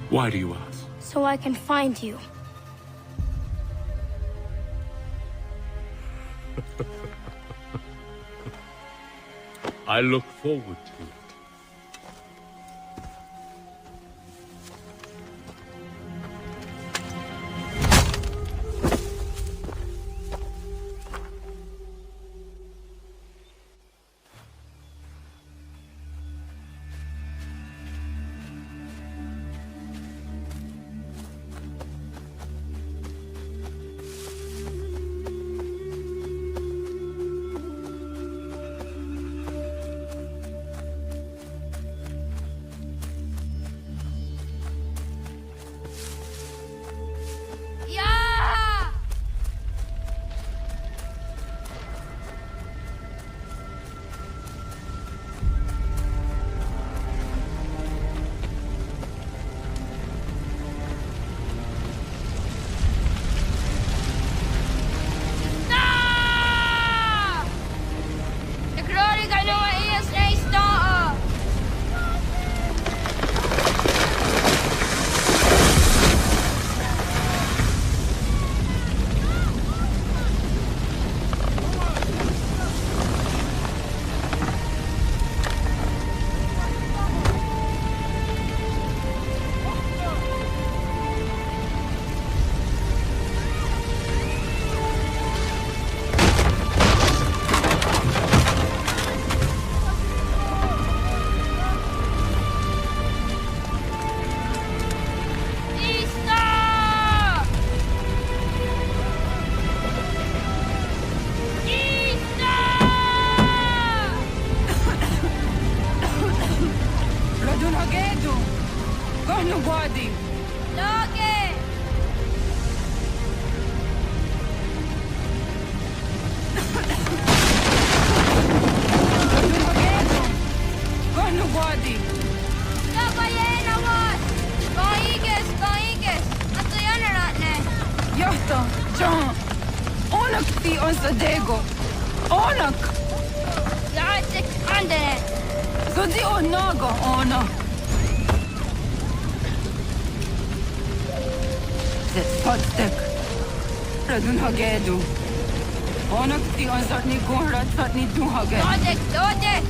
Why do you ask? So I can find you. I look forward to it. Ratonhnhaké. Onak ti on zatni gonrat zatni duhage. Dodek!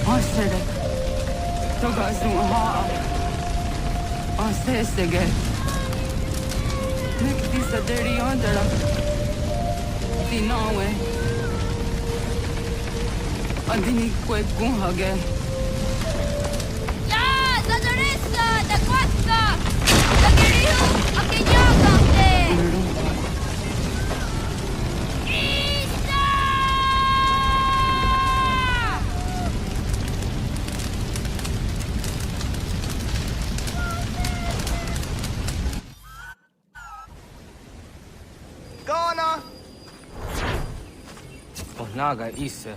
Ancestor. Toga zunha. Ancestor. Nigdisa deri ondera. Dinawe. Andini kwe gunhage. Ya, Zadoresa, da Quasta, da Geriu, a Kenyagante. Ghana! Naga Issa.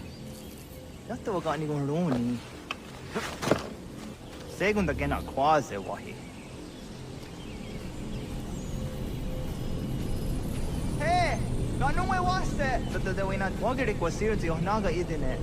Yatta wakani goroni. Segunda gena quase wahi. Hey! Ganun way waste! Tata da wina wagiri kwasir zi naga idine.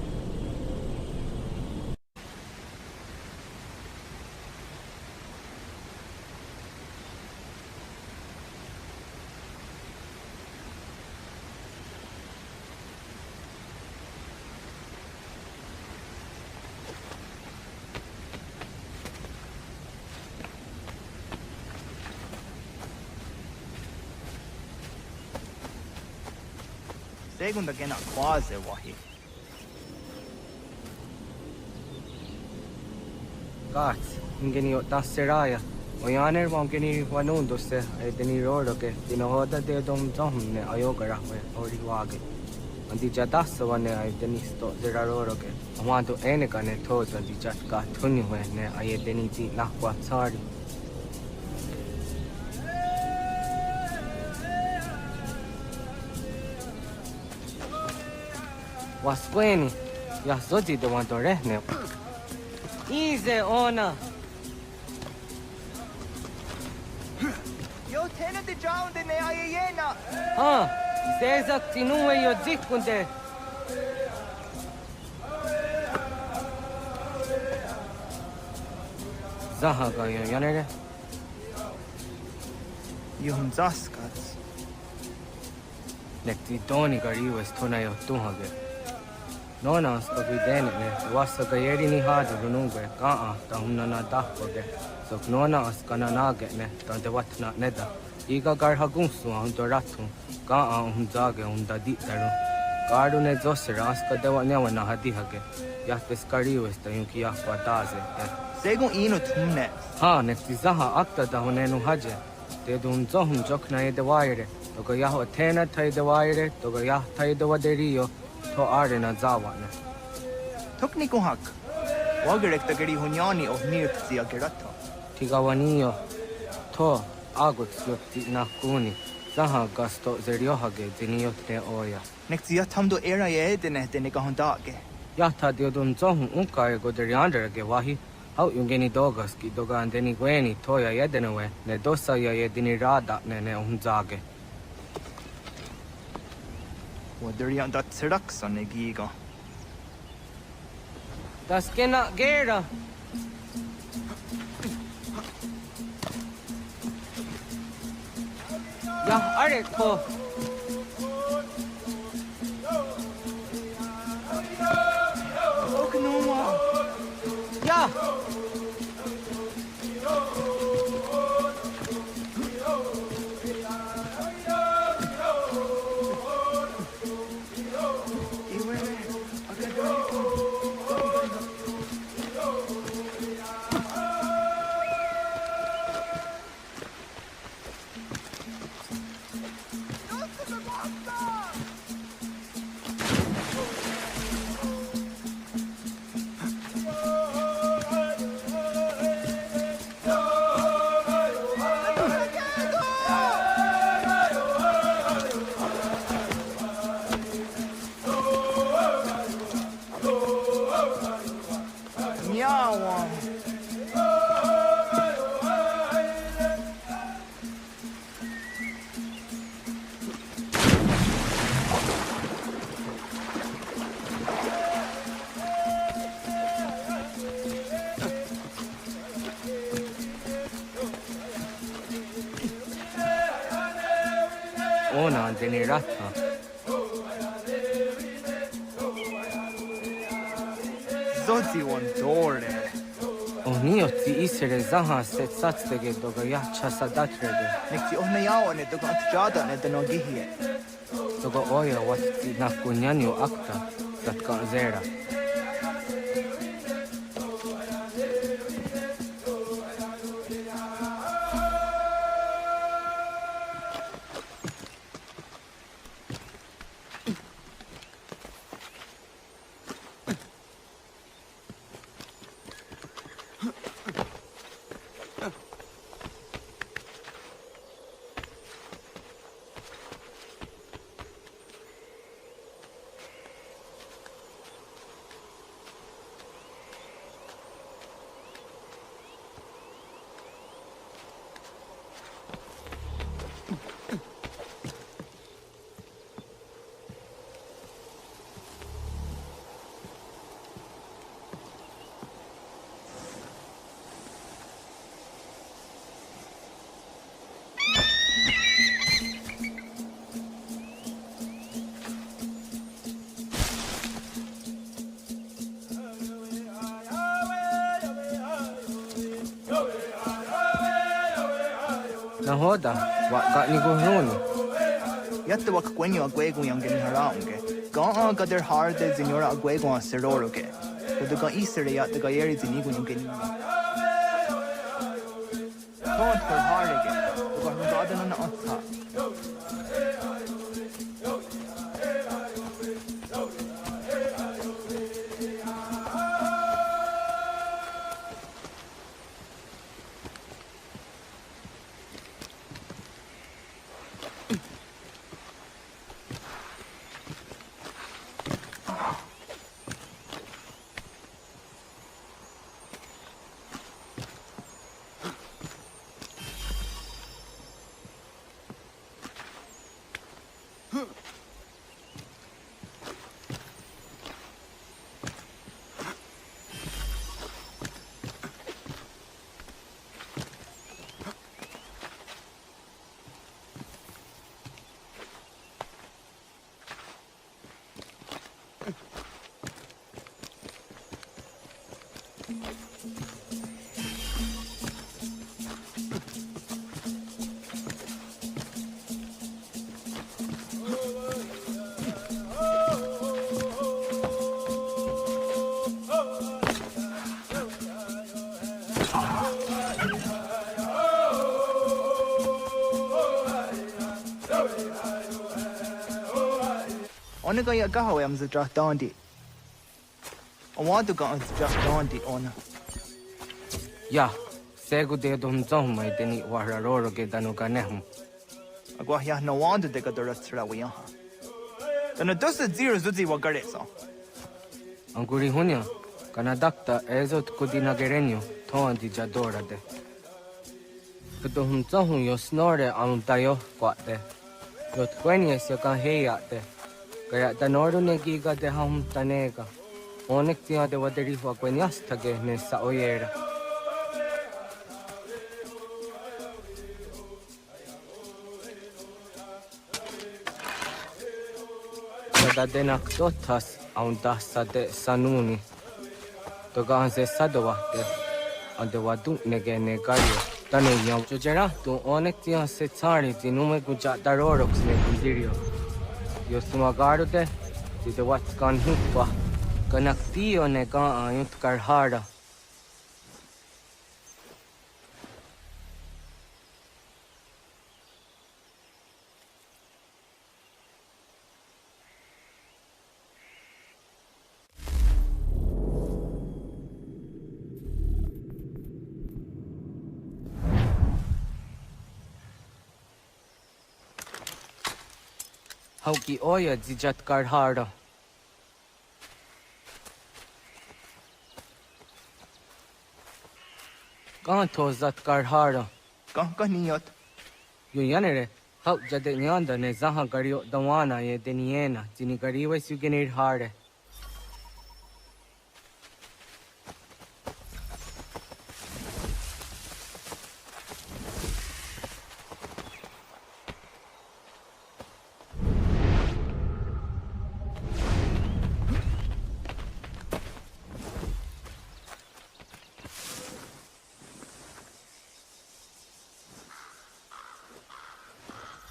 Segunda gena quase wahi. Gats, ingeni tasseraya. Oyaner wangeni wanundusse edeni rodoke dinohoda de dom domne ayogarawe oriwage. Andi jadassa wane edeni sto zeraroroke. Amando enekane toza di jatka tuniwe ne ayedeni di nakwa tsari. Wasweni, ya zodi de wandorehne. Easy, ona. Yo tena de jaun de ne ayena. Ha, zeza tinuwe yo zikunde. Zaha ga yo yanere. Yun zaskats. Nekti doni gariwes tona yo tuhage. Nona sto videne ne wasa gayeri ni hadi rununge kaa ta hunna dahkoge. So nona as kananage ne tante watna neda. Iga gar hagunsu hunto ratu kaa hunzage hunda ditaru. Garu ne zosera aska dewa nyawa na hadi hage. Yahtes kariwes ta yunki yahwa taze. Segun ino tumne. Ha nekti zaha akta da hunenu haje. Te dun zohun jokna ede waire. Toga yahwa tena taide waire. Toga yah taide waderiyo. To arena zawane. Tukni kuhak. Wagerek ta gari hunyani of nirt si agerato. Tigawaniyo. To agut slupti na kuni. Zaha gasto zeriohage ziniyotne oya. Nekti yatamdo era ye dene dene kahondage. Yahta diodun zohun unkaye goderianderage wahi. Hau yungeni dogaski doga andeni gweni toya yedenewe. Ne dosa ya yedini rada ne unzage. Waderian dat seraksa ne giga. Das kena gera. Ya areko. Oknuma. Ya. Ona deni rata. Zodzi one dore. Ohniotsi isere zaha set satstege doga yacha sadatrege. Nekti ohnayaone doga antjada ne dano gihie. Doga oya watsi nakunyanyo akta satka zera. Nahoda, waka ni gohroni. Yatte wak kwenyo agwego yang geni haraunge. Gaa gader harde zinora agwego a seroroge. Doga isere yat doga yeri zinigo yang geni. Tont per harige. Doga hungaden na otha. Onaga ya gaho am zadrah dandi. Owaduga am zadrah dandi ona. Ya, segu de dom zomai deni wararoro ge danuga nehum. Agwa ya no wanda de gadora tsrawiyaha. Dana dosa zero zuzi wagaresa. Anguri hunya, kanadakta ezot kudina gerenyo, toandi jadora de. Kudo hum zohum yo snore am dayo kwate. Yot kwenyes yo kan heyate. Kaya tanoru negiga de hum tanega. Onek tia de waderi wa kwenyas tage ne sa oyera. Kada denak dotas aunta sade sanuni. Toga anse sadowate. Ande wadu nege negario. Tane yam jojera tu onek tia se tsari tinume guja darorox ne kundirio. Yo sumagaro de the what's gone hukwa. Kanaktiyo ne ka ayut karhara. Hauki oya zijat karhara. Kahan to zat karhara. Kahkaniyot. Yun yanere, hauk jade nyanda ne zaha gario dawana ye deniena, jini gariwa sugenir hare.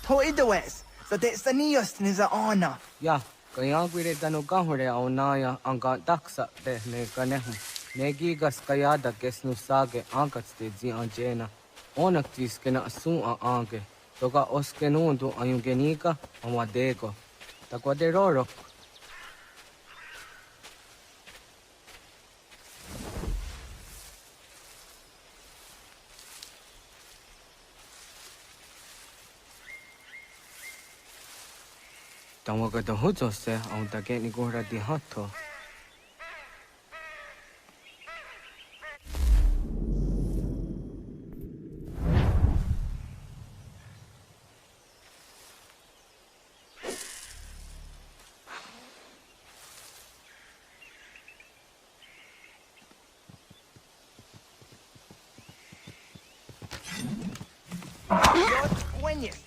Thôi Wes, so that's the nearest is a honor. Yeah, kaya gwire dano kahore au naya anga daksa de ne kanehu. Negigas kaya da gesnu sage angats de zi anjena. Onaktis kena asun a ange. Toga oskenundu ayungenika amadego. Takwaderoro. Tawaga da huzo se ang dage ni gora di hato.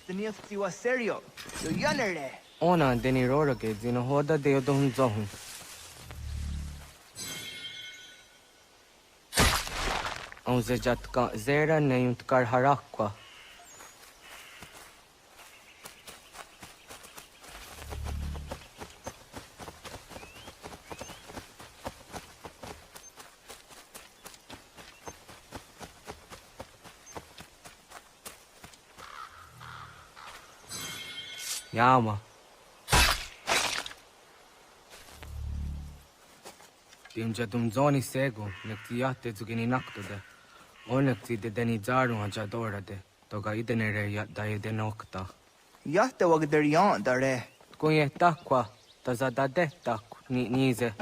The nearest you are serial. You yonder. Ona deni rora ke zino hoda de odon zohun. Ang zejat ka zera ne yunt kar harakwa. Yama. Timja zoni sego, nekti yatte zugini naktude. Onekti de deni zaru anja dorade, toga idenere ya daide nokta. Yatte wagder yan dare. Kunye takwa, tazadade tak ni nize.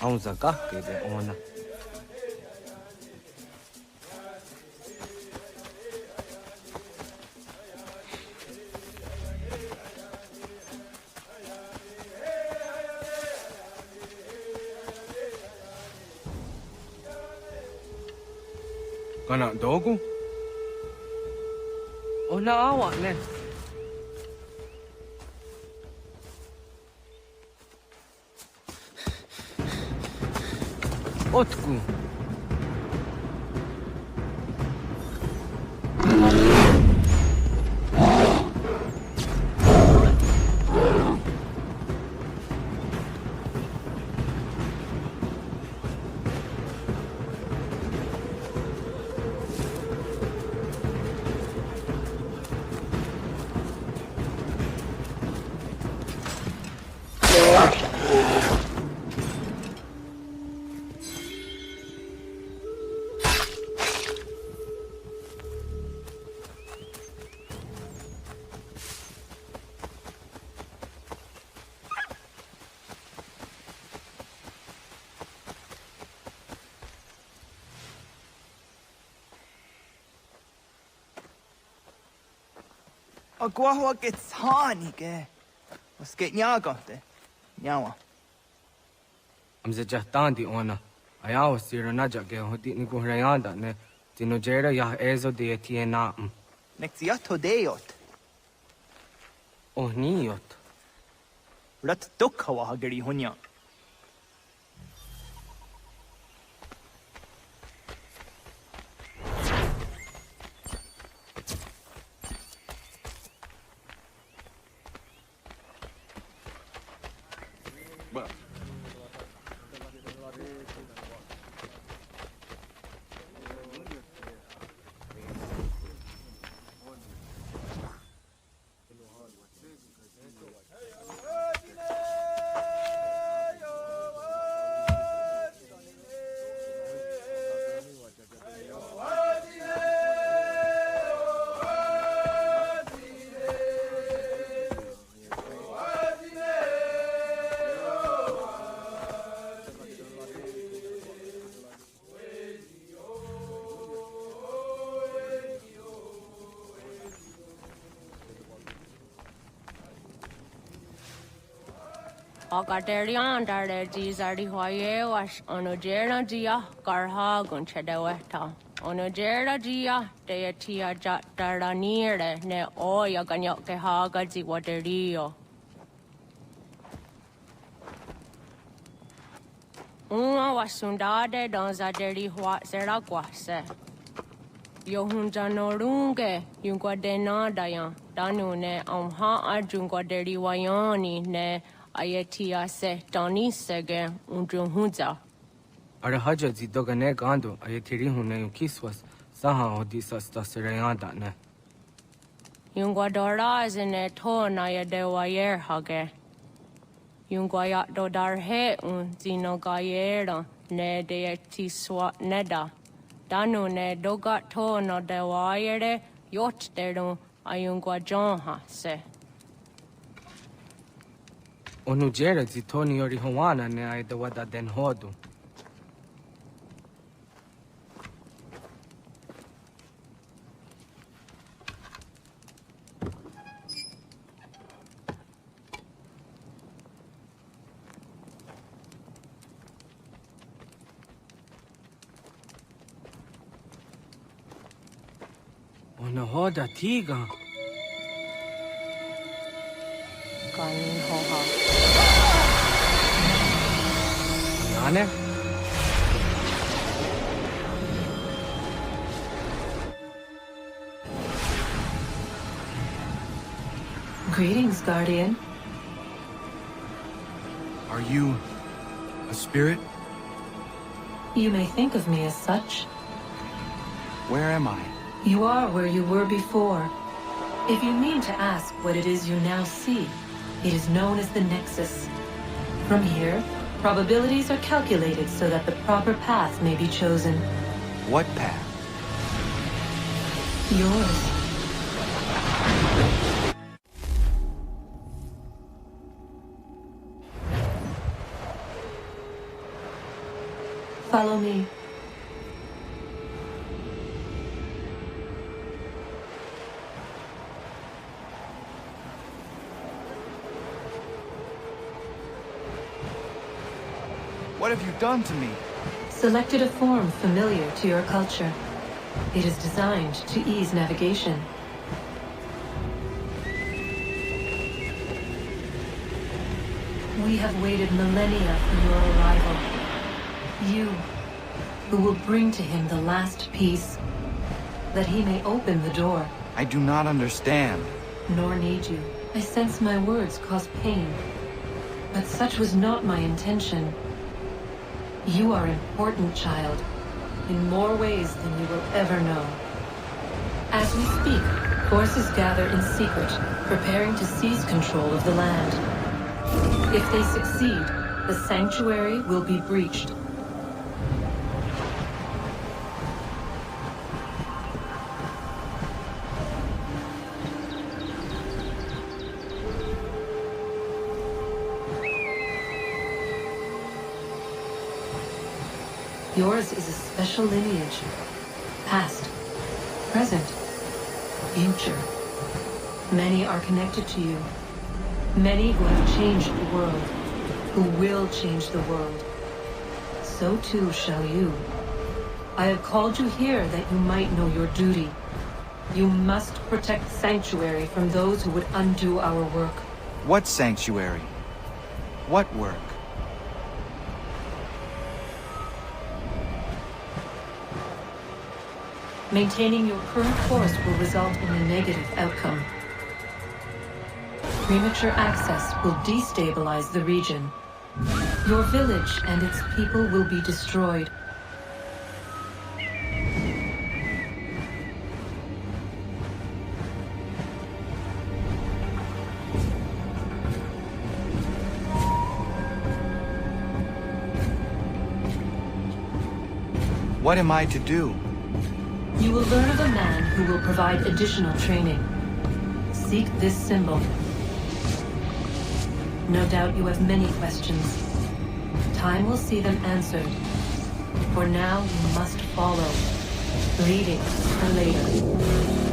Aunzagake de ona. Kana dogu? Ona awa ne. Otku. Agua gets honey, ge. Was get nyagate. Nyawa. I'm the Jahtandi ona. I was here na jage hoti ni guhrayanda ne. Tinojera ya ezo de tiena. Nexiato deot. Oh niot. Rat dukhawa hageri hunya. Agaderian dare Gizardi Hoye was Onogera Gia Garha Gunchedeweta. Onogera Gia Deatia Jatardanire ne Oya Ganyoke Haga Ziwaterio. Uma was Sundade Donzaderi Huat Zeraguase. Yohunja Norunge, Yunguadena Dayan, Danune, Amha Arjunguaderi Wayani ne. Ayatia se Dani Sege Unjunhuza. Arahaja Zidogane Gando, Ayatiri Hune Kiswas, Saha Odisas Tasirayanda ne. Yunguadora is in a Tonaya de Wayer Hage. Yunguayat Dodar He un Zinogayera ne de Tiswat Neda. Danu ne Dogat Tono de Wayere, Yot deru Ayunguajonha se. Onujera Zitoni Ori Hawana ne I the Wada Den Hodu. Onahoda Tiga. Anne? Greetings, Guardian. Are you a spirit? You may think of me as such. Where am I? You are where you were before. If you mean to ask what it is you now see, it is known as the Nexus. From here, probabilities are calculated so that the proper path may be chosen. What path? Yours. Follow me. What have you done to me? Selected a form familiar to your culture. It is designed to ease navigation. We have waited millennia for your arrival. You, who will bring to him the last piece, that he may open the door. I do not understand. Nor need you. I sense my words cause pain. But such was not my intention. You are important, child, in more ways than you will ever know. As we speak, forces gather in secret, preparing to seize control of the land. If they succeed, the sanctuary will be breached. Yours is a special lineage. Past, present, future. Many are connected to you. Many who have changed the world, who will change the world. So too shall you. I have called you here that you might know your duty. You must protect Sanctuary from those who would undo our work. What sanctuary? What work? Maintaining your current course will result in a negative outcome. Premature access will destabilize the region. Your village and its people will be destroyed. What am I to do? You will learn of a man who will provide additional training. Seek this symbol. No doubt you have many questions. Time will see them answered. For now, you must follow, leading for later.